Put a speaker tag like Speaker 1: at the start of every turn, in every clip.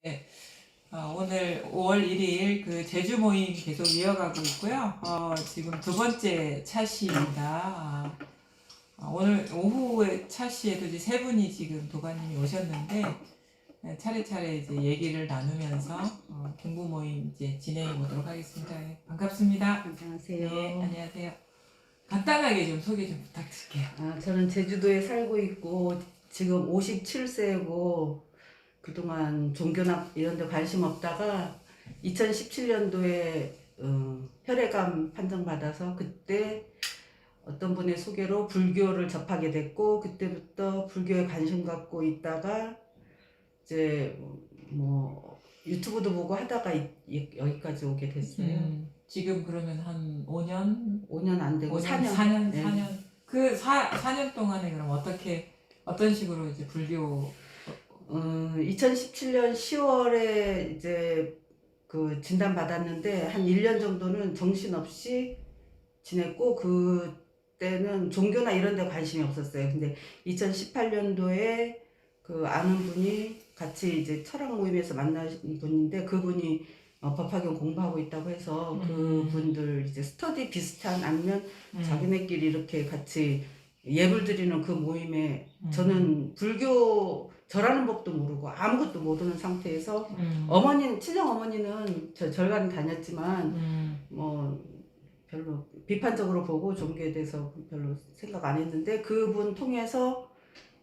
Speaker 1: 네. 오늘 5월 1일 그 제주 모임 계속 이어가고 있고요. 지금 두 번째 차시입니다. 오늘 오후에 차시에도 이제 세 분이 지금 도반님이 오셨는데 차례차례 이제 얘기를 나누면서 공부 모임 이제 진행해 보도록 하겠습니다. 반갑습니다.
Speaker 2: 안녕하세요.
Speaker 1: 네, 안녕하세요. 간단하게 좀 소개 좀 부탁드릴게요.
Speaker 2: 저는 제주도에 살고 있고 지금 57세고 그동안 종교나 이런 데 관심 없다가 2017년도에 혈액암 판정받아서 그때 어떤 분의 소개로 불교를 접하게 됐고 그때부터 불교에 관심 갖고 있다가 이제 뭐 유튜브도 보고 하다가 여기까지 오게 됐어요.
Speaker 1: 지금 그러면 한 5년
Speaker 2: 안 되고 4년.
Speaker 1: 4년,
Speaker 2: 네.
Speaker 1: 4년. 그 4년 동안에 그럼 어떤 식으로 이제 불교
Speaker 2: 2017년 10월에 이제 그 진단 받았는데 한 1년 정도는 정신없이 지냈고 그때는 종교나 이런 데 관심이 없었어요. 근데 2018년도에 그 아는 분이 같이 이제 철학 모임에서 만나신 분인데 그분이 법화경 공부하고 있다고 해서 그분들 이제 스터디 비슷한 아니면 자기네끼리 이렇게 같이 예불 드리는 그 모임에 저는 불교 절하는 법도 모르고 아무것도 모르는 상태에서 친정 어머니는 절간 다녔지만 뭐 별로 비판적으로 보고 종교에 대해서 별로 생각 안 했는데 그분 통해서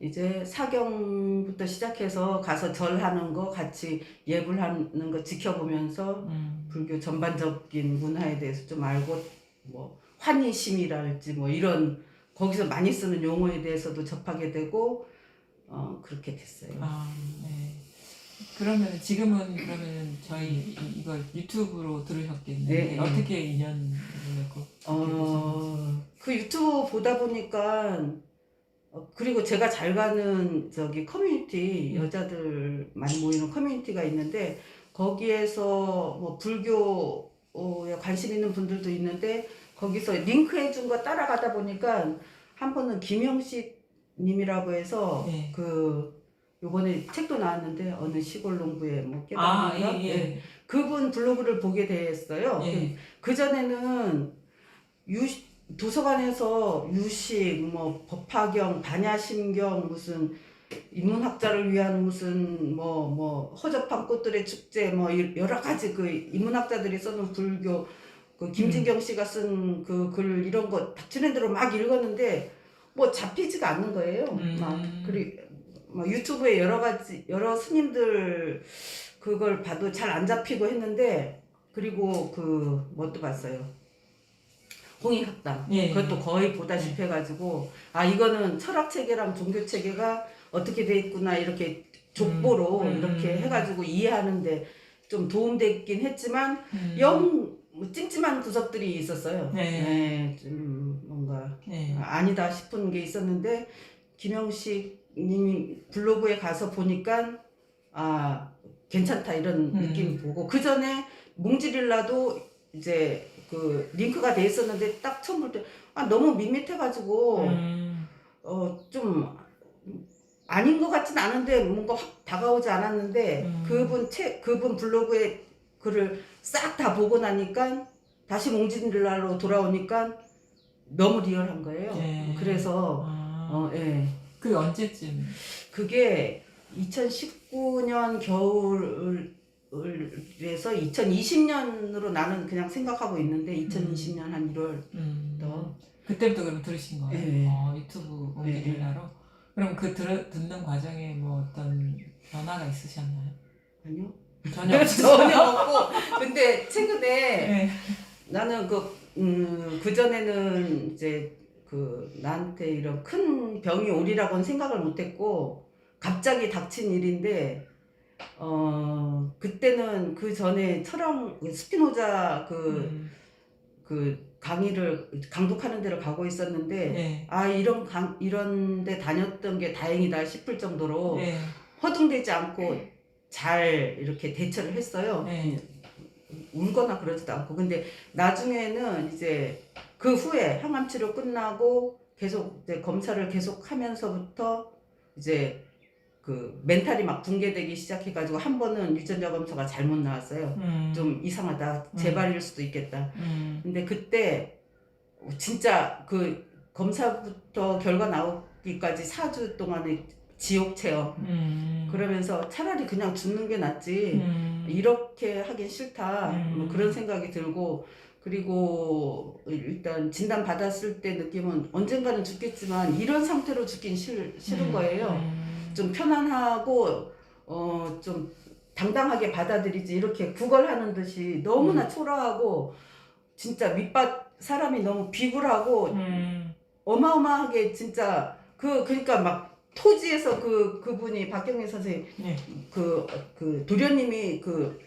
Speaker 2: 이제 사경부터 시작해서 가서 절하는 거 같이 예불하는 거 지켜보면서 불교 전반적인 문화에 대해서 좀 알고 뭐 환희심이랄지 뭐 이런 거기서 많이 쓰는 용어에 대해서도 접하게 되고 그렇게 됐어요.
Speaker 1: 네. 그러면 지금은 저희 이걸 유튜브로 들으셨겠는데
Speaker 2: 네,
Speaker 1: 어떻게 인연을 맺고
Speaker 2: 그 유튜브 보다 보니까 그리고 제가 잘 가는 저기 커뮤니티 여자들 많이 모이는 커뮤니티가 있는데 거기에서 뭐 불교에 관심 있는 분들도 있는데 거기서 링크 해준 거 따라가다 보니까 한 번은 김영식 님이라고 해서
Speaker 1: 네.
Speaker 2: 그 요번에 책도 나왔는데 어느 시골 농부의 뭐 깨달음인가?
Speaker 1: 예.
Speaker 2: 그분 블로그를 보게 됐어요.
Speaker 1: 예.
Speaker 2: 그 전에는 도서관에서 유식, 뭐 법화경, 반야심경 무슨 인문학자를 위한 무슨 뭐 허접한 꽃들의 축제 뭐 여러 가지 그 인문학자들이 써놓은 불교 그 김진경 씨가 쓴 그 글 이런 거 닥치는 대로 막 읽었는데 뭐 잡히지가 않는 거예요. 그리고 유튜브에 여러 스님들 그걸 봐도 잘 안 잡히고 했는데 그리고 그 뭣도 봤어요. 홍익학당.
Speaker 1: 예.
Speaker 2: 그것도 거의 보다시피 해가지고 이거는 철학체계랑 종교체계가 어떻게 돼 있구나 이렇게 족보로 이렇게 해가지고 이해하는데 좀 도움됐긴 했지만 뭐 찜찜한 구석들이 있었어요. 좀 뭔가 아니다 싶은 게 있었는데 김영식 님이 블로그에 가서 보니까 괜찮다 이런 느낌 보고 그 전에 몽지릴라도 이제 그 링크가 돼 있었는데 딱 처음 볼 때 너무 밋밋해가지고 좀 아닌 것 같진 않은데 뭔가 확 다가오지 않았는데 그분 블로그에 글을 싹 다 보고 나니까 다시 몽진릴라로 돌아오니까 너무 리얼한 거예요. 그래서
Speaker 1: 그게 언제쯤?
Speaker 2: 그게 2019년 겨울에서 2020년으로 나는 그냥 생각하고 있는데 2020년 한 1월부터
Speaker 1: 그때부터 그럼 들으신 거예요?
Speaker 2: 네.
Speaker 1: 유튜브 몽지릴라로? 그럼 그 듣는 과정에 뭐 어떤 변화가 있으셨나요?
Speaker 2: 아니요.
Speaker 1: 전혀
Speaker 2: 전혀 없고 근데 최근에 나는 그 전에는 이제 그 나한테 이런 큰 병이 오리라고는 생각을 못했고 갑자기 닥친 일인데 그때는 그 전에 스피노자 그 강의를 강독하는 데를 가고 있었는데 이런 데 다녔던 게 다행이다 싶을 정도로 허둥대지 않고 잘 이렇게 대처를 했어요. 울거나 그러지도 않고. 근데 나중에는 이제 그 후에 항암 치료 끝나고 계속 이제 검사를 계속 하면서부터 이제 그 멘탈이 막 붕괴되기 시작해가지고 한 번은 유전자 검사가 잘못 나왔어요. 좀 이상하다. 재발일 수도 있겠다. 근데 그때 진짜 그 검사부터 결과 나오기까지 4주 동안의 지옥 체험. 그러면서 차라리 그냥 죽는 게 낫지. 이렇게 하긴 싫다. 뭐 그런 생각이 들고, 그리고 일단 진단 받았을 때 느낌은 언젠가는 죽겠지만 이런 상태로 죽긴 싫은 거예요. 좀 편안하고 좀 당당하게 받아들이지, 이렇게 구걸하는 듯이 너무나 초라하고 진짜 사람이 너무 비굴하고 어마어마하게 진짜 그러니까 막 토지에서 그분이 박경림 선생님
Speaker 1: 네.
Speaker 2: 그 도련님이 그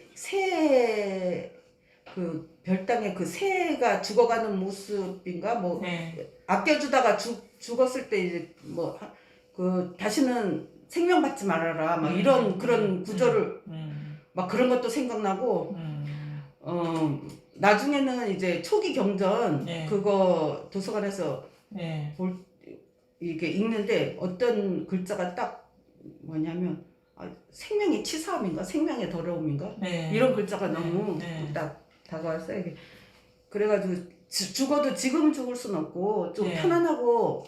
Speaker 2: 별당에 그 새가 죽어가는 모습인가 뭐
Speaker 1: 네.
Speaker 2: 아껴주다가 죽었을 때 이제 뭐 다시는 생명 받지 말아라 막 이런 그런 구절을 막 그런 것도 생각나고 나중에는 이제 초기 경전
Speaker 1: 네.
Speaker 2: 그거 도서관에서
Speaker 1: 네.
Speaker 2: 이게 읽는데 어떤 글자가 딱 뭐냐면 생명의 치사함인가 생명의 더러움인가
Speaker 1: 네.
Speaker 2: 이런 글자가
Speaker 1: 네.
Speaker 2: 너무
Speaker 1: 네.
Speaker 2: 딱 다가왔어요. 이게. 그래가지고 죽어도 지금 죽을 순 없고 좀
Speaker 1: 네.
Speaker 2: 편안하고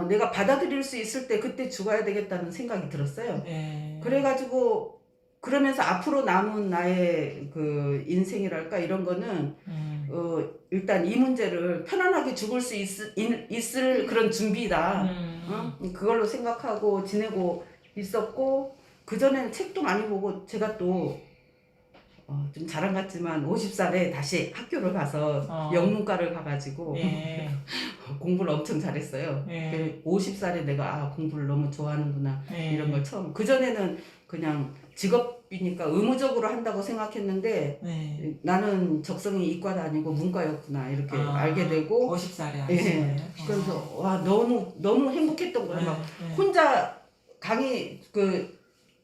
Speaker 2: 내가 받아들일 수 있을 때 그때 죽어야 되겠다는 생각이 들었어요.
Speaker 1: 네.
Speaker 2: 그래가지고 그러면서 앞으로 남은 나의 그 인생이랄까 이런 거는 일단 이 문제를 편안하게 죽을 수 있을 그런 준비다. 그걸로 생각하고 지내고 있었고, 그전에는 책도 많이 보고 제가 또 좀 자랑 같지만 50살에 다시 학교를 가서 영문과를 가가지고
Speaker 1: 네.
Speaker 2: 공부를 엄청 잘했어요.
Speaker 1: 네.
Speaker 2: 50살에 내가 공부를 너무 좋아하는구나
Speaker 1: 네.
Speaker 2: 이런 걸 처음. 그전에는 그냥 직업이니까 의무적으로 한다고 생각했는데
Speaker 1: 네.
Speaker 2: 나는 적성이 이과도 아니고 문과였구나 이렇게 알게 되고
Speaker 1: 50살에
Speaker 2: 예.
Speaker 1: 아신 거예요?
Speaker 2: 그래서 와 너무 행복했던 거예요. 막 혼자 강의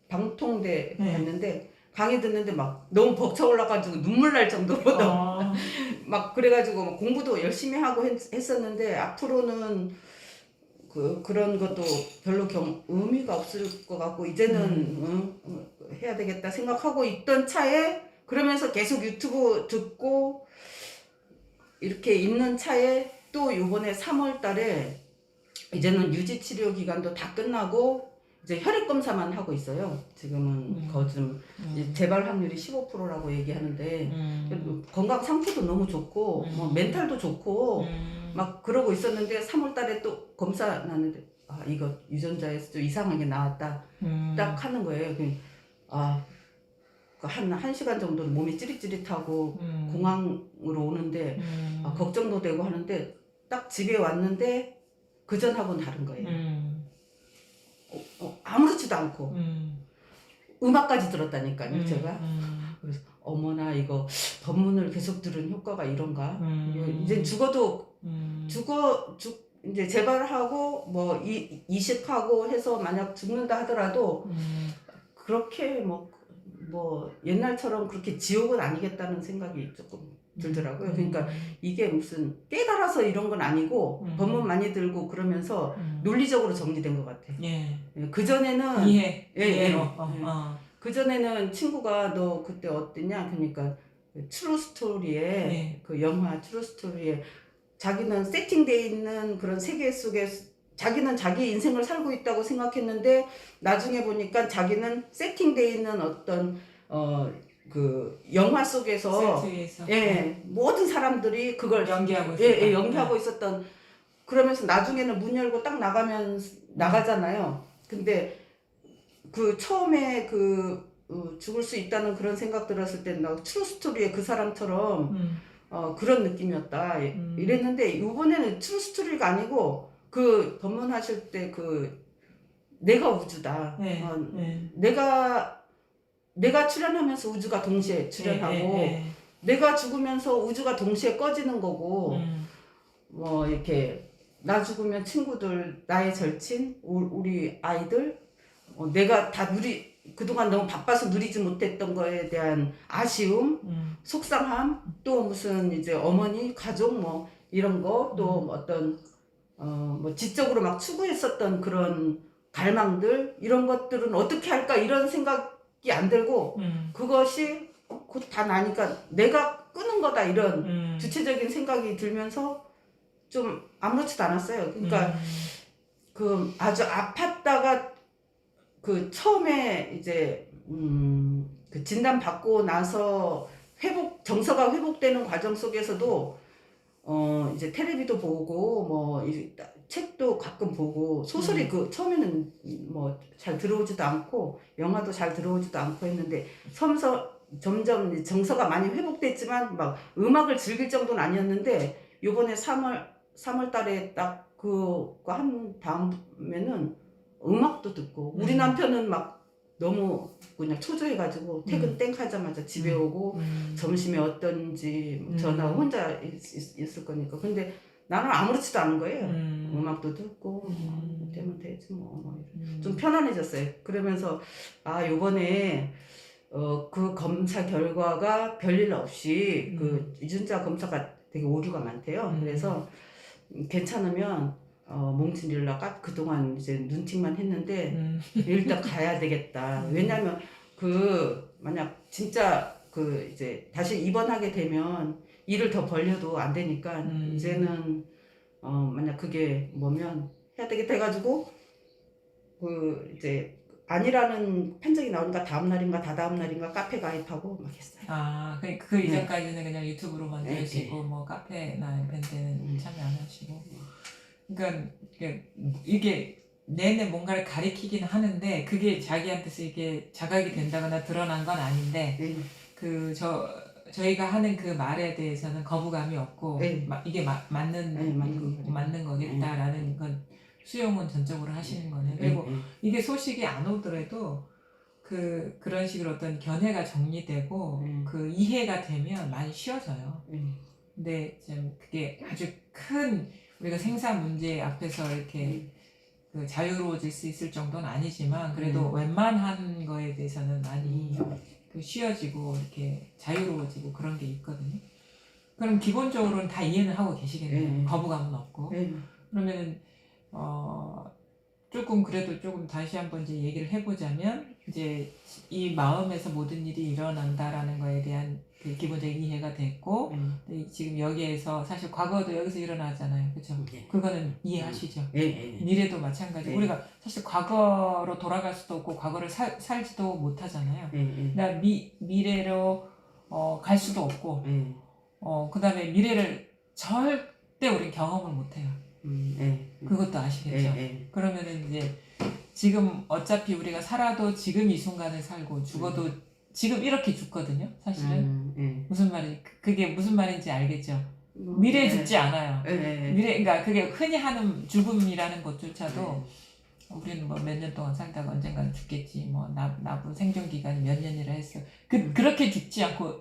Speaker 2: 방통대
Speaker 1: 네.
Speaker 2: 갔는데 강의 듣는데 막 너무 벅차 올라가지고 눈물 날 정도로 막 그래가지고 막 공부도 열심히 하고 했었는데 앞으로는 그런 것도 별로 의미가 없을 것 같고 이제는 해야 되겠다 생각하고 있던 차에, 그러면서 계속 유튜브 듣고 이렇게 있는 차에 또 요번에 3월 달에 이제는 유지 치료 기간도 다 끝나고 이제 혈액 검사만 하고 있어요. 지금은 거좀 재발 확률이 15%라고 얘기하는데 건강 상태도 너무 좋고 뭐 멘탈도 좋고 막 그러고 있었는데 3월 달에 또 검사 나는데 이거 유전자에서 좀 이상하게 나왔다 딱 하는 거예요. 한 시간 정도는 몸이 찌릿찌릿하고 공황으로 오는데 걱정도 되고 하는데 딱 집에 왔는데 그전하고는 다른 거예요. 아무렇지도 않고 음악까지 들었다니까요. 제가 그래서 어머나 이거 법문을 계속 들은 효과가 이런가. 이제 죽어도 이제 재발하고 뭐 이식하고 해서 만약 죽는다 하더라도 그렇게 뭐 옛날처럼 그렇게 지옥은 아니겠다는 생각이 조금 들더라고요. 그러니까 이게 무슨 깨달아서 이런 건 아니고 법문 많이 들고 그러면서 논리적으로 정리된 것 같아요.
Speaker 1: 예.
Speaker 2: 그전에는
Speaker 1: 이해로.
Speaker 2: 그전에는 친구가 너 그때 어땠냐? 그러니까 트루 스토리에 그 영화 트루 스토리에 자기는 세팅돼 있는 그런 세계 속에 자기는 자기 인생을 살고 있다고 생각했는데 나중에 보니까 자기는 세팅돼 있는 어떤 그 영화 속에서 모든 사람들이 그걸 연기하고 있었던. 그러면서 나중에는 문 열고 딱 나가잖아요. 근데 그 처음에 죽을 수 있다는 그런 생각 들었을 때 나 트루 스토리에 그 사람처럼 그런 느낌이었다 이랬는데 이번에는 트루 스토리가 아니고 그 법문하실 때 내가 우주다. 내가 출현하면서 우주가 동시에 출현하고 내가 죽으면서 우주가 동시에 꺼지는 거고 뭐 이렇게 나 죽으면 친구들, 나의 절친, 우리 아이들 내가 다 그동안 너무 바빠서 누리지 못했던 거에 대한 아쉬움, 속상함, 또 무슨 이제 어머니, 가족 뭐 이런 거, 또 어떤 뭐 지적으로 막 추구했었던 그런 갈망들 이런 것들은 어떻게 할까 이런 생각이 안 들고 그것이 곧 다 나니까 내가 끄는 거다 이런 주체적인 생각이 들면서 좀 아무렇지도 않았어요. 그러니까 그 아주 아팠다가 그 처음에 이제 그 진단 받고 나서 정서가 회복되는 과정 속에서도 이제 텔레비도 보고 뭐 책도 가끔 보고 소설이 그 처음에는 뭐 잘 들어오지도 않고 영화도 잘 들어오지도 않고 했는데 점점 이제 정서가 많이 회복됐지만 막 음악을 즐길 정도는 아니었는데 요번에 3월 달에 딱 그거 한 다음에는 음악도 듣고 우리 남편은 막 너무 그냥 초조해가지고 퇴근 땡 하자마자 집에 오고 점심에 어떤지 전화 혼자 있을 거니까. 근데 나는 아무렇지도 않은 거예요. 음악도 듣고 되면 되지 뭐. 좀 편안해졌어요. 그러면서 아 요번에 그 검사 결과가 별일 없이 그 유전자 검사가 되게 오류가 많대요. 그래서 괜찮으면 몽진릴라가 그동안 이제 눈팅만 했는데 일단 가야 되겠다. 왜냐면 만약 진짜 이제 다시 입원하게 되면 일을 더 벌려도 안 되니까 이제는 만약 그게 뭐면 해야 되겠다 해가지고 이제 아니라는 판정이 나오니까 다음날인가 다다음날인가 카페 가입하고 막 했어요.
Speaker 1: 아, 그 이전까지는 그냥 유튜브로만
Speaker 2: 네,
Speaker 1: 들으시고 뭐 카페나 이런 데는 참여 안 하시고. 그러니까 이게 내내 뭔가를 가리키긴 하는데 그게 자기한테서 이게 자각이 된다거나 드러난 건 아닌데 저희가 하는 그 말에 대해서는 거부감이 없고 이게 맞는 거겠다라는 건 수용은 전적으로 하시는 거네. 그리고 이게 소식이 안 오더라도 그런 식으로 어떤 견해가 정리되고 그 이해가 되면 많이 쉬워져요. 근데 좀 그게 아주 큰 우리가 생사 문제 앞에서 이렇게 그 자유로워질 수 있을 정도는 아니지만 그래도 웬만한 거에 대해서는 많이 쉬워지고 이렇게 자유로워지고 그런 게 있거든요. 그럼 기본적으로는 다 이해는 하고 계시겠네요. 거부감은 없고. 그러면은 조금 다시 한번 이제 얘기를 해보자면 이제 이 마음에서 모든 일이 일어난다라는 거에 대한 그 기본적인 이해가 됐고 지금 여기에서 사실 과거도 여기서 일어나잖아요. 그렇죠? 그거는 이해하시죠? 미래도 마찬가지. 우리가 사실 과거로 돌아갈 수도 없고 과거를 살지도 못하잖아요. 그러니까 미래로 갈 수도 없고 그 다음에 미래를 절대 우린 경험을 못해요. 그것도 아시겠죠? 그러면은 이제 지금 어차피 우리가 살아도 지금 이 순간을 살고 죽어도 지금 이렇게 죽거든요. 사실은 무슨 말이 그게 무슨 말인지 알겠죠? 미래에 죽지 않아요. 그러니까 그게 흔히 하는 죽음이라는 것조차도 우리는 뭐 몇 년 동안 살다가 언젠가는 죽겠지. 뭐 나쁜 생존 기간이 몇 년이라 했어. 그렇게 죽지 않고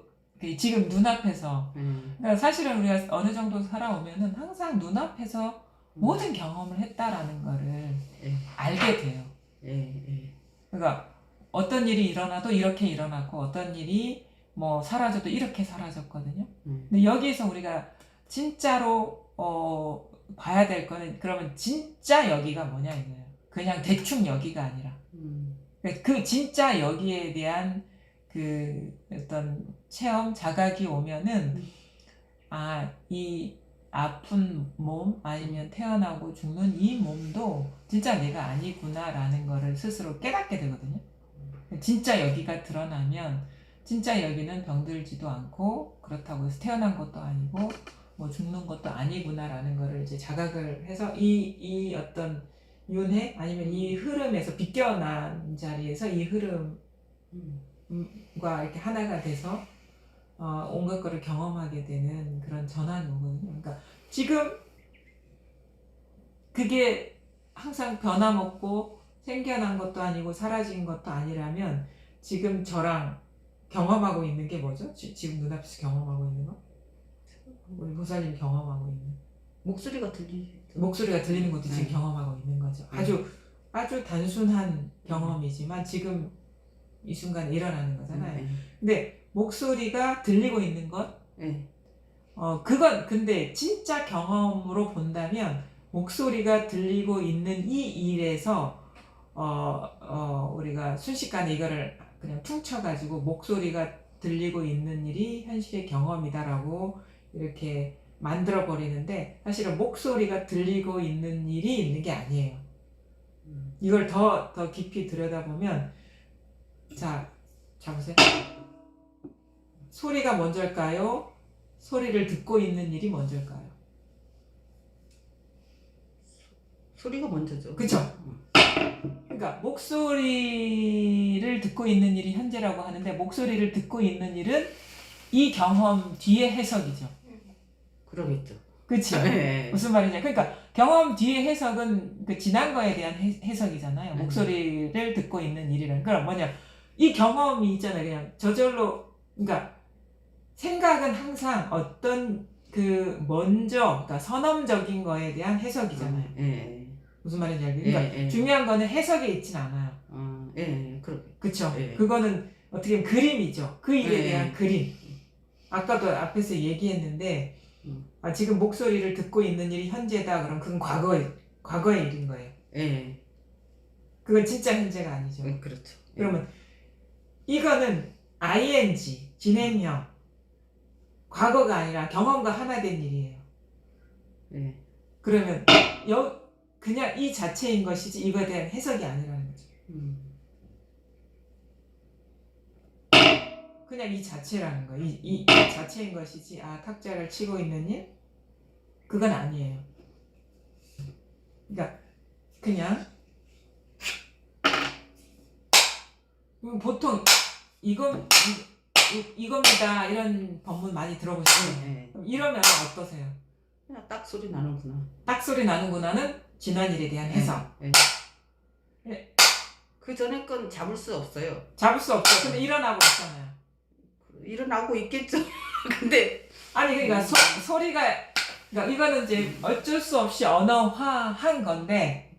Speaker 1: 지금 눈앞에서 그러니까 사실은 우리가 어느 정도 살아오면은 항상 눈앞에서 모든 경험을 했다라는 거를 알게 돼요. 그러니까 어떤 일이 일어나도 이렇게 일어났고 어떤 일이 뭐 사라져도 이렇게 사라졌거든요. 근데 여기에서 우리가 진짜로 봐야 될 거는 그러면 진짜 여기가 뭐냐 이거예요. 그냥 대충 여기가 아니라 그 진짜 여기에 대한 그 어떤 체험 자각이 오면은 이 아픈 몸 아니면 태어나고 죽는 이 몸도 진짜 내가 아니구나라는 거를 스스로 깨닫게 되거든요. 진짜 여기가 드러나면 진짜 여기는 병들지도 않고 그렇다고 해서 태어난 것도 아니고 뭐 죽는 것도 아니구나라는 거를 이제 자각을 해서 이 어떤 윤회 아니면 이 흐름에서 비껴난 자리에서 이 흐름과 이렇게 하나가 돼서 온갖 거를 경험하게 되는 그런 전환이 오거든요. 그러니까 지금 그게 항상 변함없고 생겨난 것도 아니고 사라진 것도 아니라면 지금 저랑 경험하고 있는 게 뭐죠? 지금 눈앞에서 경험하고 있는 거? 우리 보살님이 경험하고 있는
Speaker 2: 목소리가
Speaker 1: 들리는 것도 지금 경험하고 있는 거죠. 아주 단순한 경험이지만 지금 이 순간 일어나는 거잖아요. 근데 목소리가 들리고 있는 것, 그건 근데 진짜 경험으로 본다면 목소리가 들리고 있는 이 일에서 우리가 순식간에 이거를 그냥 퉁쳐가지고 목소리가 들리고 있는 일이 현실의 경험이다라고 이렇게 만들어 버리는데 사실은 목소리가 들리고 있는 일이 있는 게 아니에요. 이걸 더 깊이 들여다보면 자 보세요. 소리가 먼저일까요? 소리를 듣고 있는 일이 먼저일까요?
Speaker 2: 소리가 먼저죠.
Speaker 1: 그쵸? 그러니까 목소리를 듣고 있는 일이 현재라고 하는데 목소리를 듣고 있는 일은 이 경험 뒤의 해석이죠.
Speaker 2: 그러겠죠.
Speaker 1: 그치?
Speaker 2: 네.
Speaker 1: 무슨 말이냐? 그러니까 경험 뒤의 해석은 그 지난 거에 대한 해석이잖아요. 목소리를 듣고 있는 일이란. 그럼 뭐냐? 이 경험이 있잖아요. 그냥 저절로 그러니까 생각은 항상 어떤 그 먼저 그러니까 선언적인 거에 대한 해석이잖아요. 무슨 말인지 알겠죠? 그러니까 중요한 거는 해석에 있진 않아요.
Speaker 2: 그렇게.
Speaker 1: 그쵸? 그거는 어떻게 보면 그림이죠. 그 일에 대한 그림. 아까도 앞에서 얘기했는데 지금 목소리를 듣고 있는 일이 현재다. 그럼 그건 과거의 일인 거예요. 그건 진짜 현재가 아니죠.
Speaker 2: 그렇죠.
Speaker 1: 그러면 이거는 ing, 진행형, 과거가 아니라 경험과 하나 된 일이에요. 그러면 그냥 이 자체인 것이지 이거에 대한 해석이 아니라는 거죠. 그냥 이 자체라는 거예요. 이 자체인 것이지 탁자를 치고 있는 일? 그건 아니에요. 그러니까 그냥 보통 이겁니다 이런 법문 많이 들어보시죠. 이러면 어떠세요?
Speaker 2: 그냥 딱 소리 나는구나.
Speaker 1: 딱 소리 나는구나는 지난 일에 대한 해석.
Speaker 2: 그 전에 건 잡을 수 없어요.
Speaker 1: 잡을 수 없죠. 근데 일어나고 있잖아요.
Speaker 2: 일어나고 있겠죠. 근데
Speaker 1: 아니 그러니까 소리가 그러니까 이거는 이제 어쩔 수 없이 언어화한 건데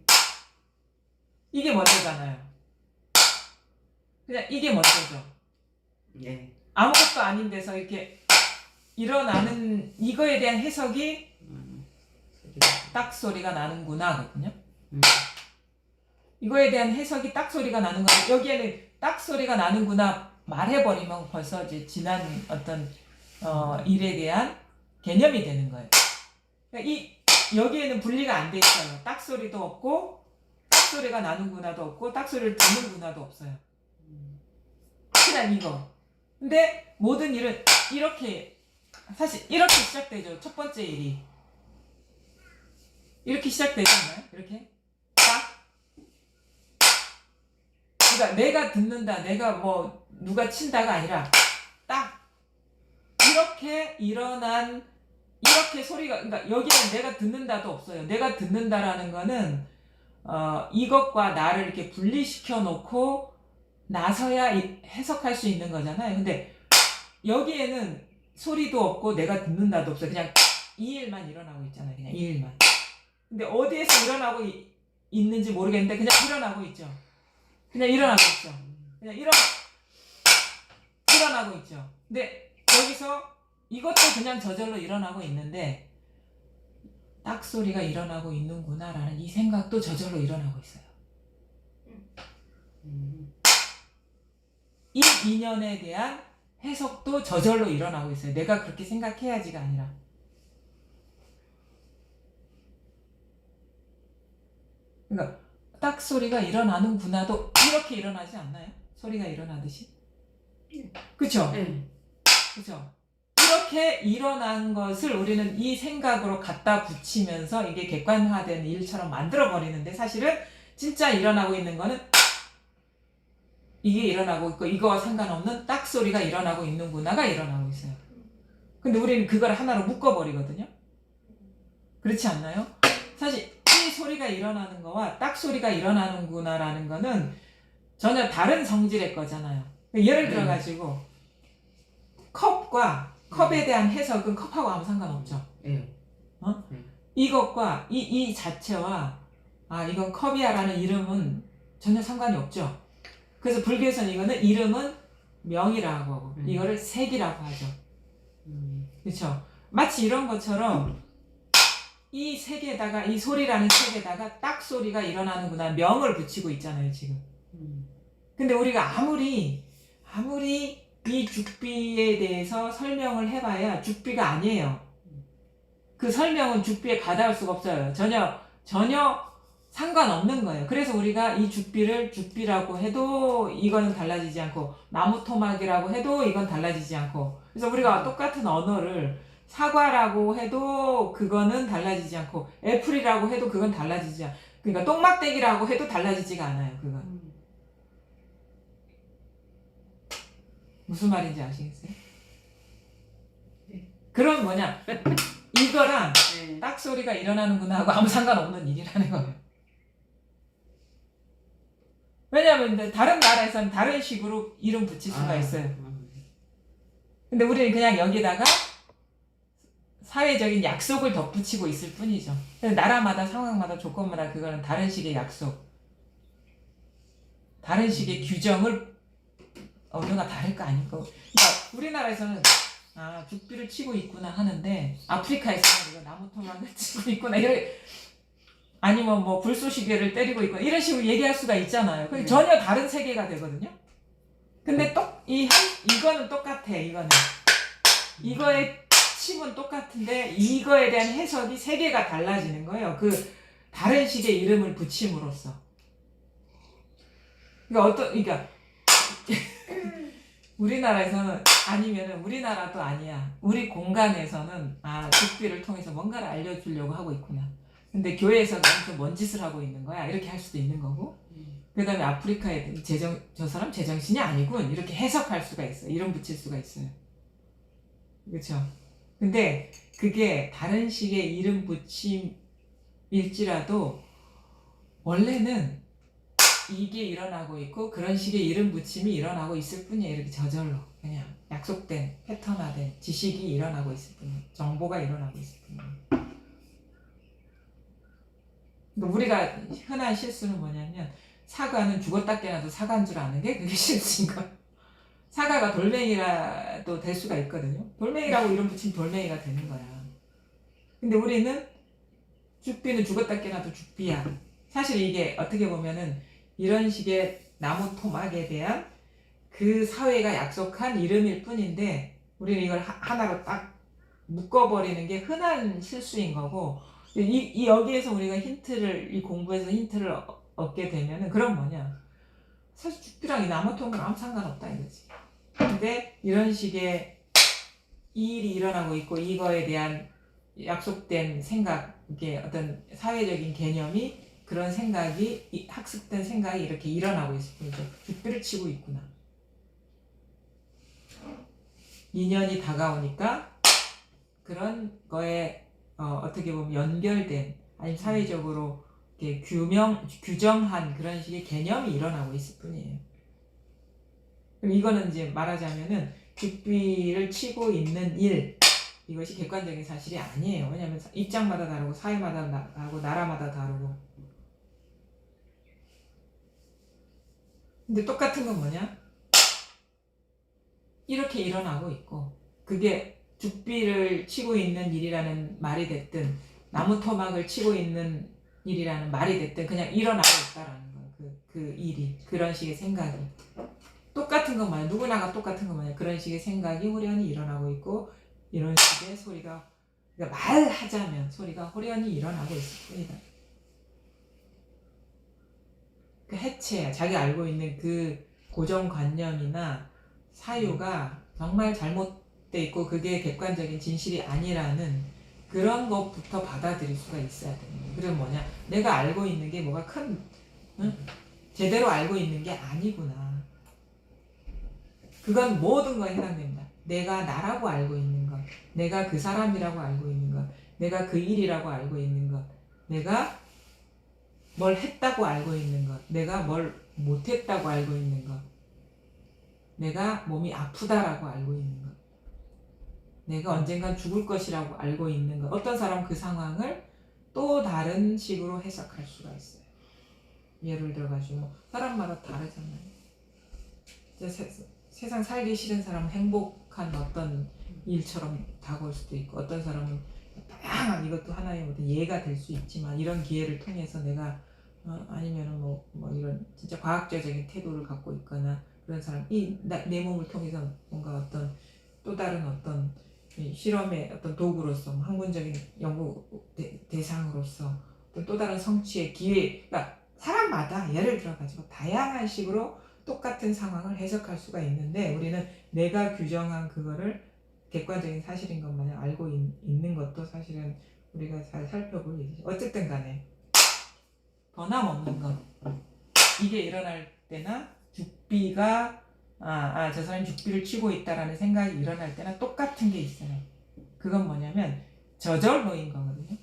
Speaker 1: 이게 먼저잖아요. 그냥 이게 먼저죠. 아무것도 아닌 데서 이렇게 일어나는 이거에 대한 해석이 딱 소리가 나는구나거든요. 이거에 대한 해석이 딱 소리가 나는 거예요. 여기에는 딱 소리가 나는구나 말해버리면 벌써 이제 지난 어떤 일에 대한 개념이 되는 거예요. 그러니까 여기에는 분리가 안 돼 있어요. 딱 소리도 없고 딱 소리가 나는구나도 없고 딱 소리를 듣는구나도 없어요. 그냥 이거. 근데 모든 일은 사실 이렇게 시작되죠. 첫 번째 일이 이렇게 시작되지 않나요? 이렇게 딱. 그러니까 내가 듣는다, 내가 뭐 누가 친다가 아니라 딱 이렇게 이렇게 소리가 그러니까 여기는 내가 듣는다도 없어요. 내가 듣는다라는 거는 이것과 나를 이렇게 분리시켜 놓고 나서야 해석할 수 있는 거잖아요. 근데 여기에는 소리도 없고 내가 듣는다도 없어요. 그냥 이 일만 일어나고 있잖아요. 그냥 이 일만. 근데 어디에서 일어나고 있는지 모르겠는데 그냥 일어나고 있죠. 그냥 일어나고 있죠. 그냥 일어나고 있죠. 근데 여기서 이것도 그냥 저절로 일어나고 있는데 딱 소리가 일어나고 있는구나라는 이 생각도 저절로 일어나고 있어요. 이 인연에 대한 해석도 저절로 일어나고 있어요. 내가 그렇게 생각해야지가 아니라. 그러니까 딱 소리가 일어나는구나도 이렇게 일어나지 않나요? 소리가 일어나듯이? 그쵸? 그쵸? 이렇게 일어난 것을 우리는 이 생각으로 갖다 붙이면서 이게 객관화된 일처럼 만들어버리는데 사실은 진짜 일어나고 있는 거는 이게 일어나고 있고 이거와 상관없는 딱 소리가 일어나고 있는구나가 일어나고 있어요. 근데 우리는 그걸 하나로 묶어버리거든요. 그렇지 않나요? 사실 이 소리가 일어나는 거와 딱 소리가 일어나는구나라는 거는 전혀 다른 성질의 거잖아요. 예를 들어가지고 컵에 대한 해석은 컵하고 아무 상관없죠. 이것과 이 자체와 이건 컵이야라는 이름은 전혀 상관이 없죠. 그래서 불교에서는 이거는 이름은 명이라고 하고 이거를 색이라고 하죠. 그렇죠? 마치 이런 것처럼 이 색에다가 이 소리라는 색에다가 딱 소리가 일어나는구나 명을 붙이고 있잖아요 지금. 근데 우리가 아무리 이 죽비에 대해서 설명을 해봐야 죽비가 아니에요. 그 설명은 죽비에 가닿을 수가 없어요. 전혀 상관없는 거예요. 그래서 우리가 이 죽비를 죽비라고 해도 이거는 달라지지 않고 나무 토막이라고 해도 이건 달라지지 않고, 그래서 우리가 똑같은 언어를 사과라고 해도 그거는 달라지지 않고 애플이라고 해도 그건 달라지지 않고, 그러니까 똥막대기라고 해도 달라지지가 않아요. 그건 무슨 말인지 아시겠어요?
Speaker 2: 네.
Speaker 1: 그럼 뭐냐, 이거랑
Speaker 2: 네.
Speaker 1: 딱 소리가 일어나는구나 하고 아무 상관없는 일이라는 거예요. 왜냐하면 이제 다른 나라에서는 다른 식으로 이름 붙일 수가 있어요. 근데 우리는 그냥 여기다가 사회적인 약속을 덧붙이고 있을 뿐이죠. 나라마다 상황마다 조건마다 그거는 다른 식의 약속, 다른 식의 규정을 언어가 다를 거 아니고. 그러니까 우리나라에서는 죽비를 치고 있구나 하는데 아프리카에서는 이거 나무 토막을 치고 있구나 아니면 뭐 불쏘시개를 때리고 있거나 이런 식으로 얘기할 수가 있잖아요. 그게 전혀 다른 세계가 되거든요. 근데 이거는 똑같아. 이거의 침은 똑같은데 이거에 대한 해석이 세계가 달라지는 거예요. 그 다른 식의 이름을 붙임으로써. 그러니까 우리나라에서는, 아니면은 우리나라도 아니야, 우리 공간에서는 죽비를 통해서 뭔가를 알려주려고 하고 있구나. 근데 교회에서는 엄청 뭔 짓을 하고 있는 거야, 이렇게 할 수도 있는 거고. 그 다음에 아프리카에 저 사람 제정신이 아니군, 이렇게 해석할 수가 있어요. 이름 붙일 수가 있어요. 그렇죠? 근데 그게 다른 식의 이름 붙임일지라도 원래는 이게 일어나고 있고 그런 식의 이름 붙임이 일어나고 있을 뿐이에요. 이렇게 저절로 그냥 약속된 패턴화된 지식이 일어나고 있을 뿐이에요. 정보가 일어나고 있을 뿐이에요. 그러니까 우리가 흔한 실수는 뭐냐면, 사과는 죽었다 깨나도 사과인 줄 아는 게 그게 실수인 거예요. 사과가 돌멩이라도 될 수가 있거든요. 돌멩이라고 이름 붙이면 돌멩이가 되는 거야. 근데 우리는 죽비는 죽었다 깨나도 죽비야. 사실 이게 어떻게 보면은 이런 식의 나무 토막에 대한 그 사회가 약속한 이름일 뿐인데, 우리는 이걸 하나로 딱 묶어버리는 게 흔한 실수인 거고, 여기에서 우리가 이 공부에서 힌트를 얻게 되면은, 그럼 뭐냐, 사실 죽비랑 이 나무 토막은 아무 상관없다 이거지. 근데 이런 식의 이 일이 일어나고 있고 이거에 대한 약속된 생각, 이게 어떤 사회적인 개념이, 그런 생각이, 학습된 생각이 이렇게 일어나고 있을 뿐이죠. 죽비를 치고 있구나. 2년이 다가오니까 그런 거에 어떻게 보면 연결된, 아니면 사회적으로 이렇게 규정한 그런 식의 개념이 일어나고 있을 뿐이에요. 그럼 이거는 이제 말하자면은 죽비를 치고 있는 일, 이것이 객관적인 사실이 아니에요. 왜냐하면 입장마다 다르고 사회마다 다르고 나라마다 다르고. 근데 똑같은 건 뭐냐? 이렇게 일어나고 있고, 그게 죽비를 치고 있는 일이라는 말이 됐든 나무 토막을 치고 있는 일이라는 말이 됐든 그냥 일어나고 있다라는 거예요. 그 일이, 그런 식의 생각이 똑같은 건 뭐냐? 누구나가 똑같은 건 뭐냐? 그런 식의 생각이 호련히 일어나고 있고, 이런 식의 소리가, 그러니까 말하자면 소리가 호련히 일어나고 있을 뿐이다. 그 해체, 자기가 알고 있는 그 고정관념이나 사유가 정말 잘못돼 있고 그게 객관적인 진실이 아니라는 그런 것부터 받아들일 수가 있어야 되는 거예요. 그럼 뭐냐, 내가 알고 있는 게 뭐가 제대로 알고 있는 게 아니구나. 그건 모든 거에 해당됩니다. 내가 나라고 알고 있는 것, 내가 그 사람이라고 알고 있는 것, 내가 그 일이라고 알고 있는 것, 내가 뭘 했다고 알고 있는 것, 내가 뭘 못했다고 알고 있는 것, 내가 몸이 아프다라고 알고 있는 것, 내가 언젠간 죽을 것이라고 알고 있는 것. 어떤 사람은 그 상황을 또 다른 식으로 해석할 수가 있어요. 예를 들어가지고 사람마다 다르잖아요. 세상 살기 싫은 사람은 행복한 어떤 일처럼 다가올 수도 있고, 어떤 사람은 다양한 이것도 하나의 어떤 예가 될 수 있지만 이런 기회를 통해서 내가 아니면은 뭐 이런 진짜 과학적인 태도를 갖고 있거나 그런 사람이 내 몸을 통해서 뭔가 어떤 또 다른 어떤 이 실험의 어떤 도구로서 학문적인 연구 대상으로서 또 다른 성취의 기회, 그러니까 사람마다 예를 들어 가지고 다양한 식으로 똑같은 상황을 해석할 수가 있는데 우리는 내가 규정한 그거를 객관적인 사실인 것 마냥 알고 있는 것도 사실은 우리가 잘 살펴볼 일이죠. 어쨌든 간에 변함없는 것, 이게 일어날 때나 죽비가 저 사람이 죽비를 치고 있다라는 생각이 일어날 때나 똑같은 게 있어요. 그건 뭐냐면 저절로인 거거든요.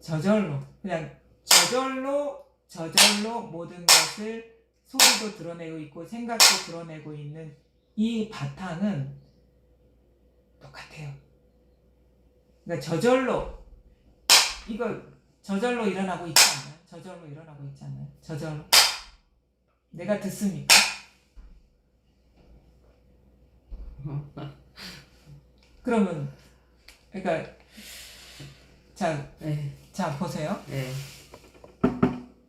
Speaker 1: 저절로 그냥 저절로 모든 것을 소리도 드러내고 있고 생각도 드러내고 있는 이 바탕은 똑같아요. 그러니까 저절로 일어나고 있지 않나요? 저절로 일어나고 있지 않나요? 저절로 내가 듣습니까? 그러면 그러니까 자 보세요.
Speaker 2: 네.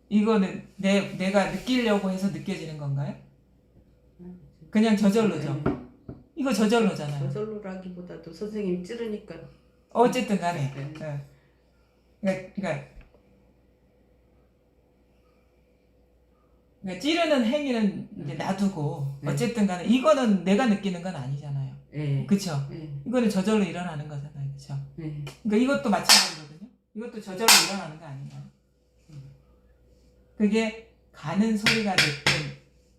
Speaker 1: 이거는 내가 느끼려고 해서 느껴지는 건가요? 그냥 저절로죠. 이거 저절로잖아요.
Speaker 2: 저절로라기보다도 선생님 찌르니까.
Speaker 1: 어쨌든 간에 그러니까 찌르는 행위는 이제 놔두고 어쨌든 간에 이거는 내가 느끼는 건 아니잖아요. 그쵸? 이거는 저절로 일어나는 거잖아요. 그쵸? 그러니까 이것도 마찬가지거든요. 이것도 저절로 일어나는 거 아닌가요? 그게 가는 소리가 됐든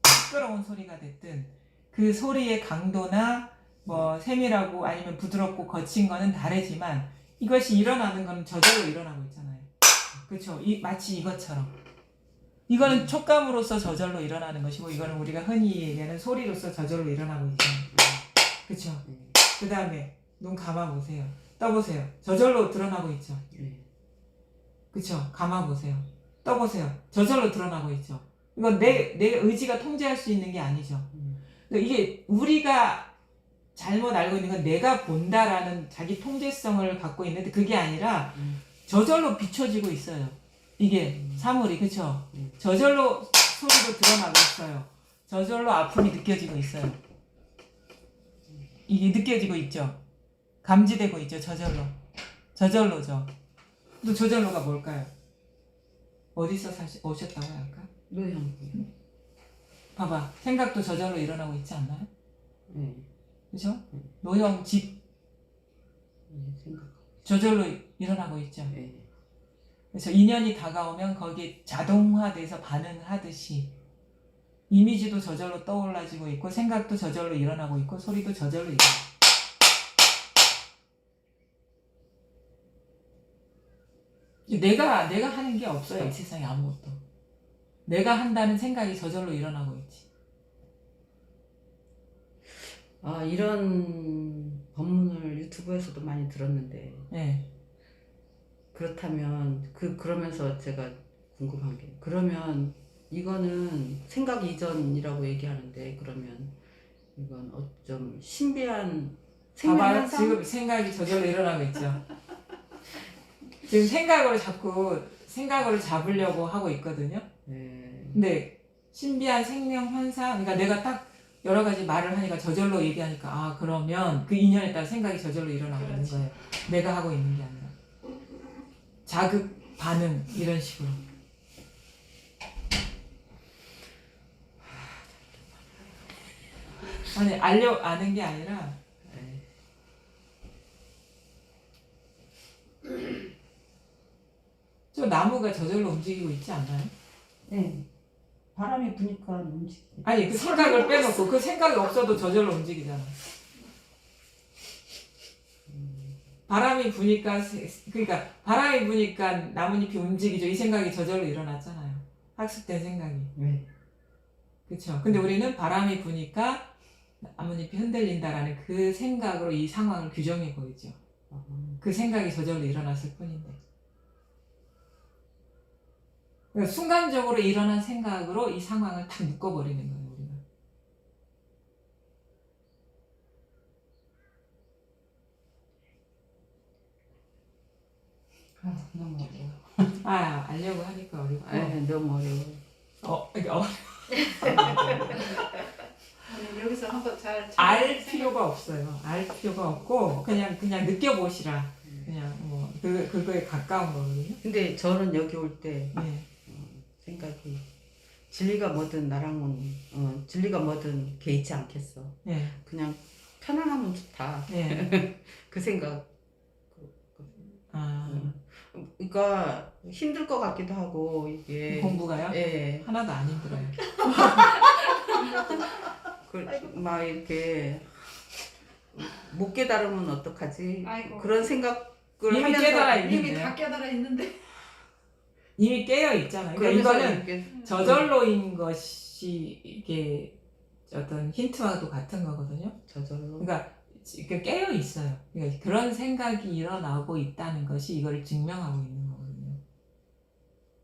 Speaker 1: 시끄러운 소리가 됐든 그 소리의 강도나 뭐 세밀하고 아니면 부드럽고 거친 거는 다르지만 이것이 일어나는 건 저절로 일어나고 있잖아요. 그렇죠? 마치 이것처럼 이거는 촉감으로서 저절로 일어나는 것이고 이거는 우리가 흔히 얘기하는 소리로서 저절로 일어나고 있잖아요. 그렇죠? 그 다음에 눈 감아보세요. 떠보세요. 저절로 드러나고 있죠. 그렇죠? 감아보세요. 떠보세요. 저절로 드러나고 있죠. 이건 내 의지가 통제할 수 있는 게 아니죠. 이게 우리가 잘못 알고 있는 건 내가 본다라는 자기 통제성을 갖고 있는데 그게 아니라 저절로 비춰지고 있어요. 이게 사물이 그쵸? 저절로 소리도 드러나고 있어요. 저절로 아픔이 느껴지고 있어요. 이게 느껴지고 있죠. 감지되고 있죠. 저절로죠. 또 저절로가 뭘까요? 어디서 오셨다고요 아까?
Speaker 2: 노형.
Speaker 1: 봐봐. 생각도 저절로 일어나고 있지 않나요? 그죠? 노형 집 저절로 일어나고 있죠. 그래서 인연이 다가오면 거기에 자동화돼서 반응하듯이 이미지도 저절로 떠올라지고 있고 생각도 저절로 일어나고 있고 소리도 저절로 일어나고 내가 하는 게 없어요. 이 세상에 아무것도. 내가 한다는 생각이 저절로 일어나고 있지.
Speaker 2: 이런 법문을 유튜브에서도 많이 들었는데 그렇다면 그러면서 제가 궁금한 게 그러면 이거는 생각 이전이라고 얘기하는데 그러면 이건 어쩜 신비한 생명현상?
Speaker 1: 지금 생각이 저절로 일어나고 있죠. 지금 생각으로 잡으려고 하고 있거든요. 근데 신비한 생명 현상, 그러니까 내가 딱 여러 가지 말을 하니까 저절로 얘기하니까 그러면 그 인연에 따라 생각이 저절로 일어나고 있는 거예요. 내가 하고 있는 게 아니라 자극, 반응 이런 식으로. 아니 아는 게 아니라 저 나무가 저절로 움직이고 있지 않나요?
Speaker 2: 바람이 부니까 움직이지.
Speaker 1: 아니 그 생각을 빼놓고 그 생각이 없어도 저절로 움직이잖아. 바람이 부니까 그러니까 바람이 부니까 나뭇잎이 움직이죠. 이 생각이 저절로 일어났잖아요. 학습된 생각이. 그렇죠. 근데 우리는 바람이 부니까 나뭇잎이 흔들린다라는 그 생각으로 이 상황을 규정해 보이죠. 그 생각이 저절로 일어났을 뿐인데. 그러니까 순간적으로 일어난 생각으로 이 상황을 딱 묶어버리는 거예요, 우리가.
Speaker 2: 너무 어려워.
Speaker 1: 알려고 하니까 어렵고.
Speaker 2: 너무 어려워.
Speaker 1: 이게
Speaker 3: 아니, 여기서 한번 잘
Speaker 1: 알 필요가 없어요. 알 필요가 없고 그냥 느껴보시라. 그냥 뭐 그거에 가까운 거거든요.
Speaker 2: 근데 저는 여기 올 때
Speaker 1: 네.
Speaker 2: 생각이 진리가 뭐든 나랑은 진리가 뭐든 개의치 않겠어.
Speaker 1: 네.
Speaker 2: 그냥 편안하면 좋다.
Speaker 1: 네.
Speaker 2: 그 생각.
Speaker 1: 아,
Speaker 2: 그러니까 힘들 것 같기도 하고 이게
Speaker 1: 공부가요?
Speaker 2: 예.
Speaker 1: 하나도 안 힘들어요.
Speaker 2: 막 이렇게 못 깨달으면 어떡하지?
Speaker 3: 아이고.
Speaker 2: 그런 생각을
Speaker 1: 이미
Speaker 2: 하면서
Speaker 1: 깨달아
Speaker 3: 이미
Speaker 1: 있는데요.
Speaker 3: 다 깨달아 있는데
Speaker 1: 이미 깨어 있잖아요. 그러니까
Speaker 2: 그러면서
Speaker 1: 이거는
Speaker 2: 이렇게
Speaker 1: 저절로인 것이 이게 어떤 힌트와도 같은 거거든요.
Speaker 2: 저절로
Speaker 1: 그러니까 깨어 있어요. 그러니까 그런 생각이 일어나고 있다는 것이 이걸 증명하고 있는 거거든요.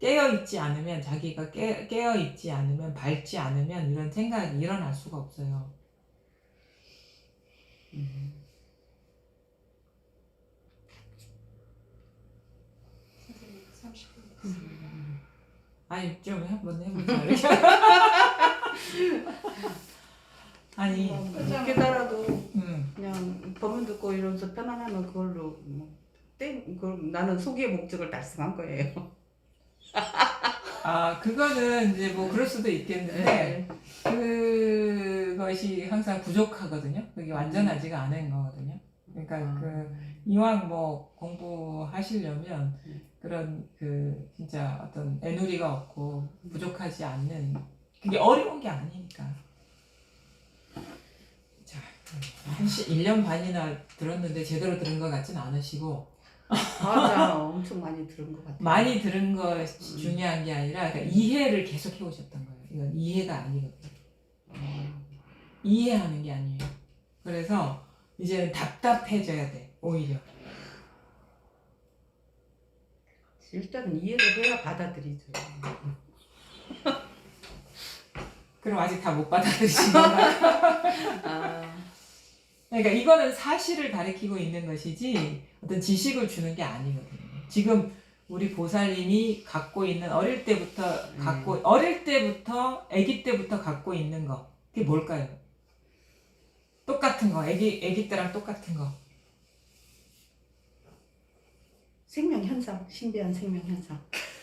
Speaker 1: 깨어 있지 않으면 자기가 깨어 있지 않으면 밝지 않으면 이런 생각이 일어날 수가 없어요.
Speaker 3: 선생님 30분
Speaker 1: 아니 좀 한번 해보자 이렇게. 아니
Speaker 2: 못 깨달아도
Speaker 1: 음.
Speaker 2: 그냥 법문 듣고 이러면서 편안하면 그걸로 그럼 나는 소기의 목적을 달성한 거예요.
Speaker 1: 그거는 이제 뭐 그럴 수도 있겠는데 그것이 항상 부족하거든요. 그게 완전하지가 않은 거거든요. 그러니까 이왕 뭐 공부하시려면 그런 진짜 어떤 애누리가 없고 부족하지 않는 그게 어려운 게 아니니까. 자, 1년 반이나 들었는데 제대로 들은 것 같진 않으시고
Speaker 2: 맞아, 엄청 많이 들은 것 같아요.
Speaker 1: 많이 들은 것이 중요한 게 아니라 그러니까 이해를 계속 해오셨던 거예요. 이건 이해가 아니거든요. 이해하는 게 아니에요. 그래서 이제는 답답해져야 돼, 오히려.
Speaker 2: 일단은 이해를 해야 받아들이죠.
Speaker 1: 그럼 아직 다 못 받아들이신 건가요? 그러니까 이거는 사실을 가리키고 있는 것이지 어떤 지식을 주는 게 아니거든요. 지금 우리 보살님이 갖고 있는 어릴 때부터 아기 때부터 갖고 있는 거 그게 뭘까요? 똑같은 거, 아기 때랑 똑같은 거.
Speaker 2: 생명 현상, 신비한 생명 현상.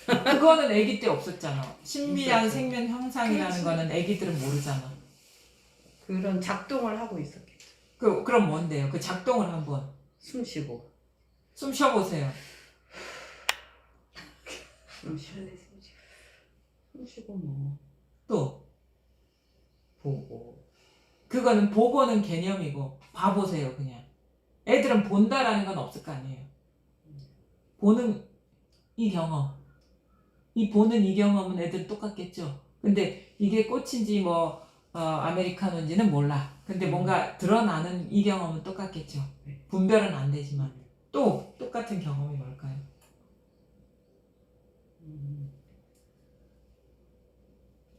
Speaker 1: 그거는 아기 때 없었잖아. 신비한
Speaker 2: 있었죠.
Speaker 1: 생명 형상이라는 거는 아기들은 모르잖아.
Speaker 2: 그런 작동을 하고 있었겠죠.
Speaker 1: 그럼 뭔데요? 그 작동을 한번
Speaker 2: 숨 쉬고.
Speaker 1: 숨 쉬어보세요.
Speaker 2: 숨 쉬고 뭐
Speaker 1: 또
Speaker 2: 보고.
Speaker 1: 그거는 보고는 개념이고 봐보세요 그냥. 애들은 본다라는 건 없을 거 아니에요. 보는 이 경험, 보는 이 경험은 애들 똑같겠죠. 근데 이게 꽃인지 뭐 아메리카노인지는 몰라. 근데 뭔가 드러나는 이 경험은 똑같겠죠. 분별은 안 되지만 또 똑같은 경험이 뭘까요?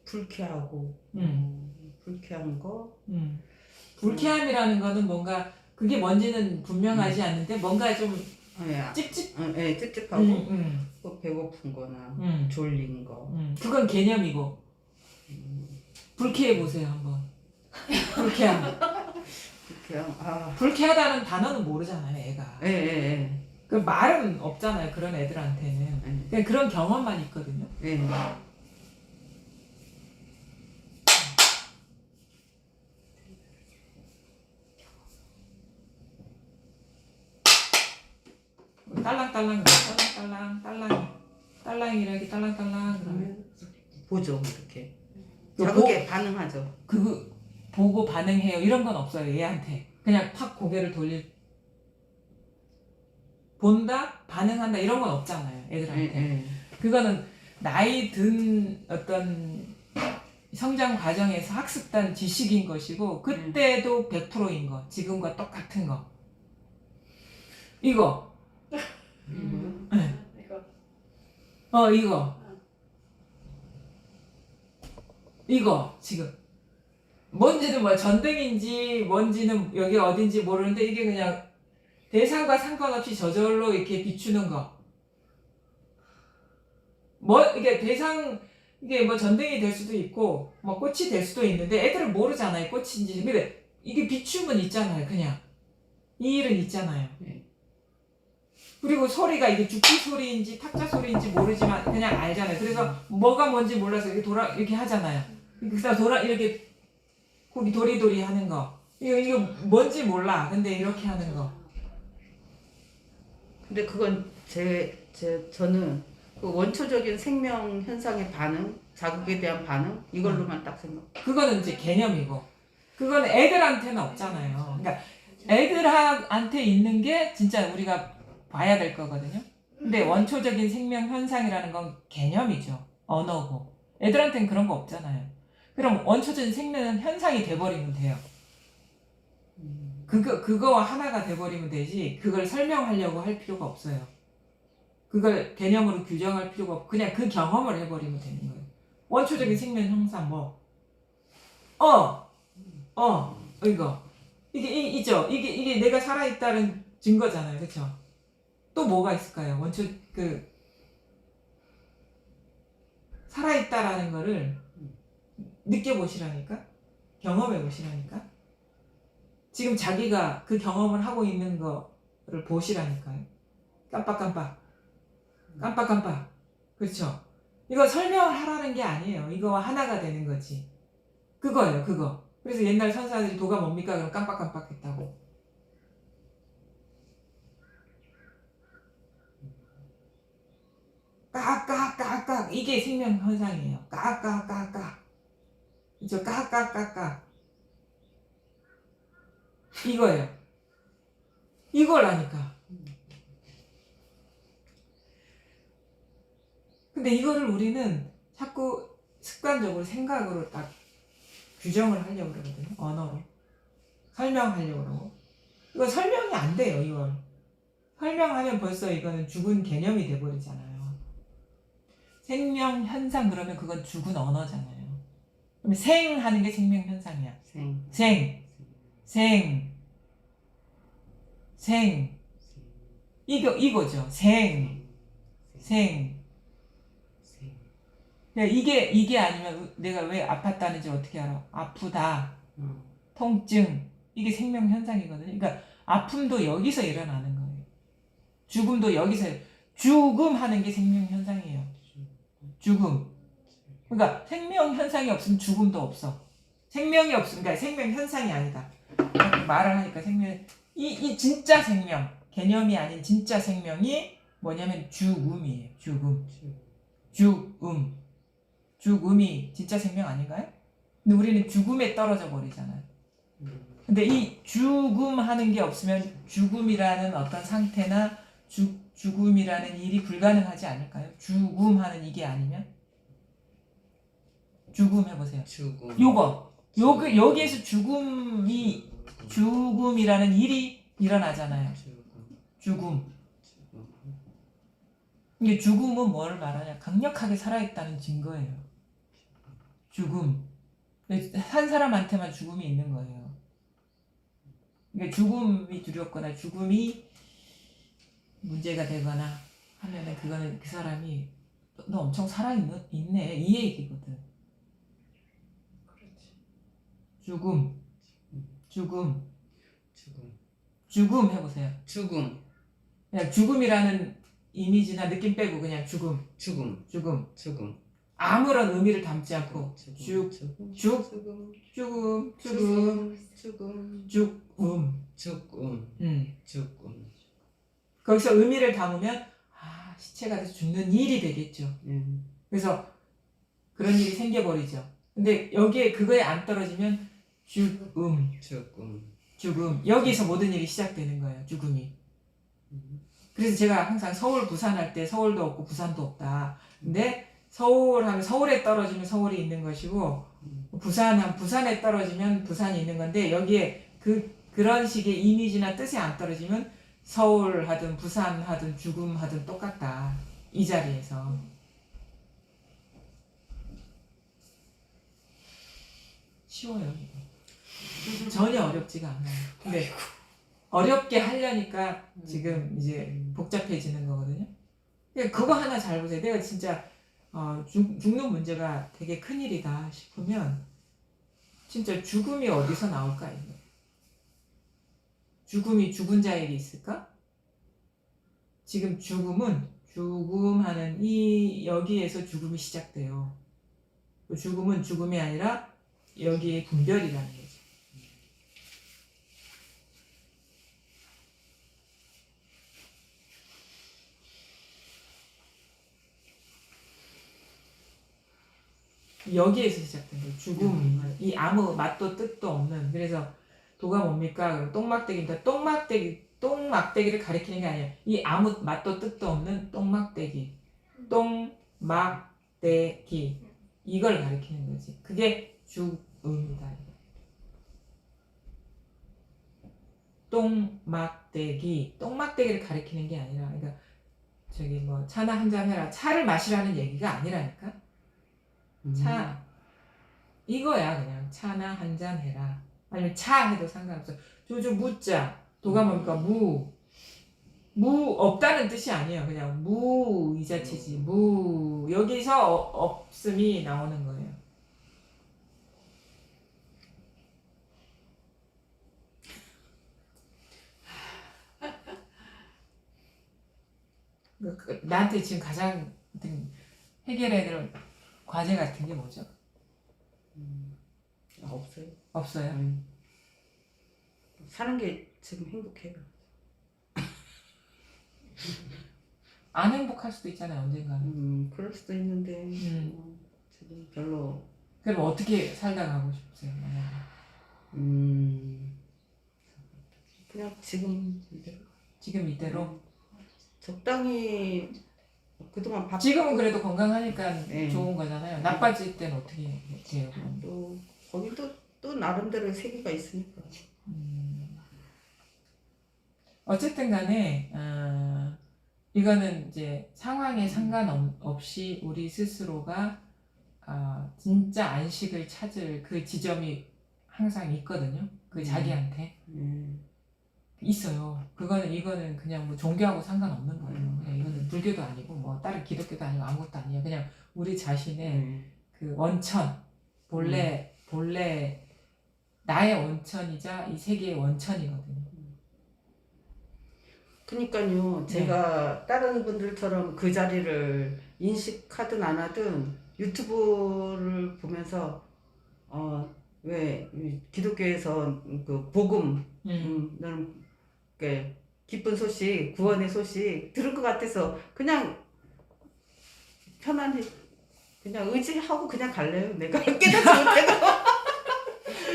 Speaker 2: 불쾌하고 불쾌한 거.
Speaker 1: 불쾌함이라는 거는 뭔가 그게 뭔지는 분명하지 않는데 뭔가 좀 찝찝.
Speaker 2: 찝찝하고 또 배고픈 거나 졸린 거.
Speaker 1: 그건 개념이고 불쾌해 보세요 한번. 불쾌함. 불쾌하다는 단어는 모르잖아요 애가. 그 말은 없잖아요 그런 애들한테는. 그냥 그런 경험만 있거든요. 딸랑이라기 딸랑딸랑 그러면
Speaker 2: 보죠 이렇게.
Speaker 1: 그
Speaker 2: 자극에 반응하죠.
Speaker 1: 보고 반응해요 이런 건 없어요 얘한테. 그냥 팍 고개를 본다 반응한다 이런 건 없잖아요 애들한테. 그거는 나이 든 어떤 성장 과정에서 학습된 지식인 것이고 그때도 100%인 거 지금과 똑같은 거 이거 이거 지금 뭔지는 뭐 전등인지 뭔지는 여기 어딘지 모르는데 이게 그냥 대상과 상관없이 저절로 이렇게 비추는 거 뭐 이게 대상 이게 뭐 전등이 될 수도 있고 뭐 꽃이 될 수도 있는데 애들은 모르잖아요 꽃인지. 근데 이게 비춤은 있잖아요 그냥 이 일은 있잖아요.
Speaker 2: 네.
Speaker 1: 그리고 소리가 이게 죽기 소리인지 탁자 소리인지 모르지만 그냥 알잖아요. 그래서 뭐가 뭔지 몰라서 이렇게 이렇게 하잖아요. 그다음 이렇게 고기 도리도리 하는 거 이거 뭔지 몰라. 근데 이렇게 하는 거.
Speaker 2: 근데 그건 저는 그 원초적인 생명 현상의 반응, 자극에 대한 반응 이걸로만 딱 생각.
Speaker 1: 그거는 이제 개념이고 그건 애들한테는 없잖아요. 그러니까 애들한테 있는 게 진짜 우리가 봐야 될 거거든요. 근데 원초적인 생명 현상이라는 건 개념이죠. 언어고. 애들한테는 그런 거 없잖아요. 그럼 원초적인 생명 현상이 돼버리면 돼요. 그거와 하나가 돼버리면 되지 그걸 설명하려고 할 필요가 없어요. 그걸 개념으로 규정할 필요가 없고 그냥 그 경험을 해버리면 되는 거예요. 원초적인 생명 현상 뭐 이거 있죠. 이게 내가 살아있다는 증거잖아요. 그렇죠? 또 뭐가 있을까요? 원초 살아있다라는 거를 느껴보시라니까? 경험해보시라니까? 지금 자기가 그 경험을 하고 있는 거를 보시라니까요. 깜빡깜빡. 그렇죠? 이거 설명을 하라는 게 아니에요. 이거와 하나가 되는 거지. 그거예요, 그거. 그래서 옛날 선사들이 도가 뭡니까? 그럼 깜빡깜빡 했다고. 까까까까 이게 생명 현상이에요. 까까까까 이죠 까까까까 이거예요. 이거라니까. 근데 이거를 우리는 자꾸 습관적으로 생각으로 딱 규정을 하려고 그러거든요. 언어로 설명하려고 그러고 이거 설명이 안 돼요. 이걸 설명하면 벌써 이거는 죽은 개념이 돼버리잖아요. 생명 현상 그러면 그건 죽은 언어잖아요. 그럼 생하는 게 생명 현상이야. 생 이거죠. 이게 아니면 내가 왜 아팠다는지 어떻게 알아? 아프다, 통증 이게 생명 현상이거든요. 그러니까 아픔도 여기서 일어나는 거예요. 죽음도 여기서 죽음 하는 게 생명 현상이에요. 죽음. 그러니까 생명 현상이 없으면 죽음도 없어. 생명이 없으면 그러니까 생명 현상이 아니다. 말을 하니까 이 진짜 생명 개념이 아닌 진짜 생명이 뭐냐면 죽음이에요. 죽음이 진짜 생명 아닌가요? 근데 우리는 죽음에 떨어져 버리잖아요. 근데 이 죽음 하는 게 없으면 죽음이라는 어떤 상태나 죽음이라는 일이 불가능하지 않을까요? 죽음 하는 이게 아니면? 죽음 해보세요. 여기에서 죽음이라는 일이 일어나잖아요. 죽음. 이게 죽음은 뭘 말하냐? 강력하게 살아있다는 증거예요. 죽음. 한 사람한테만 죽음이 있는 거예요. 그러니까 죽음이 두렵거나 죽음이 문제가 되거나 하면은 그거는 그 사람이 너 엄청 살아있네 이 얘기거든. 죽음 해보세요. 그냥 죽음이라는 이미지나 느낌 빼고 그냥 죽음. 아무런 의미를 담지 않고 죽음. 거기서 의미를 담으면 시체가 돼서 죽는 일이 되겠죠. 그래서 그런 일이 생겨버리죠. 근데 여기에 그거에 안 떨어지면 죽음. 여기서 모든 일이 시작되는 거예요. 죽음이. 그래서 제가 항상 서울 부산 할 때 서울도 없고 부산도 없다. 근데 서울 하면 서울에 떨어지면 서울이 있는 것이고 부산에 떨어지면 부산이 있는 건데 여기에 그런 식의 이미지나 뜻이 안 떨어지면 서울 하든 부산 하든 죽음 하든 똑같다. 이 자리에서. 쉬워요. 전혀 어렵지가 않아요. 근데 어렵게 하려니까 지금 이제 복잡해지는 거거든요. 그거 하나 잘 보세요. 내가 진짜 죽는 문제가 되게 큰일이다 싶으면 진짜 죽음이 어디서 나올까 이거. 죽음이 죽은 자에게 있을까? 지금 죽음하는 이 여기에서 죽음이 시작돼요. 그 죽음은 죽음이 아니라 여기에 분별이라는 거죠. 여기에서 시작된 거예요. 죽음이 이 아무 맛도 뜻도 없는. 그래서 도가 뭡니까? 똥막대기입니다. 똥막대기를 가리키는 게 아니에요. 이 아무 맛도 뜻도 없는 똥막대기. 똥막대기. 이걸 가리키는 거지. 그게 죽음이다. 똥막대기를 가리키는 게 아니라, 그러니까 저기 뭐 차나 한 잔 해라. 차를 마시라는 얘기가 아니라니까. 차 이거야. 그냥 차나 한 잔 해라. 아니면 차 해도 상관없어. 조조 무자. 도가 뭡니까? 무 없다는 뜻이 아니에요. 그냥 무 이 자체지. 무 여기서 없음이 나오는 거예요. 나한테 지금 가장 해결해야 될 과제 같은 게 뭐죠?
Speaker 2: 없어요.
Speaker 1: 없어요.
Speaker 2: 사는 게 지금 행복해요.
Speaker 1: 안 행복할 수도 있잖아요, 언젠가는.
Speaker 2: 그럴 수도 있는데 지금 별로.
Speaker 1: 그럼 어떻게 살다 가고 싶으세요? 만약에?
Speaker 2: 그냥 지금 이대로.
Speaker 1: 지금 이대로?
Speaker 2: 적당히 그동안
Speaker 1: 지금은 그래도 건강하니까
Speaker 2: 네.
Speaker 1: 좋은 거잖아요. 나빠질 때는 어떻게 돼요?
Speaker 2: 또 거기도 또 나름대로의 세계가 있으니까.
Speaker 1: 어쨌든 간에 이거는 이제 상황에 상관없이 우리 스스로가 진짜 안식을 찾을 그 지점이 항상 있거든요. 그 자기한테 있어요. 이거는 그냥 뭐 종교하고 상관없는 거예요. 그냥 이거는 불교도 아니고 뭐 다른 기독교도 아니고 아무것도 아니에요. 그냥 우리 자신의 그 원천, 본래 나의 원천이자 이 세계의 원천이거든요.
Speaker 2: 그러니까요. 제가 다른 분들처럼 그 자리를 인식하든 안 하든 유튜브를 보면서 왜 기독교에서 그 복음 너는 기쁜 소식, 구원의 소식 들을 것 같아서 그냥 편안히 그냥 의지하고 그냥 갈래요. 내가 깨닫지 못해도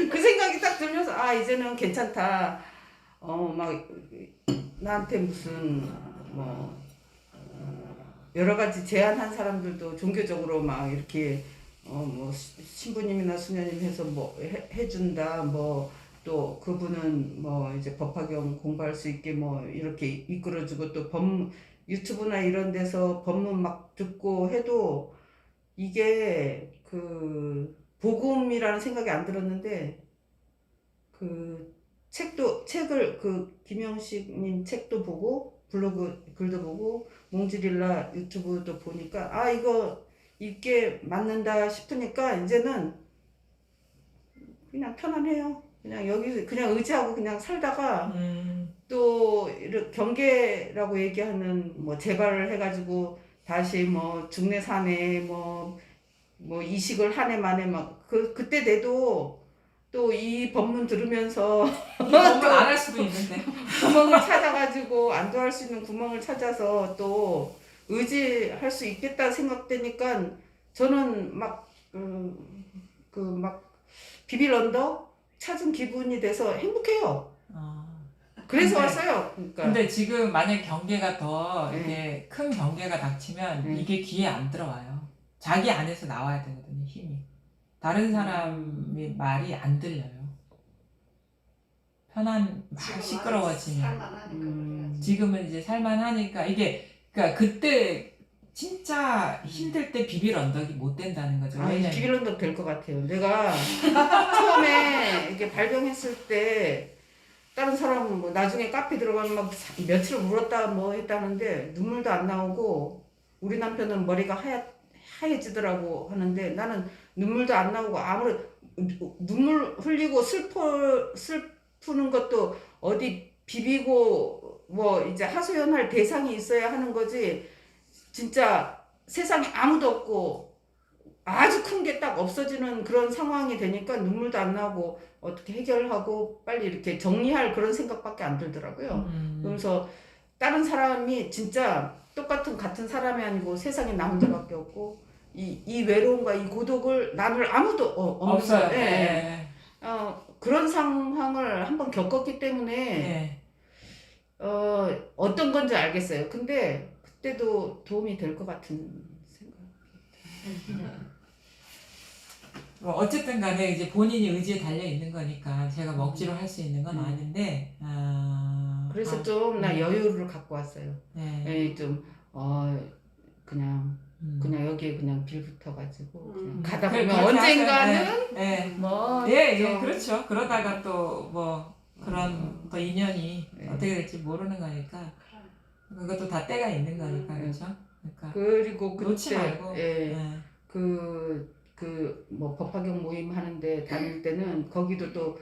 Speaker 2: 그 생각이 딱 들면서 이제는 괜찮다. 막 나한테 무슨 뭐 여러 가지 제안한 사람들도 종교적으로 막 이렇게 뭐 신부님이나 수녀님 해서 뭐 해준다. 뭐 또 그분은 뭐 이제 법화경 공부할 수 있게 뭐 이렇게 이끌어주고 또 유튜브나 이런 데서 법문 막 듣고 해도 이게 그 복음이라는 생각이 안 들었는데 그 책을 그 김영식님 책도 보고 블로그 글도 보고 몽지릴라 유튜브도 보니까 이게 맞는다 싶으니까 이제는 그냥 편안해요. 그냥 여기 그냥 의지하고 그냥 살다가 또 이렇게 경계라고 얘기하는 뭐 재발을 해가지고 다시 뭐 중내 산에 뭐 이식을 한 해 만에 막 그때 돼도 또 이 법문 들으면서
Speaker 1: 법문 안 할 수도 있는데
Speaker 2: 구멍을 찾아가지고 안도할 수 있는 구멍을 찾아서 또 의지할 수 있겠다 생각되니까 저는 막 비빌 언덕 찾은 기분이 돼서 행복해요. 그래서 왔어요. 그러니까.
Speaker 1: 근데 지금 만약 경계가 더 이게 큰 경계가 닥치면 이게 귀에 안 들어와요. 자기 안에서 나와야 되거든요, 힘이. 다른 사람의 말이 안 들려요. 막 시끄러워지면. 지금은 이제 살만하니까 그러니까 그때 진짜 힘들 때 비빌 언덕이 못 된다는 거죠.
Speaker 2: 비빌 언덕 될 것 같아요. 내가 처음에 이렇게 발병했을 때 다른 사람은 뭐 나중에 카페 들어가면 막 며칠 울었다 뭐 했다는데 눈물도 안 나오고 우리 남편은 머리가 하얘지더라고 하는데 나는 눈물도 안 나오고 아무런 눈물 흘리고 슬프는 것도 어디 비비고 뭐 이제 하소연할 대상이 있어야 하는 거지. 진짜 세상에 아무도 없고 아주 큰 게 딱 없어지는 그런 상황이 되니까 눈물도 안 나고 어떻게 해결하고 빨리 이렇게 정리할 그런 생각밖에 안 들더라고요. 그러면서 다른 사람이 진짜 같은 사람이 아니고 세상에 나 혼자밖에 없고 이 외로움과 이 고독을 나눌 아무도 없는
Speaker 1: 없어요.
Speaker 2: 거예요.
Speaker 1: 예.
Speaker 2: 그런 상황을 한번 겪었기 때문에
Speaker 1: 예.
Speaker 2: 어떤 건지 알겠어요. 근데 그때도 도움이 될 것 같은 생각.
Speaker 1: 뭐 어쨌든 간에 이제 본인이 의지에 달려 있는 거니까 제가 뭐 억지로 할 수 있는 건 아닌데
Speaker 2: 그래서 좀 나 여유를 갖고 왔어요.
Speaker 1: 네.
Speaker 2: 예, 좀 그냥 여기에 그냥 빌붙어가지고 그냥 가다 보면
Speaker 1: 그렇게
Speaker 2: 언젠가는
Speaker 1: 예.
Speaker 2: 뭐
Speaker 1: 예,
Speaker 2: 좀
Speaker 1: 그렇죠. 그러다가 또 뭐 그런 또 인연이
Speaker 2: 네.
Speaker 1: 어떻게 될지 모르는 거니까 그것도 다 때가 있는 거니까 그렇죠. 그러니까
Speaker 2: 그리고
Speaker 1: 놓지
Speaker 2: 그때
Speaker 1: 말고
Speaker 2: 예,
Speaker 1: 예.
Speaker 2: 뭐 법화경 모임 하는데 다닐 때는 거기도 또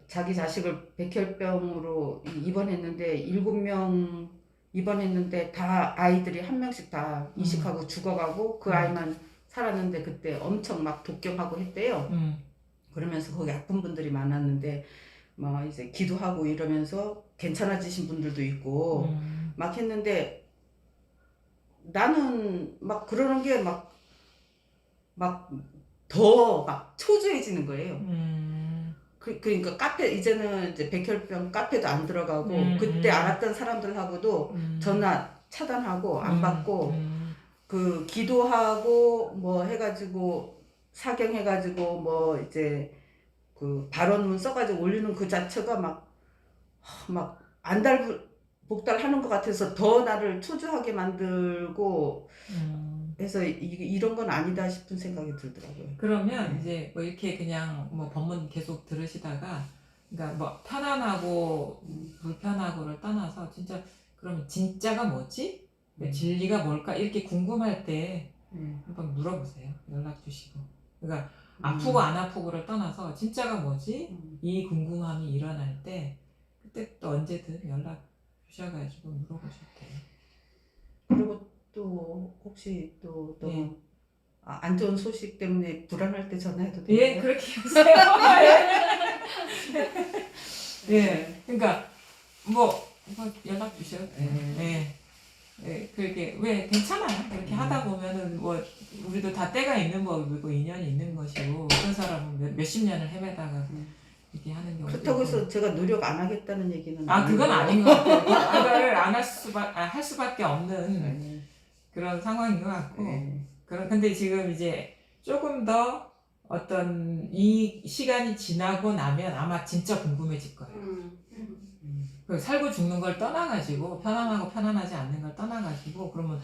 Speaker 2: 자기 자식을 백혈병으로 입원했는데 7명 입원했는데 다 아이들이 한 명씩 다 이식하고 죽어가고 그 아이만 살았는데 그때 엄청 막 독경하고 했대요. 그러면서 거기 아픈 분들이 많았는데 막 이제 기도하고 이러면서 괜찮아지신 분들도 있고 막 했는데 나는 막 그러는 게 막 더 막 초조해지는 거예요. 그러니까 카페 이제는 이제 백혈병 카페도 안 들어가고 그때 알았던 사람들하고도 전화 차단하고 안 받고 그 기도하고 뭐 해가지고 사경해가지고 뭐 이제 그 발언문 써가지고 올리는 그 자체가 막 안달복달하는 것 같아서 더 나를 초조하게 만들고 해서 이런 건 아니다 싶은 생각이 들더라고요.
Speaker 1: 그러면 이제 뭐 이렇게 그냥 뭐 법문 계속 들으시다가 그러니까 뭐 편안하고 불편하고를 떠나서 진짜 그러면 진짜가 뭐지? 진리가 뭘까? 이렇게 궁금할 때 한번 물어보세요. 연락 주시고. 그러니까 아프고 안 아프고를 떠나서 진짜가 뭐지? 이 궁금함이 일어날 때 그때 또 언제든 연락 주셔가지고 물어보셔도 돼요.
Speaker 2: 그리고 또 혹시 또 너무 안 좋은 소식 때문에 불안할 때 전화해도 돼요?
Speaker 1: 예, 그렇게 하세요. 예, 그러니까 뭐 연락 주셔도 돼요. 예. 예, 그렇게 왜 괜찮아요. 그렇게 하다 보면은 뭐 우리도 다 때가 있는 법이고 인연이 있는 것이고 어떤 사람은 몇십 년을 헤매다가 이렇게 하는 경우도
Speaker 2: 그렇다고
Speaker 1: 있고.
Speaker 2: 해서 제가 노력 안 하겠다는 얘기는
Speaker 1: 그건 아닌 것 같아요. 그거를 안 할 수밖에 없는
Speaker 2: 네.
Speaker 1: 그런 상황인 것 같고.
Speaker 2: 네.
Speaker 1: 근데 지금 이제 조금 더 어떤 이 시간이 지나고 나면 아마 진짜 궁금해질 거예요. 그 살고 죽는 걸 떠나가지고 편안하고 편안하지 않는 걸 떠나가지고 그러면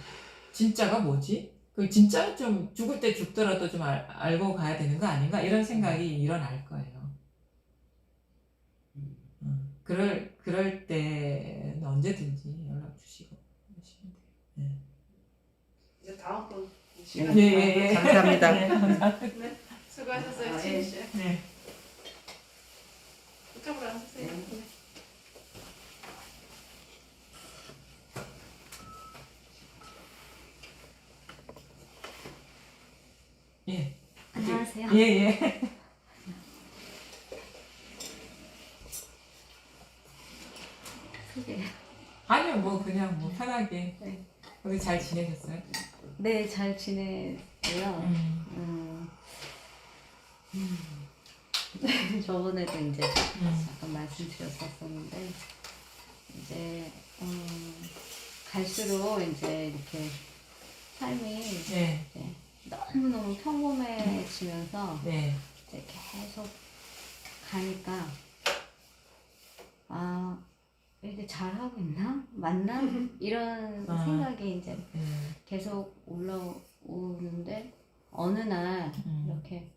Speaker 1: 진짜가 뭐지? 그 진짜는 좀 죽을 때 죽더라도 좀 알고 가야 되는 거 아닌가? 이런 생각이 일어날 거예요. 그럴 때는 언제든지 연락 주시고 하시면 돼요.
Speaker 3: 이제 다음 번
Speaker 2: 예.
Speaker 3: 시간.
Speaker 1: 예.
Speaker 2: 감사합니다.
Speaker 1: 네, 감사합니다.
Speaker 3: 네, 수고하셨어요,
Speaker 2: 예.
Speaker 3: 지희 씨.
Speaker 1: 네.
Speaker 3: 이쪽으로 앉으세요.
Speaker 2: 네.
Speaker 3: 네.
Speaker 1: 예.
Speaker 4: 안녕하세요.
Speaker 1: 예, 예.
Speaker 4: 소개.
Speaker 1: 아니요, 뭐 그냥 뭐 편하게.
Speaker 4: 네.
Speaker 1: 여기 잘 지내셨어요?
Speaker 4: 네, 잘 지내고요. 저번에도 이제 잠깐 말씀드렸었는데 이제 갈수록 이제 이렇게 삶이
Speaker 1: 네.
Speaker 4: 이제 너무너무 평범해지면서
Speaker 1: 네.
Speaker 4: 이제 계속 가니까 이게 잘하고 있나? 맞나? 이런 생각이 이제 계속 올라오는데 어느 날 이렇게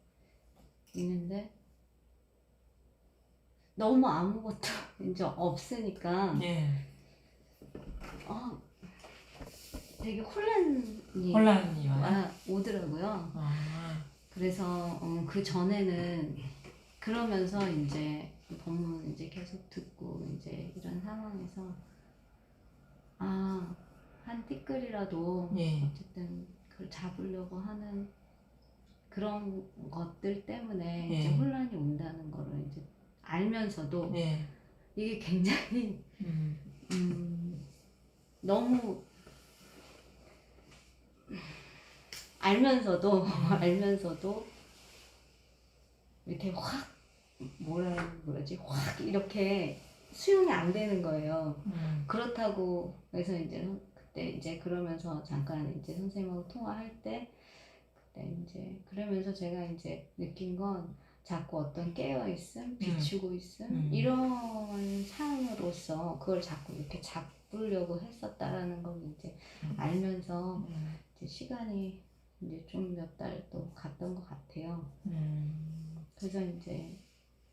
Speaker 4: 있는데 너무 아무것도 이제 없으니까
Speaker 1: 예.
Speaker 4: 되게 혼란이
Speaker 1: 혼란이 와요?
Speaker 4: 오더라고요.
Speaker 1: 아,
Speaker 4: 그래서 그 전에는 그러면서 이제 법문 이제 계속 듣고 이제 이런 상황에서 한 티끌이라도
Speaker 1: 예.
Speaker 4: 어쨌든 그걸 잡으려고 하는 그런 것들 때문에
Speaker 1: 예.
Speaker 4: 이제 혼란이 온다는 거를 이제 알면서도
Speaker 1: 예.
Speaker 4: 이게 굉장히 너무 알면서도 이렇게 확 뭐라 그러지 확 이렇게 수용이 안 되는 거예요. 그렇다고 해서 이제 그때 이제 그러면서 잠깐 이제 선생님하고 통화할 때 그때 이제 그러면서 제가 이제 느낀 건 자꾸 어떤 깨어 있음, 비추고 있음 이런 상으로서 그걸 자꾸 이렇게 잡으려고 했었다라는 걸 이제 알면서 이제 시간이 이제 좀 몇 달 또 갔던 것 같아요. 그래서 이제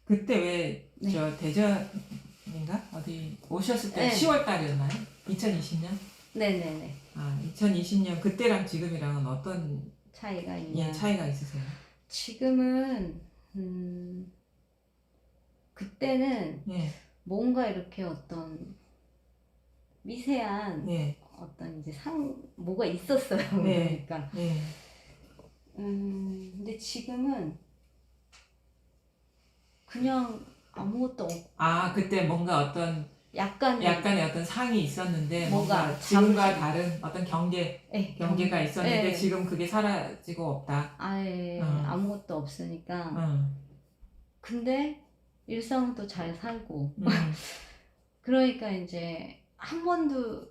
Speaker 1: 그때 왜
Speaker 4: 네.
Speaker 1: 저 대전인가 어디 오셨을 때
Speaker 4: 네.
Speaker 1: 10월 달이었나요? 2020년?
Speaker 4: 네네네
Speaker 1: 아, 2020년 그때랑 지금이랑은 어떤
Speaker 4: 차이가 있냐.
Speaker 1: 차이가 있으세요?
Speaker 4: 지금은 그때는
Speaker 1: 예.
Speaker 4: 뭔가 이렇게 어떤 미세한
Speaker 1: 예.
Speaker 4: 어떤 이제 뭐가 있었어요.
Speaker 1: 네.
Speaker 4: 그러니까
Speaker 1: 예.
Speaker 4: 근데 지금은 그냥 아무것도
Speaker 1: 아, 그때 뭔가 어떤 약간의 어떤 상이 있었는데 뭔가
Speaker 4: 뭔가
Speaker 1: 지금과
Speaker 4: 잡으시-
Speaker 1: 다른 어떤 경계가 있었는데
Speaker 4: 네.
Speaker 1: 지금 그게 사라지고 없다.
Speaker 4: 아예 아무것도 없으니까 근데 일상은 또 잘 살고 그러니까 이제 한 번도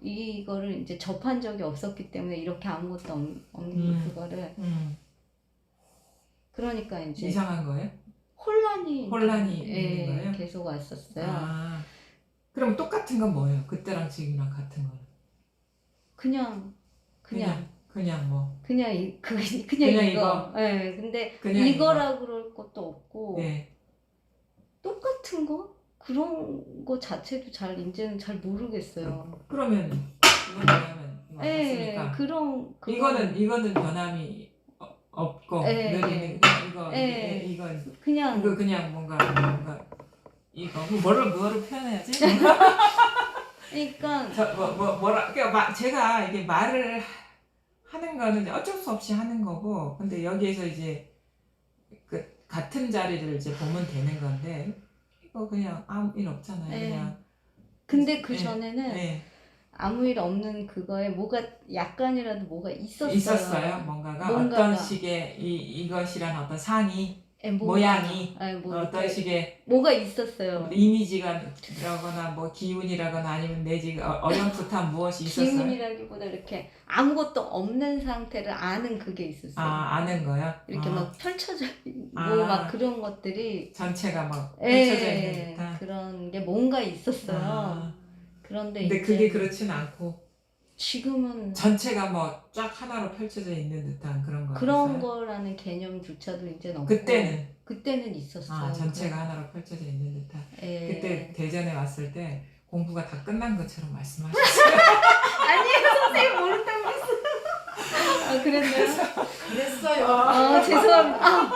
Speaker 4: 이거를 이제 접한 적이 없었기 때문에 이렇게 아무것도 없는 그거를 그러니까 이제
Speaker 1: 이상한 거예요?
Speaker 4: 혼란이
Speaker 1: 있는 거예요?
Speaker 4: 계속 왔었어요.
Speaker 1: 아, 그럼 똑같은 건 뭐예요? 그때랑 지금이랑 같은 거는?
Speaker 4: 그냥
Speaker 1: 뭐.
Speaker 4: 그냥
Speaker 1: 그냥
Speaker 4: 이거. 예. 근데
Speaker 1: 그냥
Speaker 4: 이거라 그럴 것도 없고
Speaker 1: 예.
Speaker 4: 똑같은 거? 그런 거 자체도 이제는 잘 모르겠어요.
Speaker 1: 그러면 이건 뭐냐면 이거
Speaker 4: 예.
Speaker 1: 맞습니까? 이거는 변함이 없고
Speaker 4: 예,
Speaker 1: 늘
Speaker 4: 예.
Speaker 1: 있는
Speaker 4: 예.
Speaker 1: 이건
Speaker 4: 그냥
Speaker 1: 이거 그냥 뭔가 이거 뭐를 표현해야지?
Speaker 4: 그러니까
Speaker 1: 그러니까 제가 이게 말을 하는 거는 이제 어쩔 수 없이 하는 거고, 근데 여기에서 이제 그 같은 자리를 이제 보면 되는 건데 이거 그냥 아무 일 없잖아요.
Speaker 4: 예.
Speaker 1: 그냥.
Speaker 4: 근데 그
Speaker 1: 예,
Speaker 4: 전에는
Speaker 1: 예.
Speaker 4: 아무 일 없는 그거에 뭐가 약간이라도 뭐가 있었어요.
Speaker 1: 있었어요. 뭔가가 어떤 식의 이것이란 어떤 상이
Speaker 4: 예,
Speaker 1: 모양이
Speaker 4: 뭐
Speaker 1: 어떤
Speaker 4: 이렇게
Speaker 1: 식의
Speaker 4: 뭐가 있었어요.
Speaker 1: 이미지가라거나 뭐 기운이라거나 아니면 내지 어렴풋한 무엇이 있었어요.
Speaker 4: 기운이라기보다 이렇게 아무것도 없는 상태를 아는 그게 있었어요.
Speaker 1: 아는 거요?
Speaker 4: 이렇게 막 펼쳐져
Speaker 1: 아.
Speaker 4: 막 그런 것들이
Speaker 1: 전체가 막 펼쳐져 있는 듯한.
Speaker 4: 그런 게 뭔가 있었어요.
Speaker 1: 아.
Speaker 4: 그런데
Speaker 1: 근데
Speaker 4: 이제
Speaker 1: 그게 그렇진 않고
Speaker 4: 지금은
Speaker 1: 전체가 뭐 쫙 하나로 펼쳐져 있는 듯한 그런 거.
Speaker 4: 그런 거라는 개념조차도 이제 없고 그때는 있었어요.
Speaker 1: 전체가 하나로 펼쳐져 있는 듯한.
Speaker 4: 예.
Speaker 1: 그때 대전에 왔을 때 공부가 다 끝난 것처럼 말씀하셨어요.
Speaker 4: 아니에요, 선생님 모른다고 했어요. 아, 그랬나요?
Speaker 3: 그랬어요.
Speaker 4: 죄송합니다.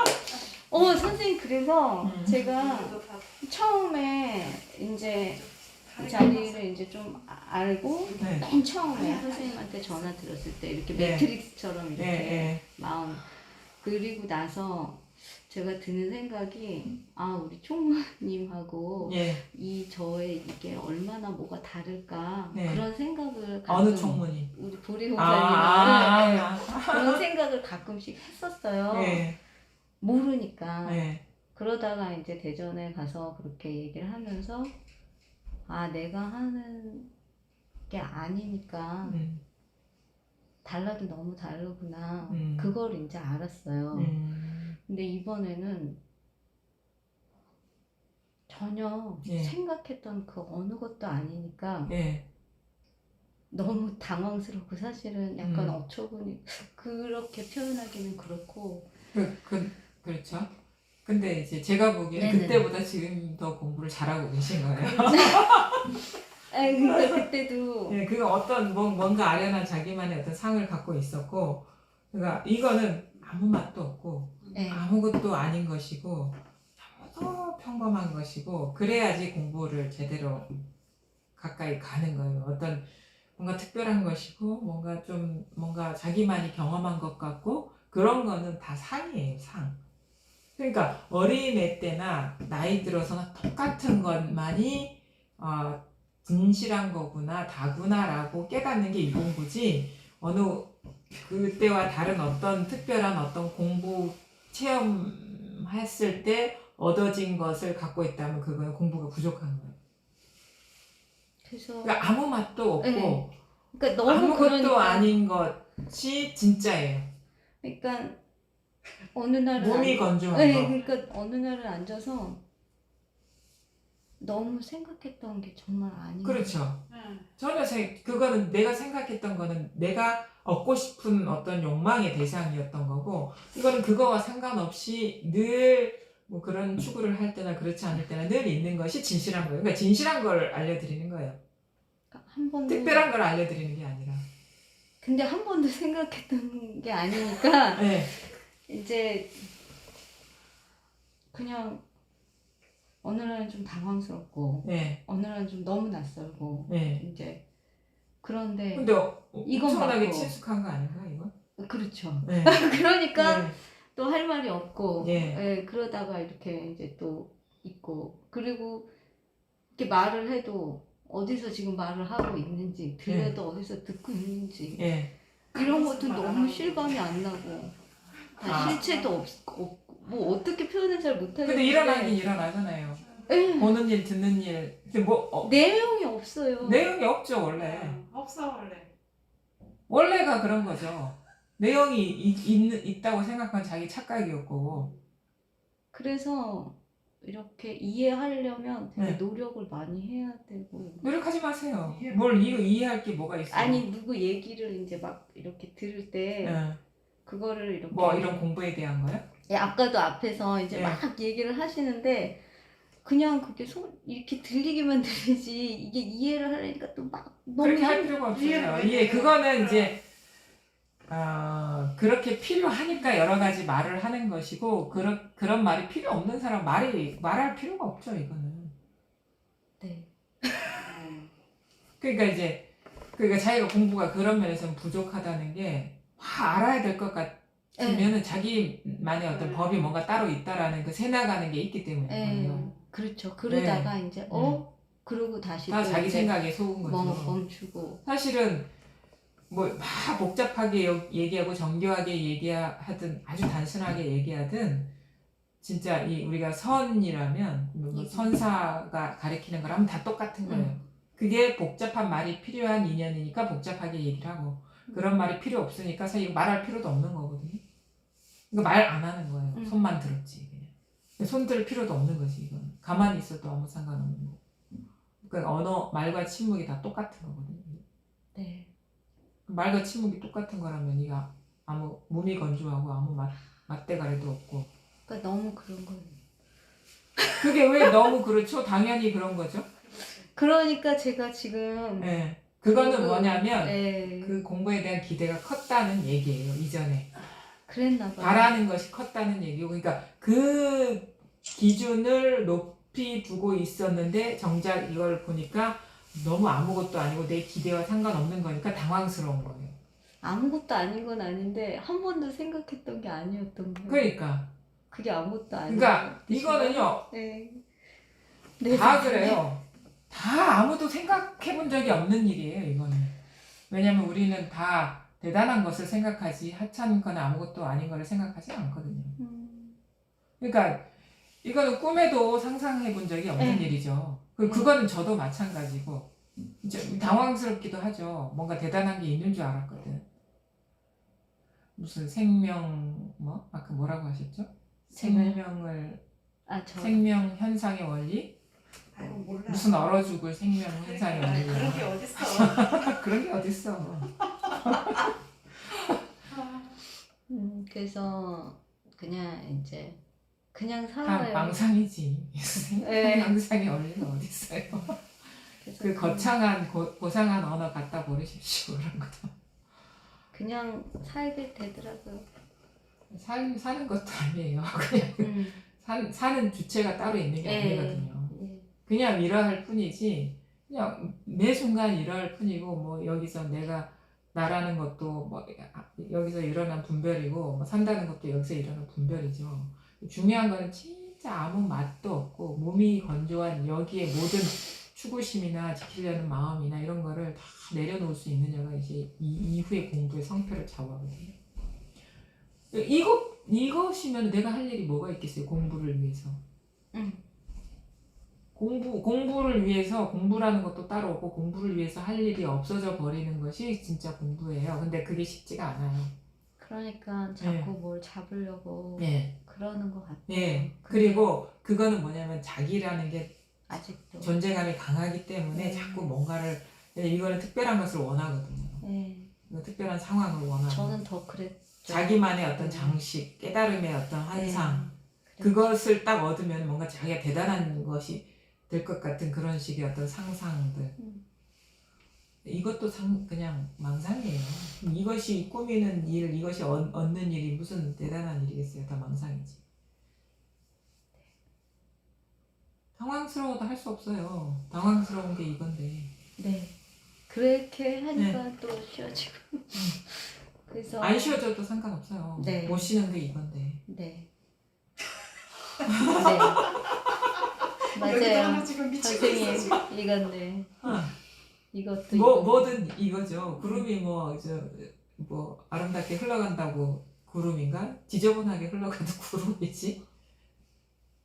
Speaker 4: 선생님 그래서 제가
Speaker 3: 그래도 다
Speaker 4: 처음에 이제 이 자리를 이제 좀 알고
Speaker 1: 네.
Speaker 4: 맨 처음에 선생님한테 전화 드렸을 때 이렇게
Speaker 1: 네.
Speaker 4: 매트릭스처럼 이렇게
Speaker 1: 예.
Speaker 4: 마음 그리고 나서 제가 드는 생각이 우리 총무님하고
Speaker 1: 예.
Speaker 4: 이 저의 이게 얼마나 뭐가 다를까
Speaker 1: 네.
Speaker 4: 그런 생각을
Speaker 1: 어느 총무님?
Speaker 4: 우리 보리 목사님은
Speaker 1: 아.
Speaker 4: 그런 생각을 가끔씩 했었어요.
Speaker 1: 예.
Speaker 4: 모르니까.
Speaker 1: 예.
Speaker 4: 그러다가 이제 대전에 가서 그렇게 얘기를 하면서 내가 하는 게 아니니까 달라도 너무 다르구나. 그걸 이제 알았어요. 근데 이번에는 전혀
Speaker 1: 예.
Speaker 4: 생각했던 그 어느 것도 아니니까
Speaker 1: 예.
Speaker 4: 너무 당황스럽고 사실은 약간 어처구니 그렇게 표현하기는 그렇고
Speaker 1: 그렇죠. 근데 이제 제가 보기에는
Speaker 4: 네네.
Speaker 1: 그때보다 지금 더 공부를 잘하고 계신 거예요.
Speaker 4: 그러니까 그때도
Speaker 1: 예, 그거 어떤 뭔가 아련한 자기만의 어떤 상을 갖고 있었고, 그러니까 이거는 아무 맛도 없고
Speaker 4: 예.
Speaker 1: 아무것도 아닌 것이고 너무 평범한 것이고 그래야지 공부를 제대로 가까이 가는 거예요. 어떤 뭔가 특별한 것이고 뭔가 자기만이 경험한 것 같고 그런 거는 다 상이에요, 상. 그러니까 어린애 때나 나이 들어서는 똑같은 것만이 진실한 거구나, 다구나라고 깨닫는 게 이 공부지, 어느 그때와 다른 어떤 특별한 어떤 공부 체험했을 때 얻어진 것을 갖고 있다면 그거는 공부가 부족한 거예요.
Speaker 4: 그래서
Speaker 1: 그러니까 아무 맛도 없고
Speaker 4: 네. 그러니까 너무
Speaker 1: 아무것도
Speaker 4: 그러니까,
Speaker 1: 아닌 것이 진짜예요.
Speaker 4: 그러니까 어느 날은
Speaker 1: 몸이 건조한
Speaker 4: 네,
Speaker 1: 거.
Speaker 4: 그러니까 어느 날은 앉아서 너무 생각했던 게 정말 아닌
Speaker 1: 그렇죠.
Speaker 3: 응.
Speaker 1: 전혀 그거는 내가 생각했던 거는 내가 얻고 싶은 어떤 욕망의 대상이었던 거고, 이거는 그거와 상관없이 늘 뭐 그런 추구를 할 때나 그렇지 않을 때나 늘 있는 것이 진실한 거예요. 그러니까 진실한 걸 알려드리는 거예요.
Speaker 4: 그러니까 한 번도
Speaker 1: 특별한 걸 알려드리는 게 아니라.
Speaker 4: 근데 한 번도 생각했던 게 아니니까
Speaker 1: 네.
Speaker 4: 이제 그냥 어느 날은 좀 당황스럽고
Speaker 1: 네.
Speaker 4: 어느 날은 좀 너무 낯설고
Speaker 1: 네.
Speaker 4: 이제 그런데
Speaker 1: 근데
Speaker 4: 이건
Speaker 1: 엄청나게
Speaker 4: 맞고.
Speaker 1: 친숙한 거 아닌가 이거?
Speaker 4: 그렇죠.
Speaker 1: 네.
Speaker 4: 그러니까
Speaker 1: 네.
Speaker 4: 또 할 말이 없고
Speaker 1: 예.
Speaker 4: 예, 그러다가 이렇게 이제 또 있고 그리고 이렇게 말을 해도 어디서 지금 말을 하고 있는지 들려도 어디서 듣고 있는지
Speaker 1: 예.
Speaker 4: 이런 것도 너무 실감이 안 나고
Speaker 1: 아.
Speaker 4: 실체도 없고 뭐 어떻게 표현을 잘 못하겠는데
Speaker 1: 근데 일어나긴 일어나잖아요.
Speaker 4: 예,
Speaker 1: 보는 일, 듣는 일. 근데
Speaker 4: 내용이 없어요.
Speaker 1: 내용이 없죠, 원래.
Speaker 3: 없어 원래.
Speaker 1: 원래가 그런 거죠. 내용이 있다고 생각한 자기 착각이었고.
Speaker 4: 그래서 이렇게 이해하려면 되게
Speaker 1: 네.
Speaker 4: 노력을 많이 해야 되고
Speaker 1: 노력하지 마세요. 뭘 이해할 게 뭐가 있어요?
Speaker 4: 아니 누구 얘기를 이제 막 이렇게 들을 때
Speaker 1: 예.
Speaker 4: 그거를 이렇게
Speaker 1: 뭐 이런 공부에 대한 거요?
Speaker 4: 예, 아까도 앞에서 이제
Speaker 1: 예.
Speaker 4: 막 얘기를 하시는데 그냥 그게 이렇게 들리기만 들리지 이게 이해를 하려니까 또 막 너무
Speaker 1: 그렇게 할 필요가
Speaker 3: 이해를
Speaker 1: 없어요.
Speaker 3: 왜
Speaker 1: 예,
Speaker 3: 해요?
Speaker 1: 그거는 이제 그렇게 필요하니까 여러 가지 말을 하는 것이고 그런 말이 필요 없는 사람 말할 필요가 없죠, 이거는.
Speaker 4: 네.
Speaker 1: 그러니까 이제 자기가 공부가 그런 면에서는 부족하다는 게 알아야 될 것 같으면은 자기만의 어떤 법이 뭔가 따로 있다라는 그 새나가는 게 있기 때문인 거예요.
Speaker 4: 그렇죠. 그러다가 이제 그러고 다시
Speaker 1: 다
Speaker 4: 또
Speaker 1: 자기
Speaker 4: 이제
Speaker 1: 생각에 속은 거죠.
Speaker 4: 멈추고
Speaker 1: 사실은 뭐 막 복잡하게 얘기하고 정교하게 얘기하든 아주 단순하게 얘기하든 진짜 우리가 선이라면 뭐 선사가 가리키는 거라면 다 똑같은 거예요. 그게 복잡한 말이 필요한 인연이니까 복잡하게 얘기를 하고 그런 말이 필요 없으니까 사실 이거 말할 필요도 없는 거거든요. 이거 말 안 하는 거예요. 손만 들었지 그냥. 손 들 필요도 없는 거지 이건. 가만히 있어도 아무 상관없는 거. 그러니까 말과 침묵이 다 똑같은 거거든요.
Speaker 4: 네.
Speaker 1: 말과 침묵이 똑같은 거라면 이가 아무 몸이 건조하고 아무 맛대가리도 없고.
Speaker 4: 그러니까 너무 그런 거예요.
Speaker 1: 그게 왜 너무 그렇죠? 당연히 그런 거죠.
Speaker 4: 그러니까 제가 지금
Speaker 1: 네. 그거는 뭐냐면
Speaker 4: 네.
Speaker 1: 그 공부에 대한 기대가 컸다는 얘기예요. 이전에
Speaker 4: 그랬나 봐요.
Speaker 1: 바라는 것이 컸다는 얘기고, 그러니까 그 기준을 높이 두고 있었는데 정작 이걸 보니까 너무 아무것도 아니고 내 기대와 상관없는 거니까 당황스러운 거예요.
Speaker 4: 아무것도 아닌 건 아닌데 한 번도 생각했던 게 아니었던 거예요.
Speaker 1: 그러니까
Speaker 4: 그게 아무것도 아니에요.
Speaker 1: 그러니까 이거는요.
Speaker 4: 네.
Speaker 1: 다 그래요. 다 아무도 생각해 본 적이 없는 일이에요, 이거는. 왜냐면 우리는 다 대단한 것을 생각하지 하찮거나 아무것도 아닌 거를 생각하지 않거든요. 그러니까 이거는 꿈에도 상상해 본 적이 없는 일이죠. 그거는 저도 마찬가지고 이제 당황스럽기도 하죠. 뭔가 대단한 게 있는 줄 알았거든. 무슨 생명 아까 뭐라고 하셨죠? 생명을 생명 현상의 원리?
Speaker 3: 아이고 몰라.
Speaker 1: 무슨 얼어 죽을 생명 현상의 원리?
Speaker 3: 그런 게 어딨어.
Speaker 1: 그런 게 어딨어.
Speaker 4: 그래서 그냥 이제 그냥
Speaker 1: 다
Speaker 4: 살아요.
Speaker 1: 망상이지.
Speaker 4: 네.
Speaker 1: 망상의 원리가 어딨어요?
Speaker 4: 그래서
Speaker 1: 그 거창한 고상한 언어 갖다 버리십시오 그런 것도.
Speaker 4: 그냥 살게 되더라고요.
Speaker 1: 사는 것도 아니에요. 그냥 사는 주체가 따로 있는 게 아니거든요.
Speaker 4: 예.
Speaker 1: 그냥 이러할 뿐이지 그냥 매 순간 이러할 뿐이고 뭐 여기서 내가 나라는 것도 뭐 여기서 일어난 분별이고 뭐 산다는 것도 여기서 일어난 분별이죠. 중요한 거는 진짜 아무 맛도 없고 몸이 건조한 여기에 모든 추구심이나 지키려는 마음이나 이런 거를 다 내려놓을 수 있느냐가 이제 이후의 공부의 성패를 좌우하거든요. 이것이면 내가 할 일이 뭐가 있겠어요? 공부를 위해서. 공부를 위해서 공부라는 것도 따로 없고 공부를 위해서 할 일이 없어져 버리는 것이 진짜 공부예요. 근데 그게 쉽지가 않아요.
Speaker 4: 그러니까 자꾸 뭘 잡으려고
Speaker 1: 예.
Speaker 4: 그러는 것 같아요.
Speaker 1: 예. 그리고 그거는 뭐냐면 자기라는 게
Speaker 4: 아직도
Speaker 1: 존재감이 강하기 때문에 자꾸 뭔가를 이거는 특별한 것을 원하거든요. 이거 특별한 상황을 원하고.
Speaker 4: 저는 더 그랬죠.
Speaker 1: 자기만의 어떤 장식, 깨달음의 어떤 환상 그것을 딱 얻으면 뭔가 자기가 대단한 것이 될 것 같은 그런 식의 어떤 상상들. 이것도 그냥 망상이에요. 이것이 꾸미는 일, 이것이 얻는 일이 무슨 대단한 일이겠어요. 다 망상이지. 당황스러워도 할 수 없어요. 당황스러운 게 이건데.
Speaker 4: 네. 그렇게 하니까 또 쉬워지고. 그래서
Speaker 1: 안 쉬어져도 상관없어요.
Speaker 4: 네.
Speaker 1: 못 쉬는 게 이건데.
Speaker 4: 네. 네.
Speaker 3: 여기도
Speaker 4: 맞아요.
Speaker 3: 하나 지금 미치고
Speaker 4: 선생님
Speaker 3: 있어 지금.
Speaker 4: 이건데
Speaker 1: 어.
Speaker 4: 이것도
Speaker 1: 뭐든 이거죠. 구름이 뭐 아름답게 흘러간다고 구름인가? 지저분하게 흘러가도 구름이지.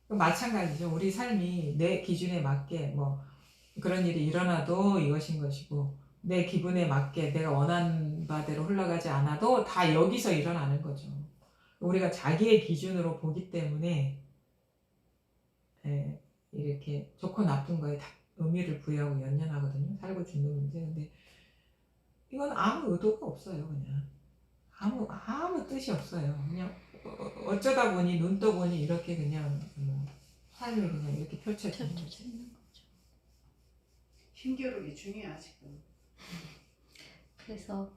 Speaker 1: 마찬가지죠. 우리 삶이 내 기준에 맞게 뭐 그런 일이 일어나도 이것인 것이고 내 기분에 맞게 내가 원하는 바대로 흘러가지 않아도 다 여기서 일어나는 거죠. 우리가 자기의 기준으로 보기 때문에 이렇게 좋고 나쁜 거에 다 의미를 부여하고 연연하거든요. 살고 죽는 문제. 근데 이건 아무 의도가 없어요. 그냥 아무 뜻이 없어요. 그냥 어쩌다 보니 눈 떠보니 이렇게 그냥 뭐 삶이 그냥 이렇게 펼쳐지는 거죠.
Speaker 3: 힘겨루기 중요해 지금.
Speaker 4: 그래서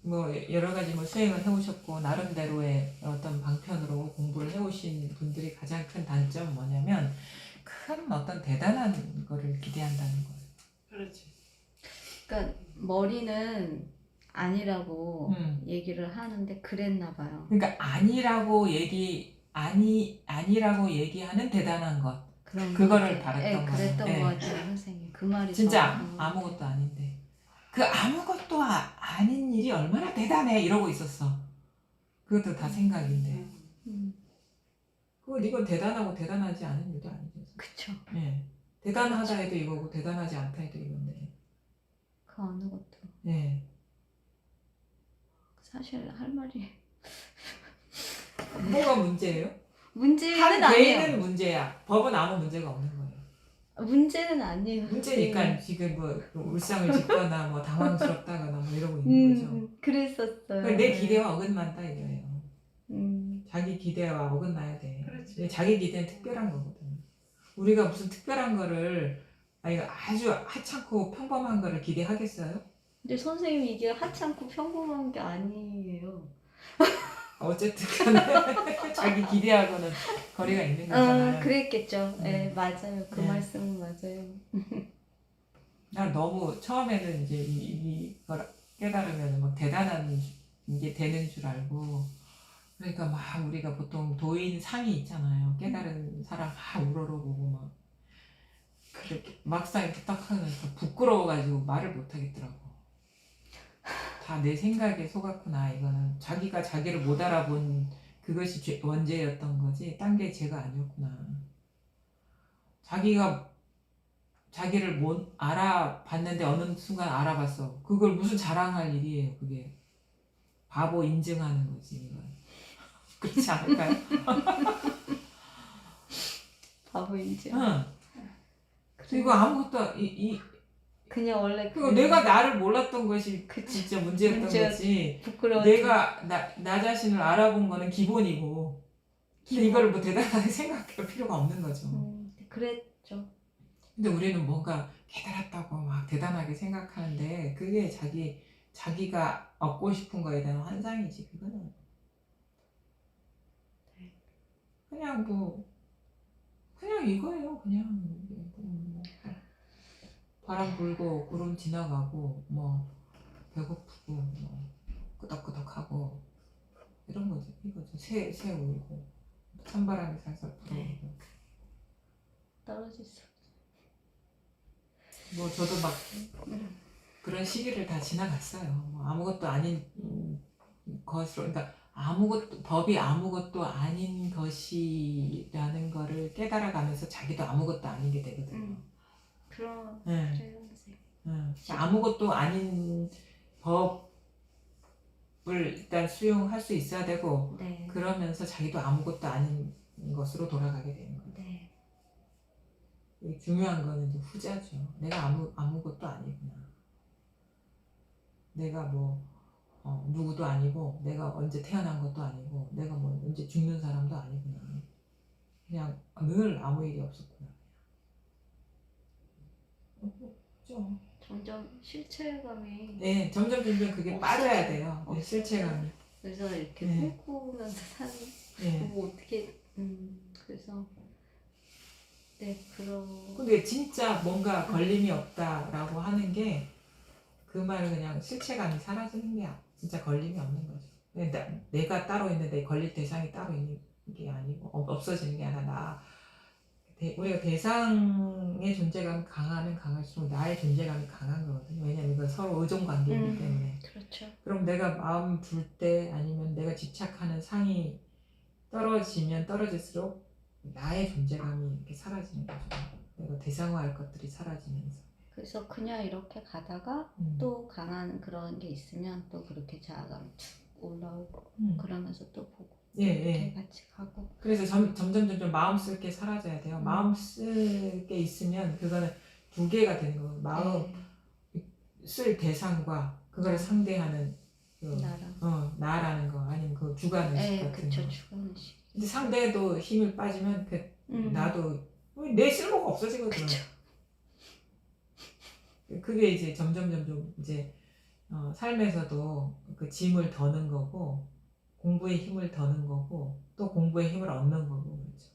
Speaker 1: 뭐 여러 가지 뭐 수행을 해오셨고 나름대로의 어떤 방편으로 공부를 해오신 분들이 가장 큰 단점은 뭐냐면 큰 어떤 대단한 거를 기대한다는 거예요.
Speaker 3: 그렇지.
Speaker 4: 그러니까 머리는 아니라고 얘기를 하는데 그랬나 봐요.
Speaker 1: 그러니까 아니라고 얘기하는 대단한 것. 그거를 바랬던 거예요.
Speaker 4: 그랬던 거 같아요, 선생님. 그 말이
Speaker 1: 진짜 아무것도 아닌데 그 아무것도 아닌 일이 얼마나 대단해 이러고 있었어. 그것도 다 생각인데. 이건 대단하고 대단하지 않은 일도 아니죠.
Speaker 4: 그쵸.
Speaker 1: 예. 대단하다 해도 이거고 대단하지 않다 해도 이건데.
Speaker 4: 그 어느 것도.
Speaker 1: 예.
Speaker 4: 사실 할 말이
Speaker 1: 뭐가 문제예요?
Speaker 4: 문제는
Speaker 1: 한
Speaker 4: 아니에요.
Speaker 1: 개인은 문제야. 법은 아무 문제가 없는 거예요.
Speaker 4: 문제는 아니에요.
Speaker 1: 문제니까 지금 뭐 울상을 짓거나 뭐 당황스럽다거나 뭐 이러고 있는 거죠.
Speaker 4: 그랬었어요.
Speaker 1: 내 기대와 어긋난다 이거예요.
Speaker 4: 음.
Speaker 1: 자기 기대와 어긋나야 돼.
Speaker 3: 그렇지.
Speaker 1: 자기 기대는 특별한 거거든. 우리가 무슨 특별한 거를 아주 하찮고 평범한 거를 기대하겠어요?
Speaker 4: 근데 선생님 이게 하찮고 평범한 게 아니에요.
Speaker 1: 어쨌든 간에 자기 기대하고는 거리가 있는 거잖아요.
Speaker 4: 그랬겠죠. 네, 맞아요. 그
Speaker 1: 네.
Speaker 4: 말씀은 맞아요.
Speaker 1: 난 너무 처음에는 이제 이걸 깨달으면 막 대단한 게 되는 줄 알고 그러니까 막 우리가 보통 도인 상이 있잖아요. 깨달은 사람 막 우러러보고 막 그렇게 막상 이렇게 딱 하니까 부끄러워가지고 말을 못 하겠더라고. 다 내 생각에 속았구나. 이거는 자기가 자기를 못 알아본 그것이 원죄였던 거지 딴 게 죄가 아니었구나. 자기가 자기를 못 알아봤는데 어느 순간 알아봤어. 그걸 무슨 자랑할 일이에요. 그게 바보 인증하는 거지. 이건. 그렇지 않을까요?
Speaker 4: 바보인지.
Speaker 1: 응. 그리고 아무것도
Speaker 4: 그냥 원래
Speaker 1: 그리고 내가 나를 몰랐던 것이 진짜 문제였던 거지.
Speaker 4: 부끄러워.
Speaker 1: 내가 나 자신을 알아본 거는 기본이고 근데 이걸 뭐 대단하게 생각할 필요가 없는 거죠.
Speaker 4: 그랬죠.
Speaker 1: 근데 우리는 뭔가 깨달았다고 막 대단하게 생각하는데 그게 자기가 얻고 싶은 거에 대한 환상이지. 그거는 그냥 그냥 이거예요. 그냥 뭐 바람 불고 구름 지나가고 뭐 배고프고 뭐 끄덕끄덕하고 이런 거지. 이거죠. 새 울고 찬바람이 살살 불어오고.
Speaker 4: 떨어질 수.
Speaker 1: 뭐 저도 막 그런 시기를 다 지나갔어요. 뭐 아무것도 아닌 것으로, 그러니까 법이 아무것도 아닌 것이라는 거를 깨달아가면서 자기도 아무것도 아닌 게 되거든요.
Speaker 4: 그런
Speaker 1: 네.
Speaker 4: 그래요, 선생님.
Speaker 1: 아무것도 아닌 법을 일단 수용할 수 있어야 되고,
Speaker 4: 네.
Speaker 1: 그러면서 자기도 아무것도 아닌 것으로 돌아가게 되는 거예요.
Speaker 4: 네.
Speaker 1: 중요한 거는 이제 후자죠. 내가 아무것도 아니구나. 내가 누구도 아니고, 내가 언제 태어난 것도 아니고, 내가 언제 죽는 사람도 아니구나. 그냥 늘 아무 일이 없었구나. 그죠?
Speaker 4: 점점 실체감이.
Speaker 1: 네, 점점 그게
Speaker 4: 없어져.
Speaker 1: 빠져야 돼요. 네,
Speaker 4: 없어져.
Speaker 1: 실체감이.
Speaker 4: 그래서 이렇게
Speaker 1: 네.
Speaker 4: 꿈꾸면서 사는.
Speaker 1: 네.
Speaker 4: 뭐 어떻게 그래서 네 그런.
Speaker 1: 근데 진짜 뭔가 걸림이 없다라고 하는 게 그 말은 그냥 실체감이 사라지는 게 진짜 걸림이 없는 거죠. 내가 따로 있는데 걸릴 대상이 따로 있는 게 아니고 없어지는 게 아니라 우리가 대상의 존재감이 강하면 강할수록 나의 존재감이 강한 거거든요. 왜냐면 이건 서로 의존 관계이기 때문에.
Speaker 4: 그렇죠.
Speaker 1: 그럼 내가 마음 둘 때 아니면 내가 집착하는 상이 떨어지면 떨어질수록 나의 존재감이 이렇게 사라지는 거죠. 내가 대상화할 것들이 사라지면서.
Speaker 4: 그래서 그냥 이렇게 가다가 또 강한 그런 게 있으면 또 그렇게 자아감이 툭 올라오고 그러면서 또 보고 이렇게 같이 가고.
Speaker 1: 그래서 점점 마음 쓸 게 사라져야 돼요. 마음 쓸 게 있으면 그거는 두 개가 되는 거예요. 마음 쓸 대상과 그걸 상대하는 나라는 거 아니면 그 주관의식 같은
Speaker 4: 그쵸,
Speaker 1: 거.
Speaker 4: 주관의식.
Speaker 1: 근데 상대도 힘을 빠지면 나도 내 쓸모가 없어지거든요.
Speaker 4: 그쵸.
Speaker 1: 그게 이제 점점 이제 삶에서도 그 짐을 더는 거고 공부에 힘을 더는 거고 또 공부에 힘을 얻는 거고 그렇죠.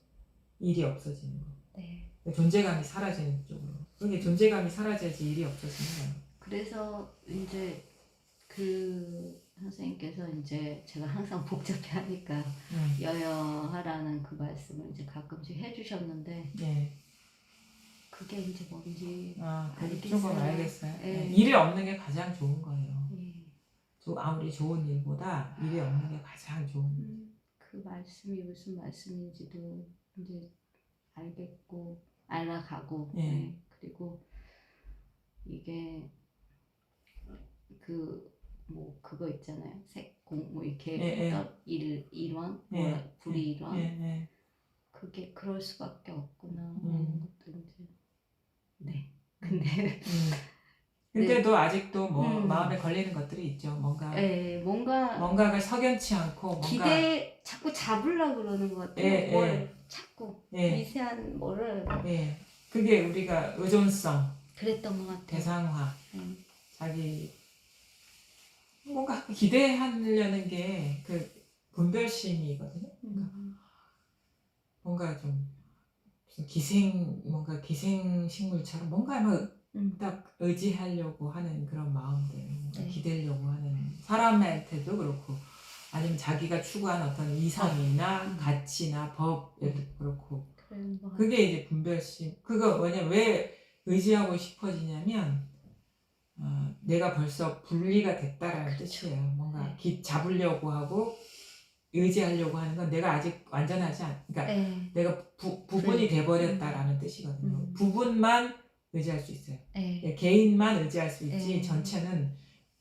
Speaker 1: 일이 없어지는 거.
Speaker 4: 네.
Speaker 1: 존재감이 사라지는 쪽으로. 그게 존재감이 사라져야지 일이 없어지는 거예요.
Speaker 4: 그래서 이제 그 선생님께서 이제 제가 항상 복잡해하니까 여여하라는 그 말씀을 이제 가끔씩 해주셨는데.
Speaker 1: 네.
Speaker 4: 그게 이제 뭔지
Speaker 1: 조금 알겠어요.
Speaker 4: 네.
Speaker 1: 일이 없는 게 가장 좋은 거예요.
Speaker 4: 네.
Speaker 1: 아무리 좋은 일보다 일이 없는 게 가장 좋은.
Speaker 4: 그 말씀이 무슨 말씀인지도 이제 알겠고 알아가고. 네. 그리고 이게 그거 있잖아요. 색공 뭐 이렇게 일원 불이일원. 그게 그럴 수밖에 없구나 하는 것도 이제. 네.
Speaker 1: 근데도 아직도 마음에 걸리는 것들이 있죠. 뭔가가 석연치 않고
Speaker 4: 자꾸 잡으려고 그러는 것 같아요. 뭘 자꾸 미세한 뭐를.
Speaker 1: 그게 우리가 의존성.
Speaker 4: 그랬던 것 같아요.
Speaker 1: 대상화. 자기 뭔가 기대하려는 게 그 분별심이거든요. 뭔가 좀 뭔가 기생식물처럼 뭔가 딱 의지하려고 하는 그런 마음들, 기대려고 하는 사람한테도 그렇고 아니면 자기가 추구하는 어떤 이성이나 가치나 법에도 그렇고 그게 이제 분별심. 그거 왜 의지하고 싶어지냐면 내가 벌써 분리가 됐다라는 뜻이에요. 뭔가 잡으려고 하고 의지하려고 하는 건 내가 아직 완전하지 그러니까 내가 부분이 돼버렸다라는 뜻이거든요. 부분만 의지할 수 있어요. 개인만 의지할 수 있지 전체는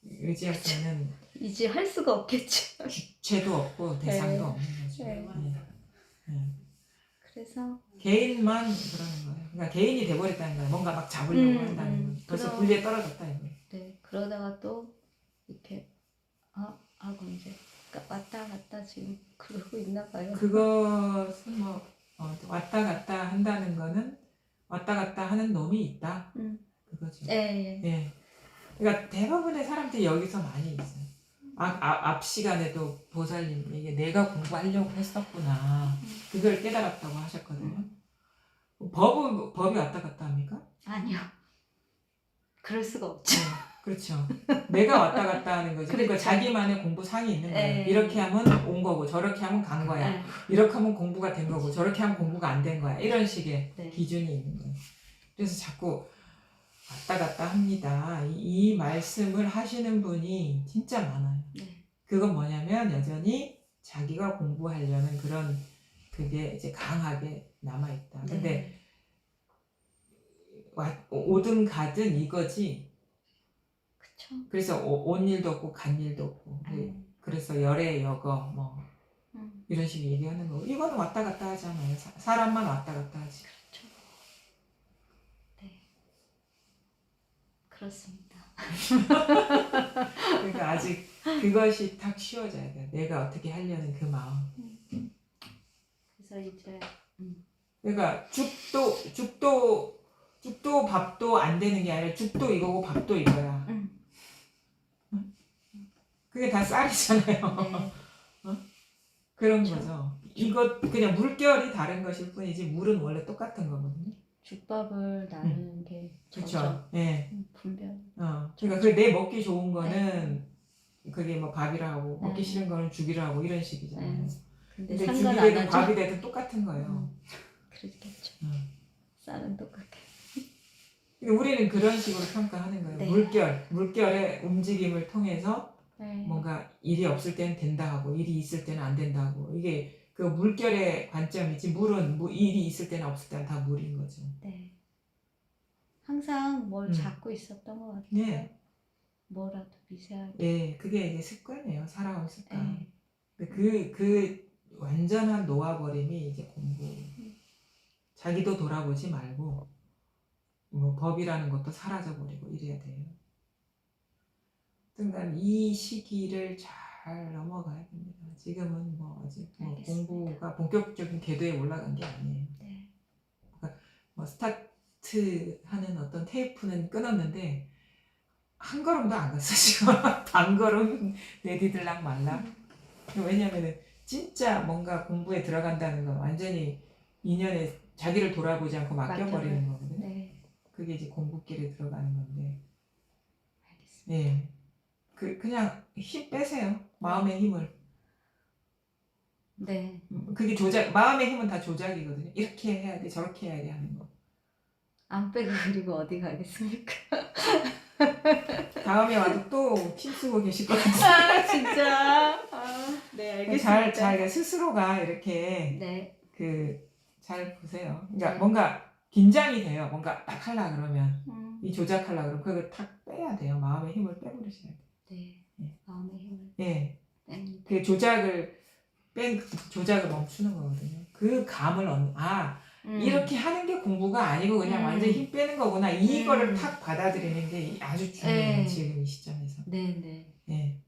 Speaker 1: 의지할 수 있는
Speaker 4: 이제 할 수가 없겠죠.
Speaker 1: 주체도 없고 대상도 없는 거죠.
Speaker 4: 그래서
Speaker 1: 개인만 그러는 거예요. 그러니까 개인이 돼버렸다는 거예요. 뭔가 막 잡으려고 한다는 거예요. 벌써 분리에 떨어졌다 이거예요.
Speaker 4: 네, 그러다가 또 이렇게 하고 이제 왔다 갔다 지금 그러고 있나 봐요.
Speaker 1: 그것은 왔다 갔다 한다는 거는 왔다 갔다 하는 놈이 있다. 그거죠.
Speaker 4: 예.
Speaker 1: 예. 그러니까 대부분의 사람들이 여기서 많이 있어요. 앞 시간에도 보살님 이게 내가 공부하려고 했었구나. 그걸 깨달았다고 하셨거든요. 법이 왔다 갔다 합니까?
Speaker 4: 아니요. 그럴 수가 없죠.
Speaker 1: 네, 그렇죠. 내가 왔다 갔다 하는 거지. 그러니까
Speaker 4: 그렇죠.
Speaker 1: 자기만의 공부상이 있는 거예요.
Speaker 4: 네.
Speaker 1: 이렇게 하면 온 거고 저렇게 하면 간 거야.
Speaker 4: 네.
Speaker 1: 이렇게 하면 공부가 된 거고 저렇게 하면 공부가 안 된 거야. 이런 식의
Speaker 4: 네.
Speaker 1: 기준이 있는 거예요. 그래서 자꾸 왔다 갔다 합니다. 이 말씀을 하시는 분이 진짜 많아요.
Speaker 4: 네.
Speaker 1: 그건 뭐냐면 여전히 자기가 공부하려는 그런 그게 이제 강하게 남아있다. 근데
Speaker 4: 네.
Speaker 1: 오든 가든 이거지.
Speaker 4: 그쵸.
Speaker 1: 그래서 온 일도 없고 간 일도 없고. 그래서 열애 여거 뭐 이런 식으로 얘기하는 거고. 이거는 왔다 갔다 하잖아요. 사람만 왔다 갔다 하지.
Speaker 4: 그렇죠. 네. 그렇습니다.
Speaker 1: 그러니까 아직 그것이 탁 쉬워져야 돼요. 내가 어떻게 하려는 그 마음.
Speaker 4: 그래서 이제
Speaker 1: 그러니까 죽도 밥도 안 되는 게 아니라 죽도 이거고 밥도 이거야. 그게 다 쌀이잖아요.
Speaker 4: 네.
Speaker 1: 그런
Speaker 4: 그렇죠.
Speaker 1: 거죠. 이거 그냥 물결이 다른 것일 뿐이지 물은 원래 똑같은 거거든요.
Speaker 4: 죽밥을 나누는 게
Speaker 1: 그렇죠.
Speaker 4: 저죠.
Speaker 1: 예.
Speaker 4: 분별.
Speaker 1: 그러니까 그 내 먹기 좋은 거는 그게 뭐 밥이라고 먹기
Speaker 4: 네.
Speaker 1: 싫은 거는 죽이라고 이런 식이잖아요.
Speaker 4: 근데
Speaker 1: 근데
Speaker 4: 상관
Speaker 1: 죽이
Speaker 4: 안
Speaker 1: 되든
Speaker 4: 하죠.
Speaker 1: 밥이 되든 똑같은 거예요.
Speaker 4: 그렇겠죠.
Speaker 1: 음.
Speaker 4: 쌀은 똑같게.
Speaker 1: 그러니까 우리는 그런 식으로 평가하는 거예요.
Speaker 4: 네.
Speaker 1: 물결의 움직임을 통해서
Speaker 4: 네.
Speaker 1: 뭔가 일이 없을 때는 된다 하고 일이 있을 때는 안 된다 하고 이게 그 물결의 관점이지 물은 일이 있을 때는 없을 때는 다 물인 거죠.
Speaker 4: 네. 항상 뭘 잡고 있었던 것 같아요.
Speaker 1: 네.
Speaker 4: 뭐라도 미세하게.
Speaker 1: 예, 그게 이제 습관이에요. 살아온 습관.
Speaker 4: 네.
Speaker 1: 그 완전한 놓아버림이 이제 공부. 자기도 돌아보지 말고 뭐 법이라는 것도 사라져버리고 이래야 돼요. 하여튼 이 시기를 잘 넘어가야 됩니다. 지금은 뭐 아직 뭐
Speaker 4: 알겠습니다.
Speaker 1: 공부가 본격적인 궤도에 올라간 게 아니에요.
Speaker 4: 네.
Speaker 1: 뭐 스타트하는 어떤 테이프는 끊었는데 한 걸음도 안 갔어 지금. 반 걸음 내디들락 말락. 왜냐면은 진짜 뭔가 공부에 들어간다는 건 완전히 인연에 자기를 돌아보지 않고 맡겨버리는 거거든요.
Speaker 4: 네.
Speaker 1: 그게 이제 공부길에 들어가는 건데.
Speaker 4: 알겠습니다.
Speaker 1: 예. 그냥 힘 빼세요. 마음의 힘을.
Speaker 4: 네.
Speaker 1: 그게 마음의 힘은 다 조작이거든요. 이렇게 해야 돼, 저렇게 해야 돼 하는 거.
Speaker 4: 안 빼고 그리고 어디 가겠습니까?
Speaker 1: 다음에 와도 또 힘쓰고 계실 것 같아요.
Speaker 4: 아 진짜. 네
Speaker 1: 잘 스스로가 이렇게
Speaker 4: 네.
Speaker 1: 잘 보세요. 그러니까
Speaker 4: 네.
Speaker 1: 뭔가 긴장이 돼요. 뭔가 딱 하려 그러면 이 조작하려 그러면 그걸 탁 빼야 돼요. 마음의 힘을 빼버리셔야 돼요.
Speaker 4: 네.
Speaker 1: 예.
Speaker 4: 마음의 힘을
Speaker 1: 예.
Speaker 4: 뺍니다.
Speaker 1: 그 조작을 멈추는 거거든요. 그 감을 이렇게 하는 게 공부가 아니고 그냥 완전 힘 빼는 거구나. 이거를 탁 받아들이는 게 아주 중요해요.
Speaker 4: 네.
Speaker 1: 지금 이 시점에서.
Speaker 4: 네네.
Speaker 1: 예.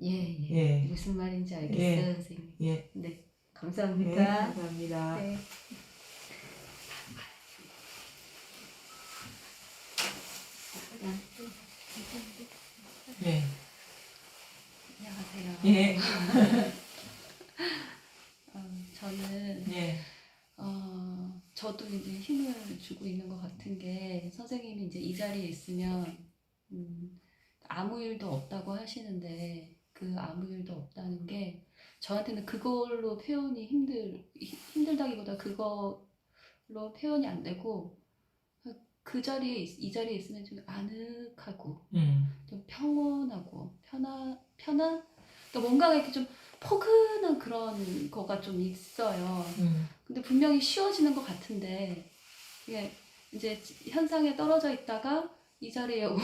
Speaker 4: 예.
Speaker 1: 예.
Speaker 4: 무슨 말인지 알겠어요,
Speaker 1: 예.
Speaker 4: 선생님.
Speaker 1: 예.
Speaker 4: 네.
Speaker 1: 네,
Speaker 4: 감사합니다.
Speaker 1: 감사합니다.
Speaker 4: 네.
Speaker 1: 예.
Speaker 4: 안녕하세요.
Speaker 1: 예.
Speaker 4: 저는
Speaker 1: 예.
Speaker 4: 저도 이제 힘을 주고 있는 것 같은 게 선생님이 이제 이 자리에 있으면 아무 일도 없다고 하시는데 그 아무 일도 없다는 게 저한테는 그걸로 표현이 힘들다기보다 그걸로 표현이 안 되고 이 자리에 있으면 좀 아늑하고 좀 평온하고 편한 또 뭔가 이렇게 좀 포근한 그런 거가 좀 있어요. 근데 분명히 쉬워지는 것 같은데 이게 이제 현상에 떨어져 있다가 이 자리에 오면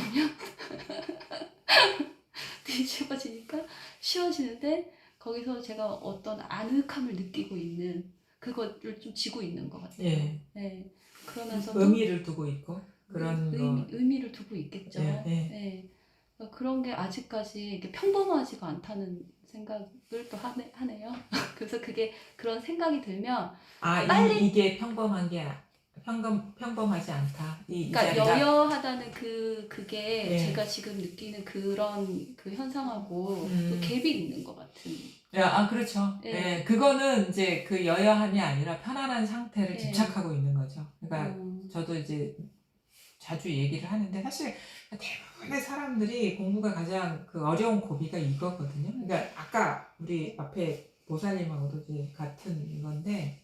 Speaker 4: 뒤집어지니까 쉬워지는데 거기서 제가 어떤 아늑함을 느끼고 있는 그거를 좀 지고 있는 것 같아요.
Speaker 1: 예.
Speaker 4: 네. 그러면서
Speaker 1: 의미를 두고 있고 그런
Speaker 4: 의미를 두고 있겠죠.
Speaker 1: 예, 예.
Speaker 4: 네. 그런 게 아직까지 이렇게 평범하지가 않다는 생각을 또 하네요. 그래서 그게 그런 생각이 들면 빨리
Speaker 1: 이게 평범한 게 평범하지 않다. 이
Speaker 4: 그러니까
Speaker 1: 자리가.
Speaker 4: 여여하다는 그게
Speaker 1: 예.
Speaker 4: 제가 지금 느끼는 그런 그 현상하고 또 갭이 있는 것 같은.
Speaker 1: 그렇죠.
Speaker 4: 예.
Speaker 1: 예, 그거는 이제 그 여여함이 아니라 편안한 상태를
Speaker 4: 예.
Speaker 1: 집착하고 있는 거죠. 그러니까
Speaker 4: 음.
Speaker 1: 저도 이제 자주 얘기를 하는데 사실 대부분의 사람들이 공부가 가장 그 어려운 고비가 이거거든요. 그러니까 아까 우리 앞에 보살님하고도 이제 같은 건데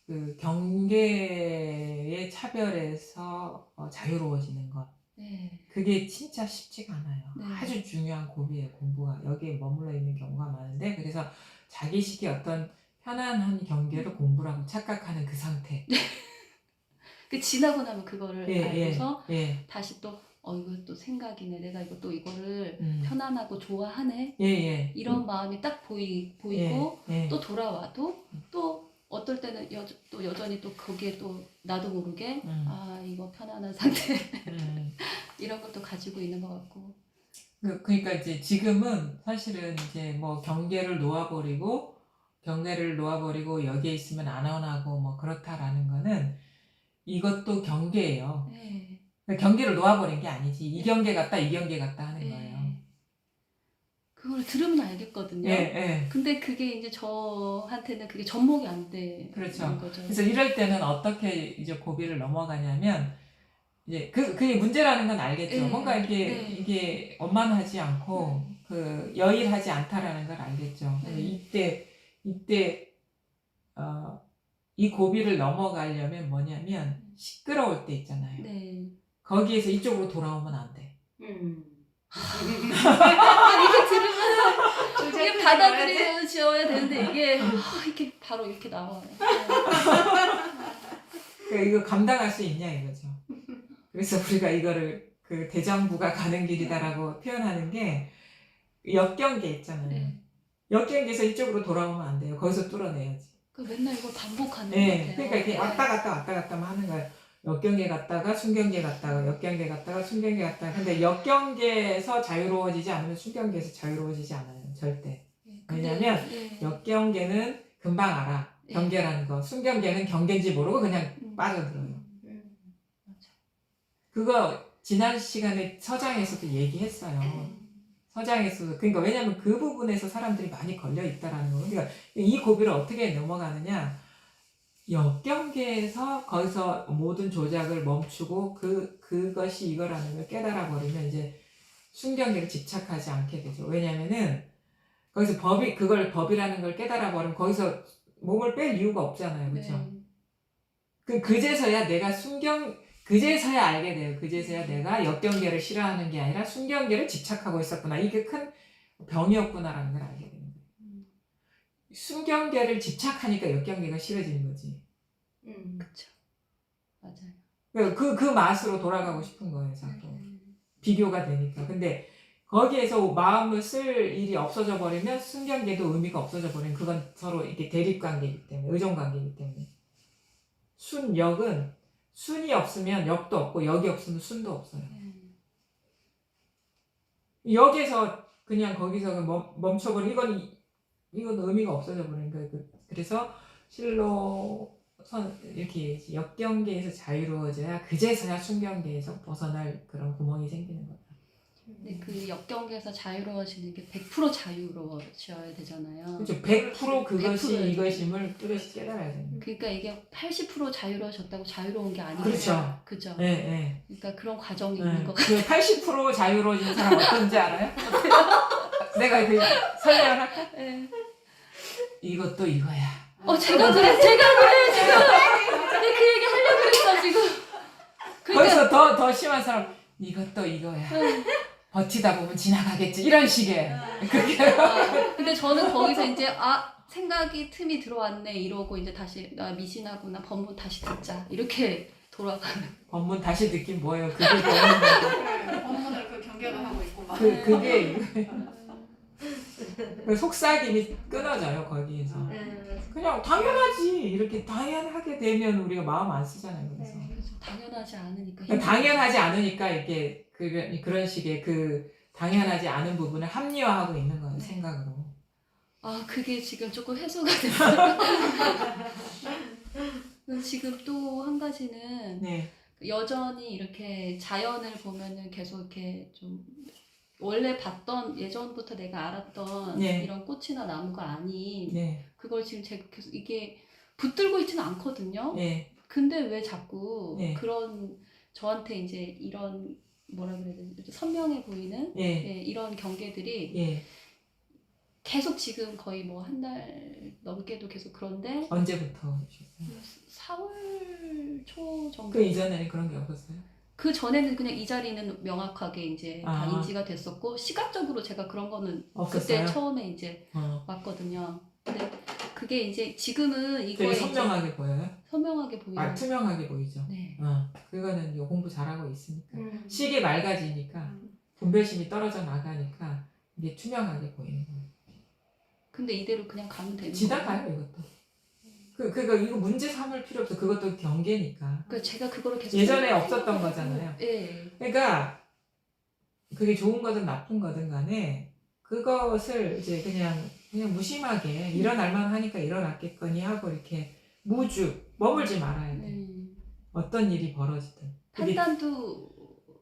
Speaker 1: 그 경계의 차별에서 자유로워지는 것.
Speaker 4: 네.
Speaker 1: 그게 진짜 쉽지가 않아요.
Speaker 4: 네.
Speaker 1: 아주 중요한 고비예요, 공부가. 여기에 머물러 있는 경우가 많은데, 그래서 자기식의 어떤 편안한 경계를 공부라고 착각하는 그 상태.
Speaker 4: 그 지나고 나면 그거를 알고서
Speaker 1: 예.
Speaker 4: 다시 또 이거 또 생각이네. 내가 이거 또 이거를
Speaker 1: 음.
Speaker 4: 편안하고 좋아하네.
Speaker 1: 예.
Speaker 4: 이런 마음이 딱 보이고
Speaker 1: 예.
Speaker 4: 또 돌아와도 또 어떨 때는 또 여전히 또 거기에 또 나도 모르게 이거 편안한 상태 이런 것도 가지고 있는 것 같고.
Speaker 1: 그러니까 이제 지금은 사실은 이제 뭐 경계를 놓아버리고 여기에 있으면 안 원하고 뭐 그렇다라는 거는 이것도 경계예요.
Speaker 4: 네.
Speaker 1: 그러니까 경계를 놓아버린 게 아니지. 이 경계 같다, 이 경계 같다 하는 거예요.
Speaker 4: 그걸 들으면 알겠거든요.
Speaker 1: 예.
Speaker 4: 근데 그게 이제 저한테는 그게 접목이 안 되는
Speaker 1: 그렇죠.
Speaker 4: 거죠.
Speaker 1: 그래서 이럴 때는 어떻게 이제 고비를 넘어가냐면 이제 그게 문제라는 건 알겠죠.
Speaker 4: 예.
Speaker 1: 뭔가 이게 원만하지 않고 그 여일하지 않다라는 걸 알겠죠. 이때 이 고비를 넘어가려면 뭐냐면 시끄러울 때 있잖아요.
Speaker 4: 네.
Speaker 1: 거기에서 이쪽으로 돌아오면 안 돼.
Speaker 4: 이렇게 들으면서 이게 받아들여져야 되는데 이게 이렇게 바로 이렇게 나와요.
Speaker 1: 그러니까 이거 감당할 수 있냐 이거죠. 그래서 우리가 이거를 그 대장부가 가는 길이다라고 표현하는 게 역경계 있잖아요.
Speaker 4: 네.
Speaker 1: 역경계에서 이쪽으로 돌아오면 안 돼요. 거기서 뚫어내야지.
Speaker 4: 그 맨날 이걸 반복하는 것
Speaker 1: 네,
Speaker 4: 같아요.
Speaker 1: 그러니까 이렇게 왔다 갔다만 하는 거예요. 역경계 갔다가 순경계 갔다가 역경계 갔다가 순경계 갔다가. 근데 역경계에서 자유로워지지 않으면 순경계에서 자유로워지지 않아요. 절대. 왜냐면 역경계는 금방 알아. 경계라는 거. 순경계는 경계인지 모르고 그냥 빠져들어요. 그거 지난 시간에 서장에서도 얘기했어요. 서장에서도. 그러니까 왜냐면 그 부분에서 사람들이 많이 걸려 있다라는 거. 그러니까 이 고비를 어떻게 넘어가느냐. 역경계에서 거기서 모든 조작을 멈추고 그것이 이거라는 걸 깨달아 버리면 이제 순경계를 집착하지 않게 되죠. 왜냐면은 거기서 그걸 법이라는 걸 깨달아 버리면 거기서 몸을 뺄 이유가 없잖아요. 그렇죠? 그제서야 그제서야 알게 돼요. 그제서야 내가 역경계를 싫어하는 게 아니라 순경계를 집착하고 있었구나. 이게 큰 병이었구나라는 걸 알게 되는 거예요. 순경계를 집착하니까 역경계가 싫어지는 거지.
Speaker 4: 그렇죠. 맞아요.
Speaker 1: 그 맛으로 돌아가고 싶은 거예요, 자꾸. 비교가 되니까. 근데 거기에서 마음을 쓸 일이 없어져 버리면 순경계도 의미가 없어져 버리면 그건 서로 이렇게 대립관계이기 때문에, 의존관계이기 때문에. 순역은 순이 없으면 역도 없고 역이 없으면 순도 없어요. 역에서 그냥 거기서 멈춰버리면 이건 의미가 없어져 버리는 거예요. 그래서 이렇게 역경계에서 자유로워져야 그제서야 순경계에서 벗어날 그런 구멍이 생기는 거다.
Speaker 4: 근데 그 역경계에서 자유로워지는 게 100% 자유로워져야 되잖아요.
Speaker 1: 그렇죠. 100% 그것이
Speaker 4: 100%
Speaker 1: 이것임을 뚜렷이 깨달아야 됩니다.
Speaker 4: 그러니까 이게 80% 자유로워졌다고 자유로운 게 아니에요.
Speaker 1: 그렇죠.
Speaker 4: 그죠.
Speaker 1: 네.
Speaker 4: 그러니까 그런 과정이 있는 것 같아요.
Speaker 1: 그 80% 자유로워진 사람 어떤지 알아요? 내가 설명을 할까?
Speaker 4: 네.
Speaker 1: 이것도 이거야.
Speaker 4: 제가 그래요 지금. 근데 그 얘기 하려고 했어 지금.
Speaker 1: 거기서 더 심한 사람 이것도 이거야. 버티다 보면 지나가겠지. 이런 식의. 그렇게.
Speaker 4: 근데 저는 거기서 이제 생각이 틈이 들어왔네 이러고 이제 다시 나 미신하구나 법문 다시 듣자 이렇게 돌아가는.
Speaker 1: 법문 다시 듣긴 뭐예요? 그게 법문.
Speaker 3: 법문을 그 경계를 하고 있고 막.
Speaker 1: 그게 그 속삭임이 끊어져요 거기에서. 그냥 당연하지 이렇게 당연하게 되면 우리가 마음 안 쓰잖아요. 그래서
Speaker 4: 당연하지 않으니까.
Speaker 1: 그러니까 당연하지 않으니까 이렇게 그런 식의 그 당연하지 않은 부분을 합리화하고 있는 거예요. 생각으로.
Speaker 4: 그게 지금 조금 해소가 됐어요.
Speaker 3: 그래서 지금 또 한 가지는
Speaker 1: 네,
Speaker 3: 여전히 이렇게 자연을 보면은 계속 이렇게 좀 원래 봤던 예전부터 내가 알았던
Speaker 1: 네.
Speaker 3: 이런 꽃이나 나무가 아닌
Speaker 1: 네,
Speaker 3: 그걸 지금 제가 계속 이게 붙들고 있지는 않거든요.
Speaker 1: 네,
Speaker 3: 근데 왜 자꾸
Speaker 1: 네.
Speaker 3: 그런 저한테 이제 이런 뭐라 그래야 되지 선명해 보이는
Speaker 1: 예,
Speaker 3: 예, 이런 경계들이
Speaker 1: 예.
Speaker 3: 계속 지금 거의 뭐 한 달 넘게도 계속 그런데
Speaker 1: 언제부터?
Speaker 3: 4월 초 정도
Speaker 1: 그 이전에는 그런 게 없었어요?
Speaker 3: 그 전에는 그냥 이 자리는 명확하게 이제 다
Speaker 1: 아.
Speaker 3: 인지가 됐었고 시각적으로 제가 그런 거는
Speaker 1: 없었어요?
Speaker 3: 그때 처음에 이제 왔거든요. 근데 그게 이제 지금은 이거에
Speaker 1: 되게
Speaker 3: 이제
Speaker 1: 선명하게 보여요?
Speaker 3: 선명하게 보이는
Speaker 1: 아, 투명하게 보이죠?
Speaker 3: 네.
Speaker 1: 그거는 요 공부 잘하고 있으니까.
Speaker 3: 음.
Speaker 1: 식이 맑아지니까, 분별심이 떨어져 나가니까, 이게 투명하게 보이는 거예요.
Speaker 3: 근데 이대로 그냥 가면 되는 거예요.
Speaker 1: 지나가요, 이것도. 이거 문제 삼을 필요 없어. 그것도 경계니까.
Speaker 3: 그러니까 제가 그거를 계속
Speaker 1: 예전에
Speaker 3: 생각하고
Speaker 1: 없었던 거잖아요.
Speaker 3: 예.
Speaker 1: 그러니까, 그게 좋은 거든 나쁜 거든 간에, 그것을 이제 그냥 무심하게 일어날만 하니까 일어났겠거니 하고 이렇게 머물지 말아야 돼. 어떤 일이 벌어지든. 그게
Speaker 3: 판단도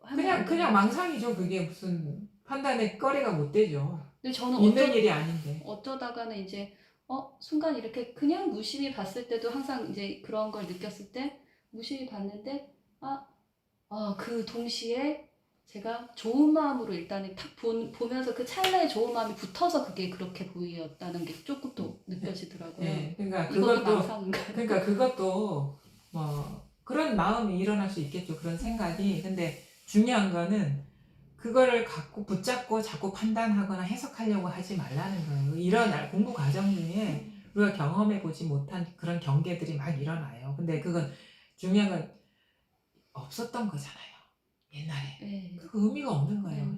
Speaker 3: 하면 안
Speaker 1: 그냥
Speaker 3: 돼요.
Speaker 1: 망상이죠. 그게 무슨 판단의 거리가 못 되죠.
Speaker 3: 근데 저는
Speaker 1: 있는 일이 아닌데.
Speaker 3: 어쩌다가는 이제 순간 이렇게 그냥 무심히 봤을 때도 항상 이제 그런 걸 느꼈을 때 무심히 봤는데 그 동시에 제가 좋은 마음으로 일단은 탁 보면서 그 찰나에 좋은 마음이 붙어서 그게 그렇게 보였다는 게 조금 또 느껴지더라고요.
Speaker 1: 네, 그러니까
Speaker 3: 이것도 망상인가요?
Speaker 1: 그러니까 그것도 뭐 그런 마음이 일어날 수 있겠죠. 그런 생각이. 근데 중요한 거는 그거를 갖고 붙잡고 자꾸 판단하거나 해석하려고 하지 말라는 거예요. 일어날 공부 과정 중에 우리가 경험해 보지 못한 그런 경계들이 막 일어나요. 근데 그건 중요한 건 없었던 거잖아요. 옛날에.
Speaker 3: 네.
Speaker 1: 그 의미가 없는 거예요.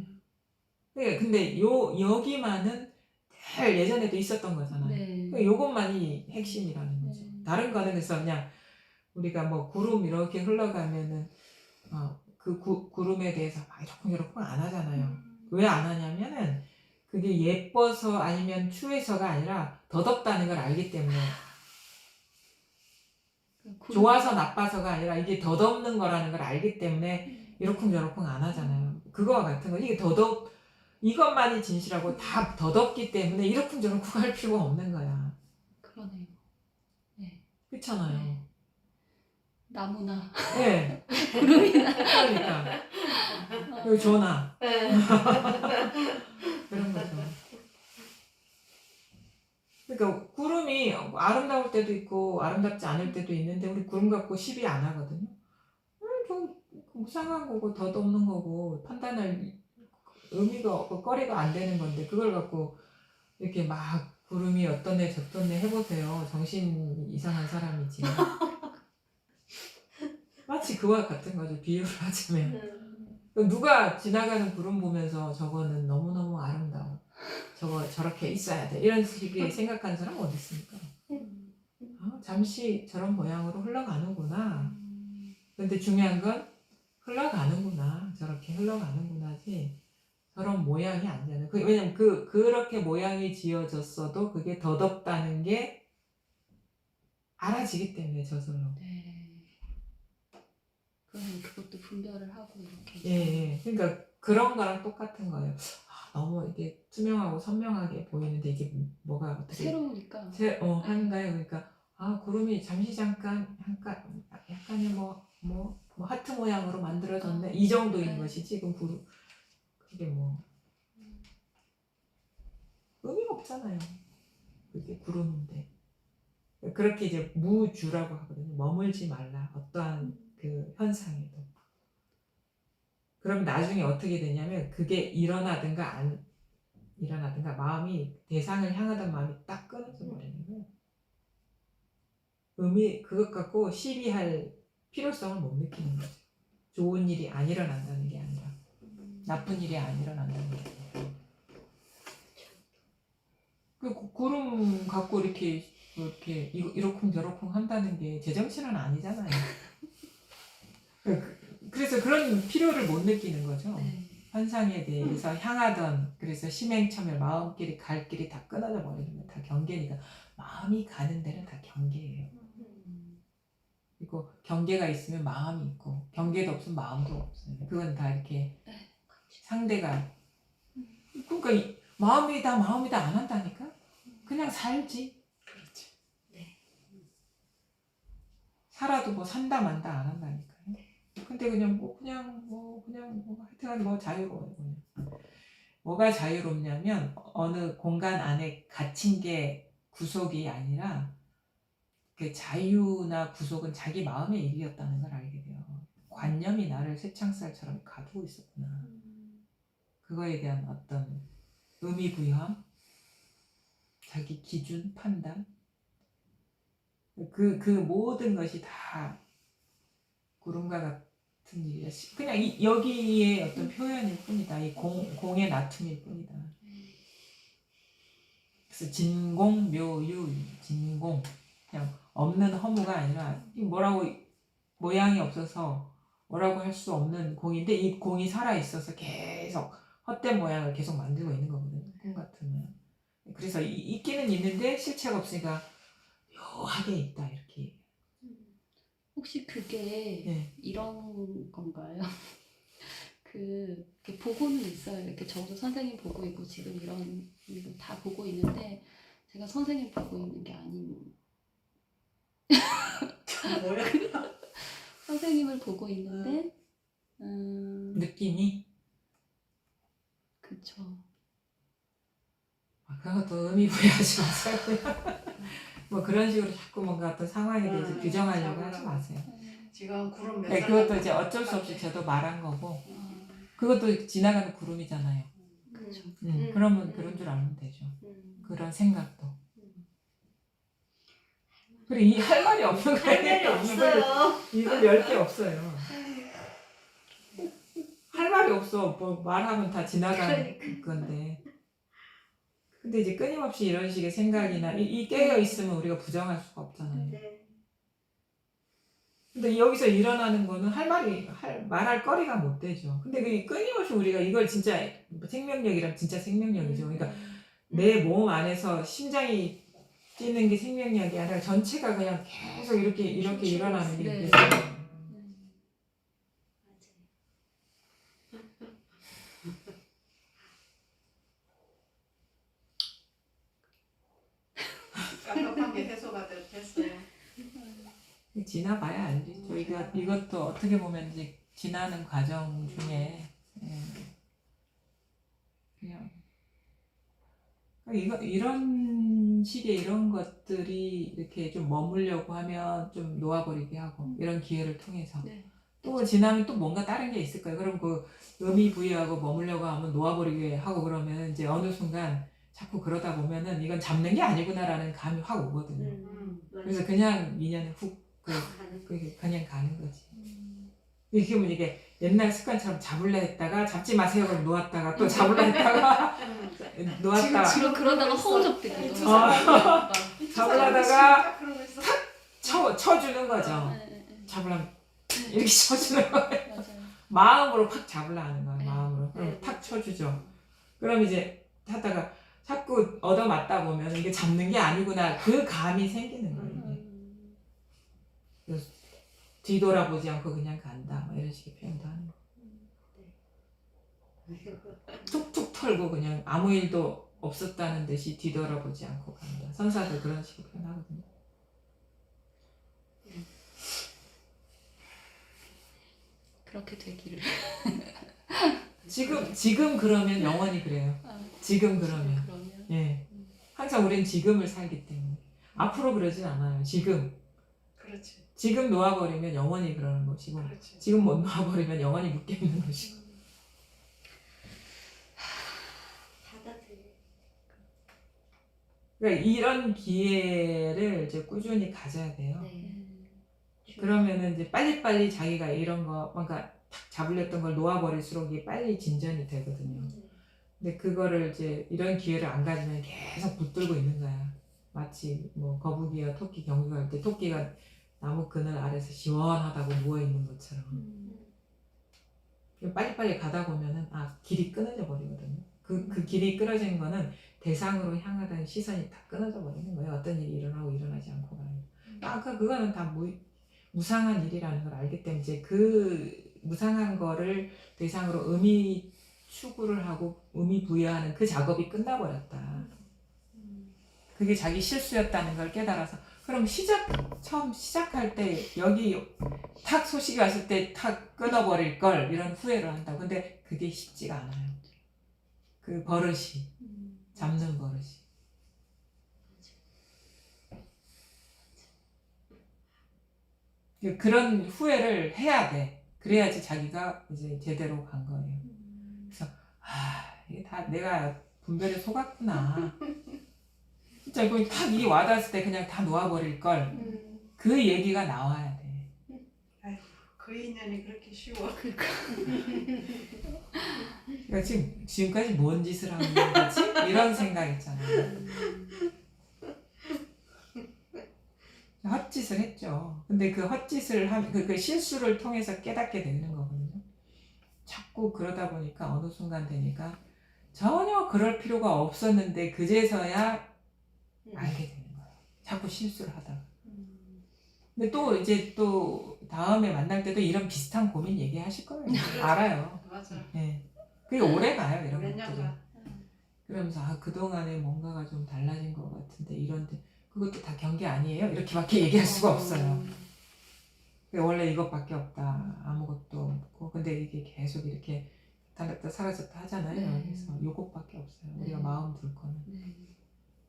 Speaker 1: 근데 여기만은 늘 예전에도 있었던 거잖아요.
Speaker 3: 네.
Speaker 1: 요것만이 핵심이라는 거죠.
Speaker 3: 네.
Speaker 1: 다른 거는 그래서 그냥 우리가 뭐 구름 이렇게 흘러가면은 그 구름에 대해서 막 이러쿵저러쿵 안 하잖아요. 왜 안 하냐면은 그게 예뻐서 아니면 추해서가 아니라 더 덥다는 걸 알기 때문에. 좋아서 나빠서가 아니라 이게 더 덥는 거라는 걸 알기 때문에 이러쿵저러쿵 안 하잖아요. 그거와 같은 거. 이게 이것만이 진실하고 다 더 덥기 때문에 이러쿵저러쿵 할 필요가 없는 거야.
Speaker 3: 그러네요. 네.
Speaker 1: 그렇잖아요.
Speaker 3: 네. 나무나
Speaker 1: 네.
Speaker 3: 구름이나
Speaker 1: 그러니까. 그리고 전화. 그런 거죠. 그러니까 구름이 아름다울 때도 있고 아름답지 않을 때도 있는데 우리 구름 갖고 시비 안 하거든요. 좀 무상한 거고 더 덥는 거고 판단할 의미가 없고 거리가 안 되는 건데 그걸 갖고 이렇게 막 구름이 어떠네 저떠네 해보세요. 정신 이상한 사람이지. 마치 그와 같은 거죠. 비유를 하자면. 누가 지나가는 구름 보면서 저거는 너무너무 아름다워. 저렇게 있어야 돼. 이런 식의 생각하는 사람 어디 있습니까? 잠시 저런 모양으로 흘러가는구나. 근데 중요한 건 흘러가는구나. 저렇게 흘러가는구나지. 저런 모양이 아니잖아요. 왜냐면 그렇게 모양이 지어졌어도 그게 더 덥다는 게 알아지기 때문에 저절로.
Speaker 3: 네. 그러면 그것도 분별을 하고 이렇게.
Speaker 1: 예. 그러니까 그런 거랑 똑같은 거예요. 너무 이게 투명하고 선명하게 보이는데 이게 뭐가 어떻게
Speaker 3: 새로우니까.
Speaker 1: 한가요? 그러니까 구름이 잠시 잠깐 약간의 뭐 하트 모양으로 만들어졌네. 이 정도인
Speaker 3: 네.
Speaker 1: 것이 지금 구름. 그게 뭐 의미가 없잖아요. 그게 구름인데. 그렇게 이제 무주라고 하거든요. 머물지 말라. 어떠한 그 현상에도. 그럼 나중에 어떻게 되냐면 그게 일어나든가 안 일어나든가 마음이 대상을 향하던 마음이 딱 끊어져 버리는 거예요. 그것 갖고 시비할 필요성을 못 느끼는 거죠. 좋은 일이 안 일어난다는 게 아니라 나쁜 일이 안 일어난다는 게 아니라. 그 구름 갖고 이렇게 이러쿵저러쿵 한다는 게 제정신은 아니잖아요. 그래서 그런 필요를 못 느끼는 거죠.
Speaker 3: 네.
Speaker 1: 환상에 대해서 향하던 그래서 심행참을 마음길이 갈 길이 다 끊어져 버리는 거 다 경계니까 마음이 가는 데는 다 경계예요. 그리고 경계가 있으면 마음이 있고 경계도 없으면 마음도 없어요. 그건 다 이렇게 상대가 그러니까 마음이다 안 한다니까. 그냥 살지.
Speaker 2: 그렇지.
Speaker 1: 살아도 뭐 산다 만다 안 한다니까요. 근데 그냥 하여튼 뭐 자유로워요. 그냥. 뭐가 자유롭냐면 어느 공간 안에 갇힌 게 구속이 아니라 그 자유나 구속은 자기 마음의 일이었다는 걸 알게 돼요. 관념이 나를 쇠창살처럼 가두고 있었구나. 그거에 대한 어떤 의미 부여함, 자기 기준, 판단, 그 모든 것이 다 구름과 같은 일이야. 그냥 여기에 어떤 표현일 뿐이다. 이 공의 나툼일 뿐이다. 그래서 진공묘유, 진공. 그냥 없는 허무가 아니라 뭐라고 모양이 없어서 뭐라고 할 수 없는 공인데 이 공이 살아 있어서 계속 헛된 모양을 계속 만들고 있는 거거든요. 꿈 같은 모양. 그래서 있기는 있는데 실체가 없으니까 묘하게 있다 이렇게.
Speaker 3: 혹시 그게
Speaker 1: 네.
Speaker 3: 이런 건가요? 이렇게 보고는 있어요. 이렇게 저도 선생님 보고 있고 지금 이런 이거 다 보고 있는데 제가 선생님 보고 있는 게 아닌
Speaker 2: 뭐야?
Speaker 3: 선생님을 보고 있는데
Speaker 1: 느낌이
Speaker 3: 그쵸.
Speaker 1: 그것도 의미 부여하지 마세요. 뭐 그런 식으로 자꾸 뭔가 어떤 상황에 대해서 규정하려고 하지 마세요.
Speaker 2: 지금 구름 몇
Speaker 1: 네,
Speaker 2: 살?
Speaker 1: 그것도 이제 어쩔 수 없이 저도 말한 거고 그것도 지나가는 구름이잖아요.
Speaker 3: 그쵸.
Speaker 1: 그러면 그런 줄 알면 되죠. 그런 생각도. 그래 이 할 말이 없는
Speaker 2: 할 말이
Speaker 1: 거예요.
Speaker 2: 없어요.
Speaker 1: 입을 열 게 없어요. 할 말이 없어. 뭐 말하면 다 지나가는 건데. 근데 이제 끊임없이 이런 식의 생각이나 이 깨어 있으면 우리가 부정할 수가 없잖아요.
Speaker 2: 네.
Speaker 1: 근데 여기서 일어나는 거는 말할 거리가 못 되죠. 근데 그 끊임없이 우리가 이걸 진짜 생명력이란 진짜 생명력이죠. 그러니까 내 몸 안에서 심장이 뛰는 게 생명력이 아니라 전체가 그냥 계속 이렇게 일어나는 게
Speaker 3: 네.
Speaker 1: 있어요.
Speaker 2: 깜깜한 게 해소가 됐어요.
Speaker 1: 지나봐야 알지. 저희가 이것도 어떻게 보면 이제 지나는 과정 중에 그냥 이런 식의 이런 것들이 이렇게 좀 머물려고 하면 좀 놓아버리게 하고 이런 기회를 통해서
Speaker 3: 네.
Speaker 1: 또 지나면 또 뭔가 다른 게 있을 거예요. 그럼 그 의미 부여하고 머물려고 하면 놓아버리게 하고 그러면 이제 어느 순간 자꾸 그러다 보면은 이건 잡는 게 아니구나라는 감이 확 오거든요. 그래서 그냥 미녀는 그냥 가는 거지. 이게 뭐 이게 옛날 습관처럼 잡으려 했다가 잡지 마세요 그럼 놓았다가 또 잡으려 했다가 놓았다가
Speaker 3: 지금 그러다가 허우적대기도
Speaker 1: 잡으려다가 쳐주는 거죠. 잡으려면 이렇게 쳐주는 거예요.
Speaker 3: 맞아요.
Speaker 1: 마음으로 팍 잡으려 하는 거예요.
Speaker 3: 네.
Speaker 1: 마음으로. 그럼
Speaker 2: 네.
Speaker 1: 탁 쳐주죠. 그럼 이제 하다가 자꾸 얻어맞다 보면 이게 잡는 게 아니구나 그 감이 생기는 거예요. 이게. 그래서 뒤돌아보지 않고 그냥 간다. 뭐 이런 식의 표현도 하는 거예요. 툭툭 털고 그냥 아무 일도 없었다는 듯이 뒤돌아보지 않고 간다. 선사들 그런 식의 표현하거든요.
Speaker 3: 그렇게 되기를.
Speaker 1: 지금 그러면 영원히 그래요. 지금 그러면.
Speaker 3: 그러면
Speaker 1: 예. 항상 우린 지금을 살기 때문에. 앞으로 그러진 않아요. 지금.
Speaker 2: 그렇지.
Speaker 1: 지금 놓아버리면 영원히 그러는 것이고,
Speaker 2: 그렇지.
Speaker 1: 지금 못 놓아버리면 영원히 묶여있는 것이고.
Speaker 4: 받아들여.
Speaker 1: 그러니까 이런 기회를 이제 꾸준히 가져야 돼요.
Speaker 4: 네.
Speaker 1: 그러면은 이제 빨리빨리 자기가 이런 거, 그러니까 탁 잡으려던 걸 놓아버릴수록 이게 빨리 진전이 되거든요. 근데 그거를 이제 이런 기회를 안 가지면 계속 붙들고 있는 거야. 마치 뭐 거북이와 토끼 경주할 때 토끼가 나무 그늘 아래서 시원하다고 누워있는 것처럼. 빨리빨리 가다 보면은 길이 끊어져 버리거든요. 그 길이 끊어진 거는 대상으로 향하던 시선이 다 끊어져 버리는 거예요. 어떤 일이 일어나고 일어나지 않고 가는. 그거는 다 무상한 일이라는 걸 알기 때문에 이제 그 무상한 거를 대상으로 의미 추구를 하고 의미 부여하는 그 작업이 끝나버렸다. 그게 자기 실수였다는 걸 깨달아서 그럼 처음 시작할 때 여기 탁 소식이 왔을 때 탁 끊어버릴 걸 이런 후회를 한다고. 근데 그게 쉽지가 않아요. 그 버릇이 잡는 버릇이. 그런 후회를 해야 돼. 그래야지 자기가 이제 제대로 간 거예요. 그래서 이게 다 내가 분별에 속았구나. 진짜 이거 딱 이 와닿았을 때 그냥 다 놓아버릴 걸. 그 얘기가 나와야 돼.
Speaker 5: 그 인연이 그렇게 쉬워.
Speaker 1: 그러니까 지금까지 뭔 짓을 하는 거지? 이런 생각 있잖아요. 헛짓을 했죠. 근데 그 헛짓을 그 실수를 통해서 깨닫게 되는 거거든요. 자꾸 그러다 보니까 어느 순간 되니까 전혀 그럴 필요가 없었는데 그제서야 알게 되는 거예요. 자꾸 실수를 하다가. 근데 또 이제 또 다음에 만날 때도 이런 비슷한 고민 얘기하실 거예요. 알아요.
Speaker 5: 맞아.
Speaker 1: 네. 그게 오래 가요, 이런
Speaker 5: 몇
Speaker 1: 것들이.
Speaker 5: 년간.
Speaker 1: 그러면서 그동안에 뭔가가 좀 달라진 것 같은데 이런데 그것도 다 경계 아니에요? 이렇게밖에 얘기할 수가 없어요. 원래 이것밖에 없다. 아무것도 없고. 근데 이게 계속 이렇게 나타났다 사라졌다 하잖아요.
Speaker 3: 네.
Speaker 1: 그래서 요것밖에 없어요. 우리가
Speaker 3: 네.
Speaker 1: 마음 둘 거는.
Speaker 3: 네.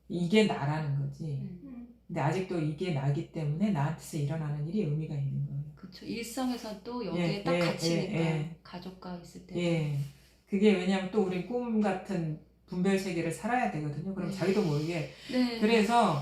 Speaker 1: 이게 나라는 거지. 근데 아직도 이게 나기 때문에 나한테서 일어나는 일이 의미가 있는 거예요.
Speaker 3: 그렇죠. 일상에서도 여기에
Speaker 1: 예,
Speaker 3: 딱
Speaker 1: 예,
Speaker 3: 갇히니까
Speaker 1: 예.
Speaker 3: 가족과 있을 때.
Speaker 1: 예. 그게 왜냐면 또 우리 꿈 같은 분별 세계를 살아야 되거든요. 그럼
Speaker 3: 네.
Speaker 1: 자기도 모르게.
Speaker 3: 네.
Speaker 1: 그래서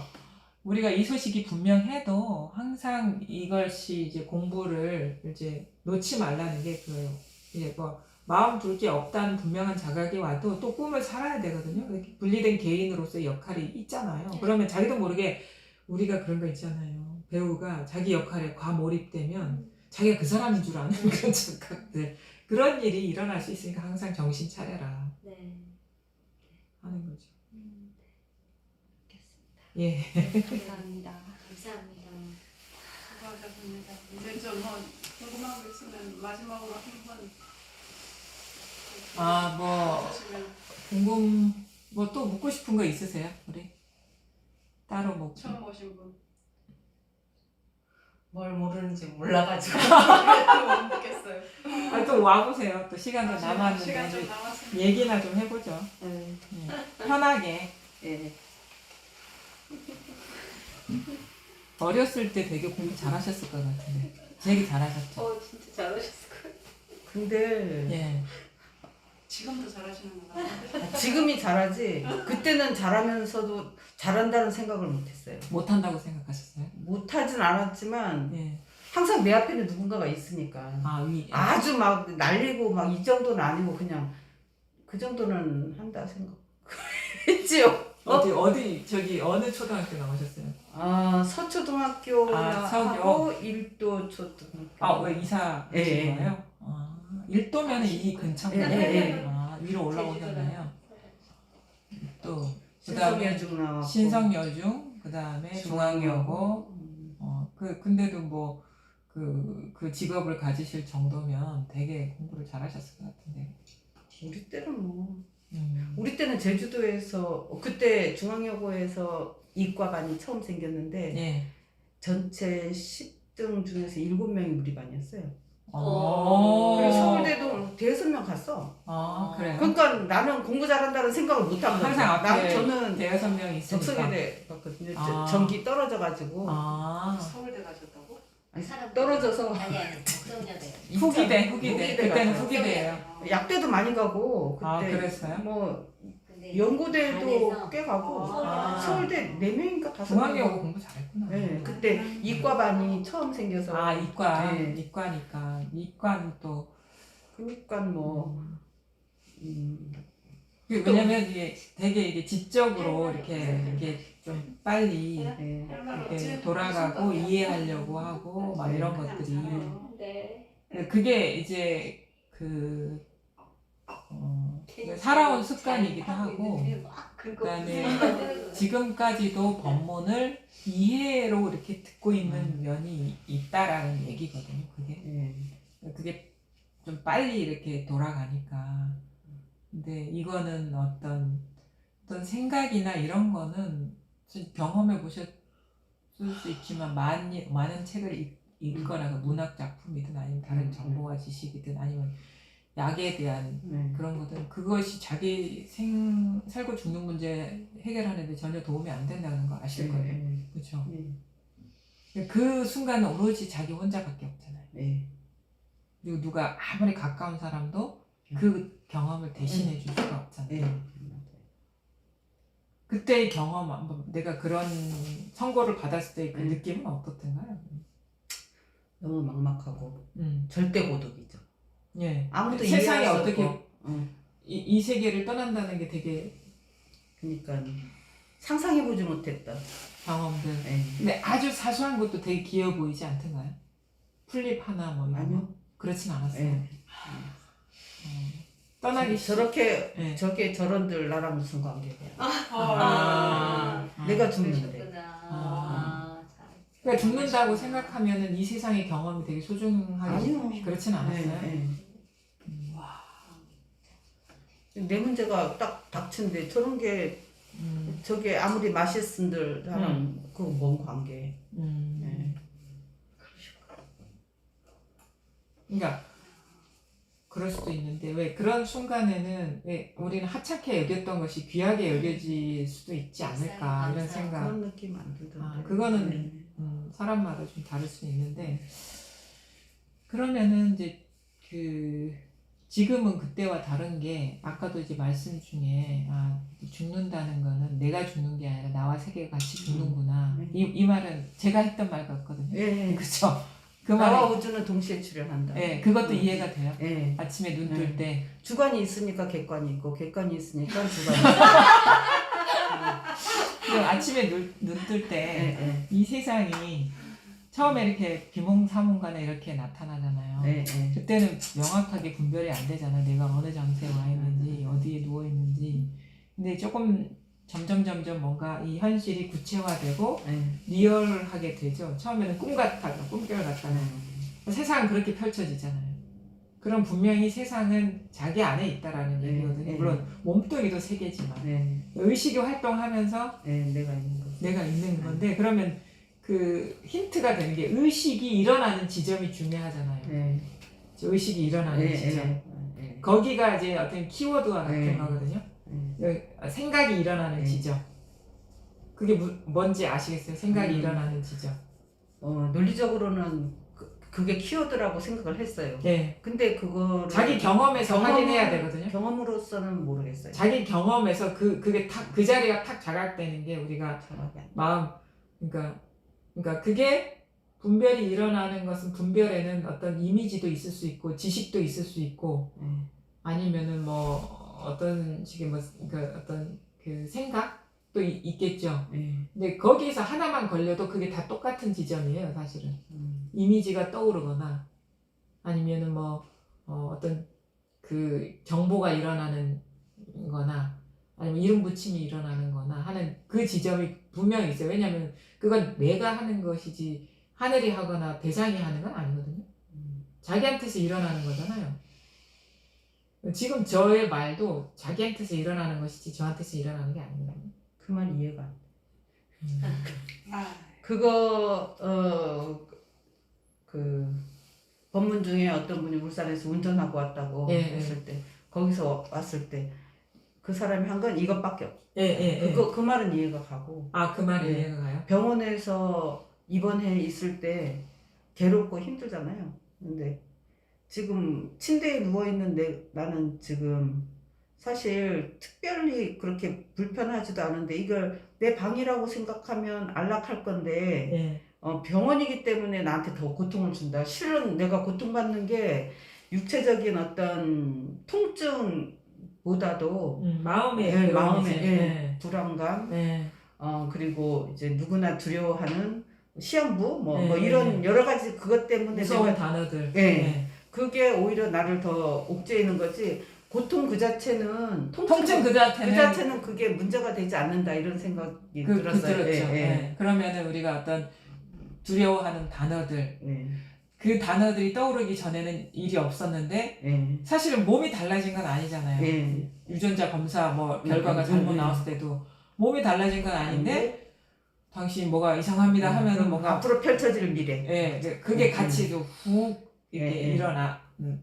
Speaker 1: 우리가 이 소식이 분명해도 항상 이것이 이제 공부를 이제 놓지 말라는 게 그거예요. 이제 뭐 마음 둘 게 없다는 분명한 자각이 와도 또 꿈을 살아야 되거든요. 그렇게 분리된 개인으로서의 역할이 있잖아요. 그러면 자기도 모르게 우리가 그런 거 있잖아요. 배우가 자기 역할에 과몰입되면 자기가 그 사람인 줄 아는 그런 착각들. 그런 일이 일어날 수 있으니까 항상 정신 차려라
Speaker 4: 네.
Speaker 1: 하는 거죠.
Speaker 3: 알겠습니다.
Speaker 1: 예.
Speaker 3: 감사합니다.
Speaker 4: 감사합니다.
Speaker 5: 수고하셨습니다. 이제 좀 궁금한 거 있으면 마지막으로 한번
Speaker 1: 뭐 또 묻고 싶은 거 있으세요? 우리 따로 뭐
Speaker 5: 처음 오신 분.
Speaker 2: 뭘 모르는지 몰라가지고.
Speaker 5: 못 느꼈어요.
Speaker 1: 또 와보세요. 또 시간도 남았는데
Speaker 5: 시간 좀 남았으니까.
Speaker 1: 얘기나 좀 해보죠.
Speaker 2: 네.
Speaker 1: 예. 편하게.
Speaker 2: 예.
Speaker 1: 어렸을 때 되게 공부 잘하셨을 것 같은데 되게 잘하셨죠?
Speaker 3: 진짜 잘하셨을 거예요.
Speaker 2: 근데
Speaker 1: 예.
Speaker 5: 지금도 잘하시는 거 같아요.
Speaker 2: 지금이 잘하지 그때는 잘하면서도 잘한다는 생각을 못했어요.
Speaker 1: 못한다고 생각하셨어요?
Speaker 2: 못하진 않았지만
Speaker 1: 예.
Speaker 2: 항상 내 앞에는 누군가가 있으니까 아주 막 날리고 막 이 정도는 아니고 그냥 그 정도는 한다 생각했지요.
Speaker 1: 어디 저기 어느 초등학교 나오셨어요?
Speaker 2: 서초등학교
Speaker 1: 서교.
Speaker 2: 하고 일도 초등학교.
Speaker 1: 왜 이사
Speaker 2: 예,
Speaker 1: 하신
Speaker 2: 예.
Speaker 1: 거예요? 일도면은 이 근처인가요?
Speaker 2: 예, 예.
Speaker 1: 위로 올라오셨나요? 또 그다음에
Speaker 2: 신성여중 나왔고
Speaker 1: 신성여중, 그다음에 중앙여고. 근데도 뭐 그 직업을 가지실 정도면 되게 공부를 잘하셨을 것 같은데.
Speaker 2: 우리 때는 뭐 우리 때는 제주도에서 그때 중앙여고에서 이과반이 처음 생겼는데
Speaker 1: 예.
Speaker 2: 전체 10등 중에서 7명이 우리 반이었어요.
Speaker 1: 그래서
Speaker 2: 그리고 서울대도 5명 갔어.
Speaker 1: 그래요?
Speaker 2: 그러니까 나는 공부 잘한다는 생각을 못한 거죠.
Speaker 1: 항상 앞에
Speaker 2: 저는
Speaker 1: 대여섯 명이 있으니까.
Speaker 2: 적성여대 갔거든요.
Speaker 1: 아.
Speaker 2: 전기 떨어져가지고
Speaker 5: 서울대 가셨다고?
Speaker 2: 아니, 떨어져서
Speaker 4: 아니 적성여대.
Speaker 1: 후기대. 그때는
Speaker 2: 가서.
Speaker 1: 후기대예요.
Speaker 2: 약대도 많이 가고 그때
Speaker 1: 그랬어요?
Speaker 2: 뭐
Speaker 4: 근데
Speaker 2: 연고대도
Speaker 4: 안에서
Speaker 2: 꽤 가고
Speaker 1: 서울대.
Speaker 2: 서울대 4명인가 5명
Speaker 1: 중앙여고 공부 잘했구나.
Speaker 2: 네, 그때 이과반이 처음 생겨서
Speaker 1: 이과.
Speaker 2: 네.
Speaker 1: 이과니까. 이과는 또
Speaker 2: 그러니까 뭐
Speaker 1: 왜냐면 이게 되게 이게 지적으로 이게 좀 빨리
Speaker 2: 네.
Speaker 1: 이렇게 돌아가고 이해하려고 하고 막 이런 것들이
Speaker 3: 네.
Speaker 1: 그게 이제 살아온 습관이기도 하고 그다음에 지금까지도 법문을 이해로 이렇게 듣고 있는 면이 있다라는 얘기거든요. 그게 좀 빨리 이렇게 돌아가니까. 근데 이거는 어떤 생각이나 이런 거는 경험해 보셨을 수 있지만 많은 책을 읽거나 문학 작품이든 아니면 다른 정보와 지식이든 아니면 약에 대한 그런 것들은 그것이 자기 살고 죽는 문제 해결하는데 전혀 도움이 안 된다는 거 아실 거예요. 그렇죠? 그 순간은 오로지 자기 혼자밖에 없잖아요. 그리고 누가 아무리 가까운 사람도 그 경험을 대신해 줄 수가 없잖아요. 그때의 경험, 내가 그런 선고를 받았을 때 그 느낌은 어떻던가요?
Speaker 2: 너무 막막하고 절대 고독이죠.
Speaker 1: 예.
Speaker 2: 아무도
Speaker 1: 세상에
Speaker 2: 이해할 수
Speaker 1: 어떻게
Speaker 2: 없고.
Speaker 1: 이 세계를 떠난다는 게 되게
Speaker 2: 그러니까 상상해보지 못했다.
Speaker 1: 경험들.
Speaker 2: 네.
Speaker 1: 근데 아주 사소한 것도 되게 귀여워 보이지 않던가요? 풀잎 하나 뭐 이런
Speaker 2: 아니요.
Speaker 1: 거? 그렇진 않았어요.
Speaker 2: 네.
Speaker 1: 떠나기
Speaker 2: 저렇게
Speaker 1: 네.
Speaker 2: 저렇게 저런들 나랑 무슨 관계야?
Speaker 1: 아.
Speaker 2: 내가 죽는데.
Speaker 3: 그러셨구나. 참.
Speaker 1: 그러니까 죽는다고 생각하면은 이 세상의 경험이 되게 소중하게
Speaker 2: 아니요.
Speaker 1: 그렇진 않았어요.
Speaker 2: 내 문제가 딱 닥친데 저런 게 저게 아무리 맛있은들 사람 그거 뭔 관계?
Speaker 1: 그러니까 그럴 수도 있는데 왜 그런 순간에는 왜 우리는 하찮게 여겼던 것이 귀하게 여겨질 수도 있지 않을까 이런 생각.
Speaker 2: 그런 느낌 안 들던데.
Speaker 1: 그거는 사람마다 좀 다를 수 있는데 그러면은 이제 지금은 그때와 다른 게 아까도 이제 말씀 중에 죽는다는 거는 내가 죽는 게 아니라 나와 세계가 같이 죽는구나. 이 말은 제가 했던 말 같거든요. 그렇죠. 그
Speaker 2: 나와
Speaker 1: 말이
Speaker 2: 우주는 동시에 출현한다.
Speaker 1: 그것도 이해가 돼요.
Speaker 2: 예.
Speaker 1: 아침에 눈 뜰 때
Speaker 2: 주관이 있으니까 객관이 있고 객관이 있으니까 주관이
Speaker 1: 그리고 아침에 눈 뜰 때
Speaker 2: 있고.
Speaker 1: 이 세상이 처음에 이렇게 비몽사몽간에 이렇게 나타나잖아요. 그때는 명확하게 분별이 안 되잖아. 내가 어느 장소에 와 있는지 어디에 누워 있는지. 근데 조금 점점 뭔가 이 현실이 구체화되고 리얼하게 되죠. 처음에는 꿈 같다가 꿈결 같다가 세상은 그렇게 펼쳐지잖아요. 그럼 분명히 세상은 자기 안에 있다라는 얘기거든요. 물론 몸뚱이도 세계지만 의식이 활동하면서 내가 있는 건데 그러면 그 힌트가 되는 게 의식이 일어나는 지점이 중요하잖아요. 의식이 일어나는 지점. 거기가 이제 어떤 키워드와 같은 거거든요. 생각이 일어나는 지점. 그게 뭔지 아시겠어요? 생각이 일어나는 지점.
Speaker 2: 논리적으로는 그게 키워드라고 생각을 했어요. 근데 그거
Speaker 1: 자기 경험에서 확인해야 되거든요.
Speaker 2: 경험으로서는 모르겠어요.
Speaker 1: 자기 경험에서 그게 그 자리가 탁 자각되는 게 우리가 마음 그러니까 그게 분별이 일어나는 것은 분별에는 어떤 이미지도 있을 수 있고 지식도 있을 수 있고 아니면은 뭐 어떤 식의 어떤 그 생각도 있겠죠. 근데 거기에서 하나만 걸려도 그게 다 똑같은 지점이에요, 사실은. 이미지가 떠오르거나 아니면은 뭐 어떤 그 정보가 일어나는 거나 아니면 이름 붙임이 일어나는 거나 하는 그 지점이 분명히 있어요. 왜냐하면 그건 내가 하는 것이지 하늘이 하거나 대상이 하는 건 아니거든요. 자기한테서 일어나는 거잖아요. 지금 저의 말도 자기한테서 일어나는 것이지 저한테서 일어나는 게 아니거든요.
Speaker 2: 그 말 이해가 안 돼. 그거 그 법문 중에 어떤 분이 울산에서 운전하고 왔다고 했을 때 거기서 왔을 때 그 사람이 한 건 이것밖에 없어. 그 말은 이해가 가고.
Speaker 1: 그 말은 이해가 가요?
Speaker 2: 병원에서 입원해 있을 때 괴롭고 힘들잖아요. 근데 지금 침대에 누워 있는 나는 지금 사실 특별히 그렇게 불편하지도 않은데 이걸 내 방이라고 생각하면 안락할 건데 병원이기 때문에 나한테 더 고통을 준다. 실은 내가 고통받는 게 육체적인 어떤 통증보다도 마음의 불안감, 그리고 이제 누구나 두려워하는 시험부 뭐 이런 여러 가지 그것 때문에
Speaker 1: 무서운 단어들.
Speaker 2: 그게 오히려 나를 더 옥죄이는 거지. 고통 그 자체는
Speaker 1: 통증 그 자체는
Speaker 2: 그 자체는 그게 문제가 되지 않는다 이런 생각이 들었어요.
Speaker 1: 들었죠.
Speaker 2: 예, 예.
Speaker 1: 예. 그러면은 우리가 어떤 두려워하는 단어들,
Speaker 2: 예,
Speaker 1: 그 단어들이 떠오르기 전에는 일이 없었는데
Speaker 2: 예,
Speaker 1: 사실은 몸이 달라진 건 아니잖아요.
Speaker 2: 예.
Speaker 1: 유전자 검사 뭐 결과가 잘못 나왔을 때도 몸이 달라진 건 아닌데 당신 뭐가 이상합니다 하면은 뭔가
Speaker 2: 앞으로 펼쳐질 미래.
Speaker 1: 예, 그게 같이 훅 이렇게
Speaker 2: 예.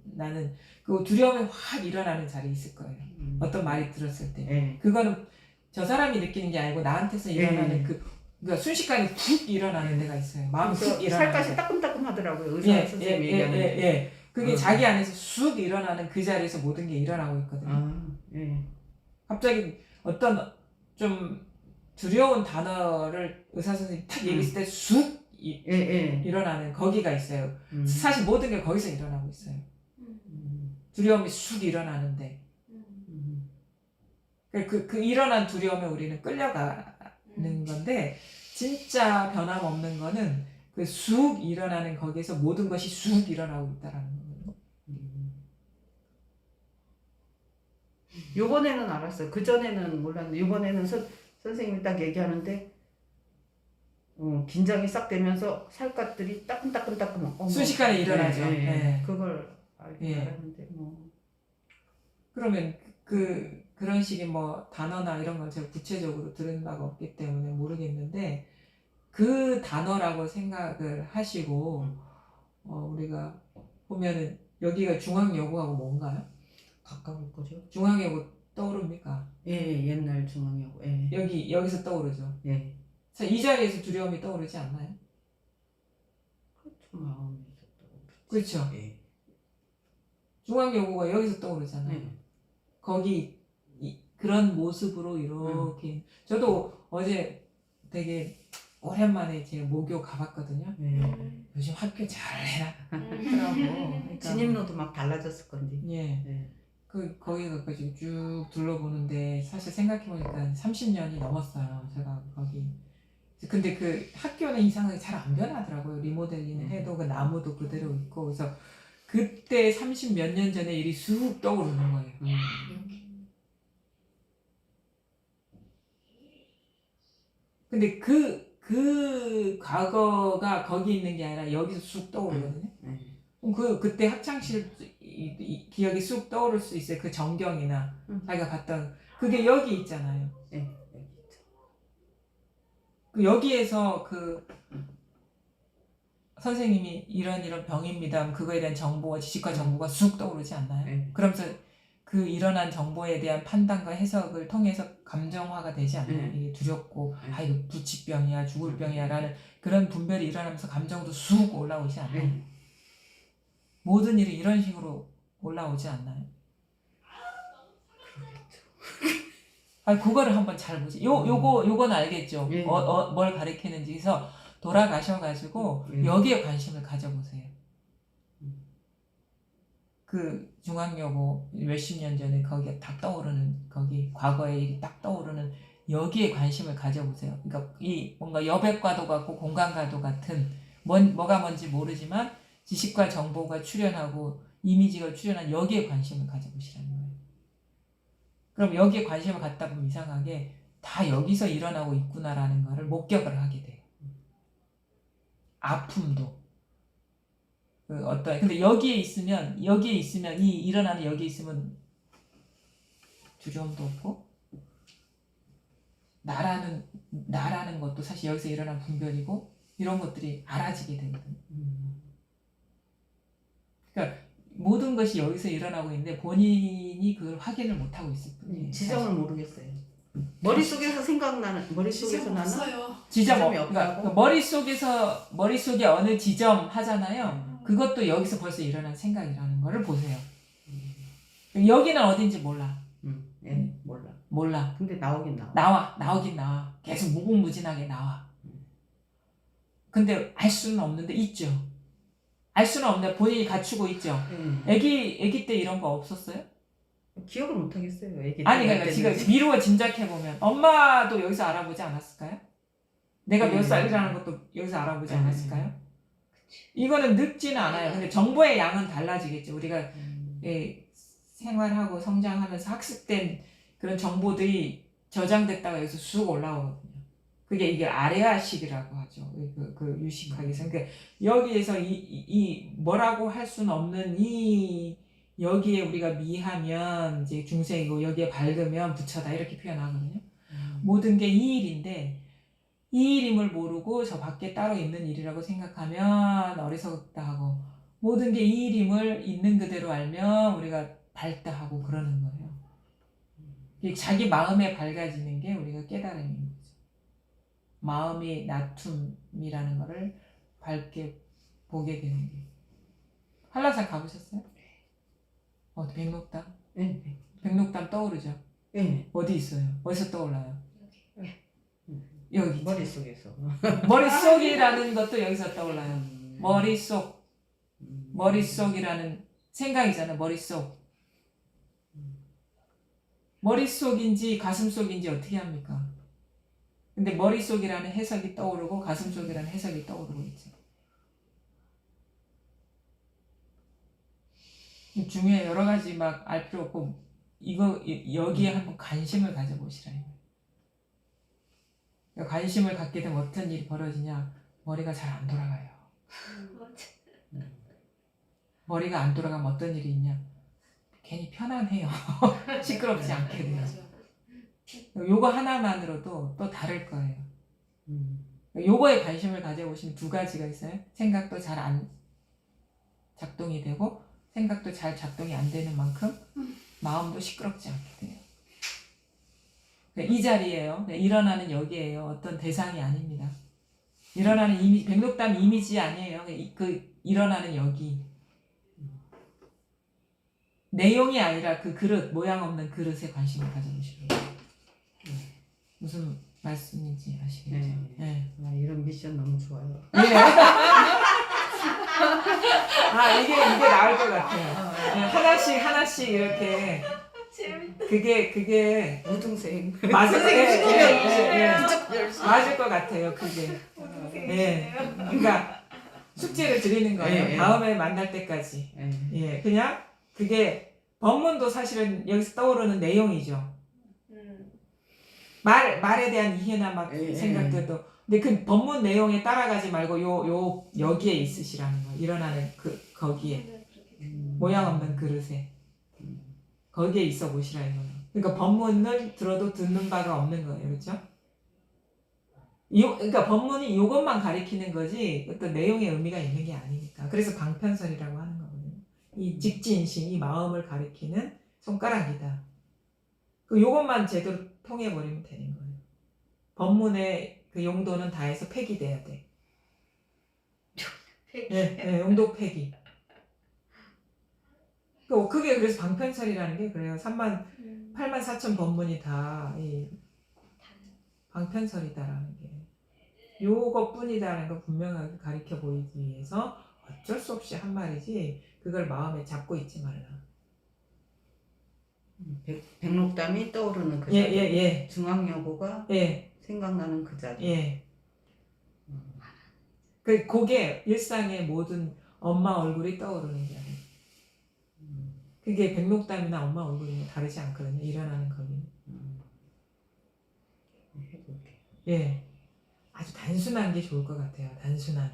Speaker 1: 나는 그 두려움이 확 일어나는 자리에 있을 거예요. 어떤 말이 들었을 때.
Speaker 2: 예.
Speaker 1: 그거는 저 사람이 느끼는 게 아니고 나한테서 일어나는
Speaker 2: 예.
Speaker 1: 그러니까 순식간에 훅 일어나는 데가 있어요. 마음이 훅
Speaker 2: 그래서
Speaker 1: 일어나는
Speaker 2: 살갗이
Speaker 1: 데.
Speaker 2: 따끔따끔하더라고요. 의사 선생님이 얘기하는.
Speaker 1: 예. 그게
Speaker 2: 어.
Speaker 1: 자기 안에서 쑥 일어나는 그 자리에서 모든 게 일어나고 있거든요.
Speaker 2: 아, 예.
Speaker 1: 갑자기 어떤 좀 두려운 단어를 의사 선생님이 탁 얘기했을 때 쑥
Speaker 2: 예, 예.
Speaker 1: 일어나는 거기가 있어요. 사실 모든 게 거기서 일어나고 있어요. 두려움이 쑥 일어나는데 그 일어난 두려움에 우리는 끌려가는 건데 진짜 변함없는 거는 그 쑥 일어나는 거기에서 모든 것이 쑥 일어나고 있다라는 거예요.
Speaker 2: 요번에는 알았어요. 그전에는 몰랐는데 요번에는 선생님이 딱 얘기하는데 긴장이 싹 되면서 살갗들이 따끔따끔따끔
Speaker 1: 순식간에 일어나죠.
Speaker 2: 예, 예.
Speaker 1: 네.
Speaker 2: 그걸 알긴
Speaker 1: 예.
Speaker 2: 알았는데 뭐.
Speaker 1: 그러면 그런 식의 뭐 단어나 이런 걸 제가 구체적으로 들은 바가 없기 때문에 모르겠는데 그 단어라고 생각을 하시고 우리가 보면은 여기가 중앙여고하고 뭔가요?
Speaker 2: 가까울 거죠?
Speaker 1: 중앙여고 떠오릅니까?
Speaker 2: 예, 옛날 중앙여고. 예.
Speaker 1: 여기서 떠오르죠.
Speaker 2: 예.
Speaker 1: 자, 이 자리에서 두려움이 떠오르지 않나요?
Speaker 2: 그렇죠. 마음에서 또.
Speaker 1: 그렇죠.
Speaker 2: 예.
Speaker 1: 중앙여고가 여기서 떠오르잖아요.
Speaker 2: 예.
Speaker 1: 거기 그런 모습으로 이렇게 저도 어제 되게 오랜만에 제 모교 가봤거든요.
Speaker 2: 예.
Speaker 1: 요즘 학교 잘 해놨더라고. 그러니까
Speaker 2: 진입로도 막 달라졌을 건데.
Speaker 1: 예.
Speaker 2: 예.
Speaker 1: 거기 가가지고 쭉 둘러보는데 사실 생각해보니까 30년이 넘었어요. 제가 거기. 근데 그 학교는 이상하게 잘 안 변하더라고요. 리모델링을 해도 그 나무도 그대로 있고. 그래서 그때 30 몇 년 전에 일이 쑥 떠오르는 거예요. 근데 그 과거가 거기 있는 게 아니라 여기서 쑥 떠오르거든요. 그럼 그때 학창시절 기억이 쑥 떠오를 수 있어요. 그 전경이나 자기가 봤던 그게 여기 있잖아요.
Speaker 2: 예.
Speaker 1: 그 여기에서 선생님이 이런 병입니다. 그럼 그거에 대한 정보와 지식과 정보가 쑥 떠오르지 않나요?
Speaker 2: 네.
Speaker 1: 그러면서 그 일어난 정보에 대한 판단과 해석을 통해서 감정화가 되지 않나요? 이게 두렵고 이거 불치병이야 죽을 병이야 라는 그런 분별이 일어나면서 감정도 쑥 올라오지 않나요? 모든 일이 이런 식으로 올라오지 않나요? 그거를 한번 잘 보세요. 요건 알겠죠?
Speaker 2: 예.
Speaker 1: 뭘 가리키는지. 그래서 돌아가셔가지고 여기에 관심을 가져보세요. 그 중앙여고 몇십 년 전에 거기에 딱 떠오르는 거기 과거의 일이 딱 떠오르는 여기에 관심을 가져보세요. 그러니까 이 뭔가 여백과도 같고 공간과도 같은 뭐가 뭔지 모르지만 지식과 정보가 출현하고 이미지가 출현한 여기에 관심을 가져보시라는 거예요. 그럼 여기에 관심을 갖다 보면 이상하게 다 여기서 일어나고 있구나라는 거를 목격을 하게 돼요. 아픔도 근데 여기에 있으면 일어나는 여기에 있으면 두려움도 없고 나라는 것도 사실 여기서 일어난 분별이고 이런 것들이 알아지게 되거든요. 그러니까 모든 것이 여기서 일어나고 있는데 본인이 그걸 확인을 못하고 있을 뿐이에요.
Speaker 2: 지점을 모르겠어요. 머릿속에서 생각나는 머릿속에서 나는
Speaker 5: 없어요.
Speaker 1: 지점이
Speaker 2: 없다고?
Speaker 1: 그러니까 머릿속에 어느 지점 하잖아요. 그것도 여기서 벌써 일어난 생각이라는 거를 보세요. 여기는 어딘지 몰라.
Speaker 2: 예,
Speaker 1: 몰라.
Speaker 2: 근데 나오긴 나와.
Speaker 1: 계속 무궁무진하게 나와. 근데 알 수는 없는데 있죠. 알 수는 없는데 본인이 갖추고 있죠. 애기 때 이런 거 없었어요?
Speaker 2: 기억을 못 하겠어요. 애기
Speaker 1: 아니 그러니까 지금 미루어 짐작해보면 엄마도 여기서 알아보지 않았을까요? 내가 몇 살이라는 것도 여기서 알아보지 않았을까요? 이거는 늙지는 않아요. 근데 정보의 양은 달라지겠죠. 우리가 생활하고 성장하면서 학습된 그런 정보들이 저장됐다가 여기서 쑥 올라오거든요. 그게 이게 아레아식이라고 하죠. 그 유식학에서. 그러니까 여기에서 이 뭐라고 할 수는 없는 이 여기에 우리가 미하면 이제 중생이고 여기에 밝으면 부처다 이렇게 표현하거든요. 모든 게 이 일인데 이 일임을 모르고 저 밖에 따로 있는 일이라고 생각하면 어리석다 하고 모든 게 이 일임을 있는 그대로 알면 우리가 밝다 하고 그러는 거예요. 이게 자기 마음에 밝아지는 게 우리가 깨달음인 거죠. 마음이 나툼이라는 거를 밝게 보게 되는 게. 한라산 가보셨어요? 백록담?
Speaker 2: 네.
Speaker 1: 백록담 떠오르죠?
Speaker 2: 네.
Speaker 1: 어디 있어요? 어디서 떠올라요? 여기.
Speaker 2: 머릿속에서.
Speaker 1: 머릿속이라는 것도 여기서 떠올라요. 머릿속이라는 생각이잖아. 머릿속인지 가슴속인지 어떻게 합니까? 근데 머릿속이라는 해석이 떠오르고 가슴속이라는 해석이 떠오르고 있죠. 중요해. 여러 가지 막 알 필요 없고 여기에 한번 관심을 가져보시라. 관심을 갖게 되면 어떤 일이 벌어지냐? 머리가 잘 안 돌아가요. 머리가 안 돌아가면 어떤 일이 있냐? 괜히 편안해요. 시끄럽지 않게 돼요. 요거 하나만으로도 또 다를 거예요. 요거에 관심을 가져보시면 두 가지가 있어요. 생각도 잘 안 작동이 되고 생각도 잘 작동이 안 되는 만큼 마음도 시끄럽지 않게 돼요. 이 자리예요. 일어나는 여기예요. 어떤 대상이 아닙니다. 일어나는 백록담 이미지 아니에요. 그 일어나는 여기. 내용이 아니라 그 그릇, 모양 없는 그릇에 관심을 가져보시는 거예요. 무슨 말씀인지 아시겠죠?
Speaker 2: 네. 아, 이런 미션 너무 좋아요.
Speaker 1: 예. 이게 나을 것 같아요. 네, 하나씩 이렇게. 그게
Speaker 2: 우등생.
Speaker 1: 맞을
Speaker 2: 열심히.
Speaker 1: 맞을 것 같아요. 그게. 예. 그러니까 숙제를 드리는 거예요.
Speaker 2: 예.
Speaker 1: 다음에 만날 때까지. 예. 그냥 그게 법문도 사실은 여기서 떠오르는 내용이죠. 말에 대한 이해나 막 생각들도. 근데 그 법문 내용에 따라가지 말고 여기에 있으시라는 거예요. 일어나는 거기에. 모양 없는 그릇에. 거기에 있어 보시라 이거예요. 그러니까 법문을 들어도 듣는 바가 없는 거예요. 그렇죠? 그러니까 법문이 이것만 가리키는 거지 어떤 내용의 의미가 있는 게 아니니까. 그래서 방편설이라고 하는 거거든요. 이 직지인심, 이 마음을 가리키는 손가락이다. 요것만 제대로 통해버리면 되는 거예요. 법문의 그 용도는 다 해서 폐기돼야 돼. 네, 용도 폐기. 그게 그래서 방편설이라는 게 그래요. 84,000 법문이 다 이 방편설이다라는 게. 요것뿐이다라는 걸 분명하게 가리켜 보이기 위해서 어쩔 수 없이 한 말이지 그걸 마음에 잡고 있지 말라.
Speaker 2: 백록담이 떠오르는 그
Speaker 1: 자리.
Speaker 2: 예. 중앙여고가 생각나는 그 자리.
Speaker 1: 예. 그게 일상의 모든 엄마 얼굴이 떠오르는 자리. 그게 백록담이나 엄마 얼굴이 다르지 않거든요. 일어나는 거기는.
Speaker 2: 해볼게.
Speaker 1: 예. 아주 단순한 게 좋을 것 같아요. 단순한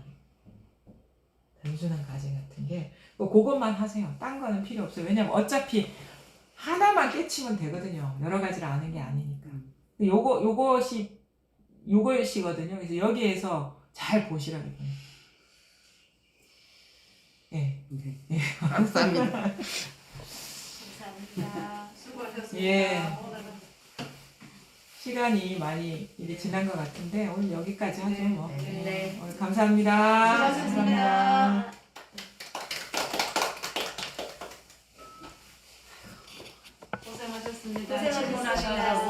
Speaker 1: 과제 같은 게. 그것만 하세요. 딴 거는 필요 없어요. 왜냐면 어차피 하나만 깨치면 되거든요. 여러 가지를 아는 게 아니니까. 요것이거든요. 그래서 여기에서 잘 보시라고. 예.
Speaker 2: 네. 감사합니다.
Speaker 5: 감사합니다. 수고하셨습니다.
Speaker 1: 예.
Speaker 5: 오늘은
Speaker 1: 시간이 많이 이제 지난 것 같은데 오늘 여기까지 하죠. 뭐.
Speaker 3: 네.
Speaker 1: 오늘 감사합니다.
Speaker 5: 수고하셨습니다. 고생하셨습니다.
Speaker 3: 고생하셨습니다.
Speaker 5: 질문하셔서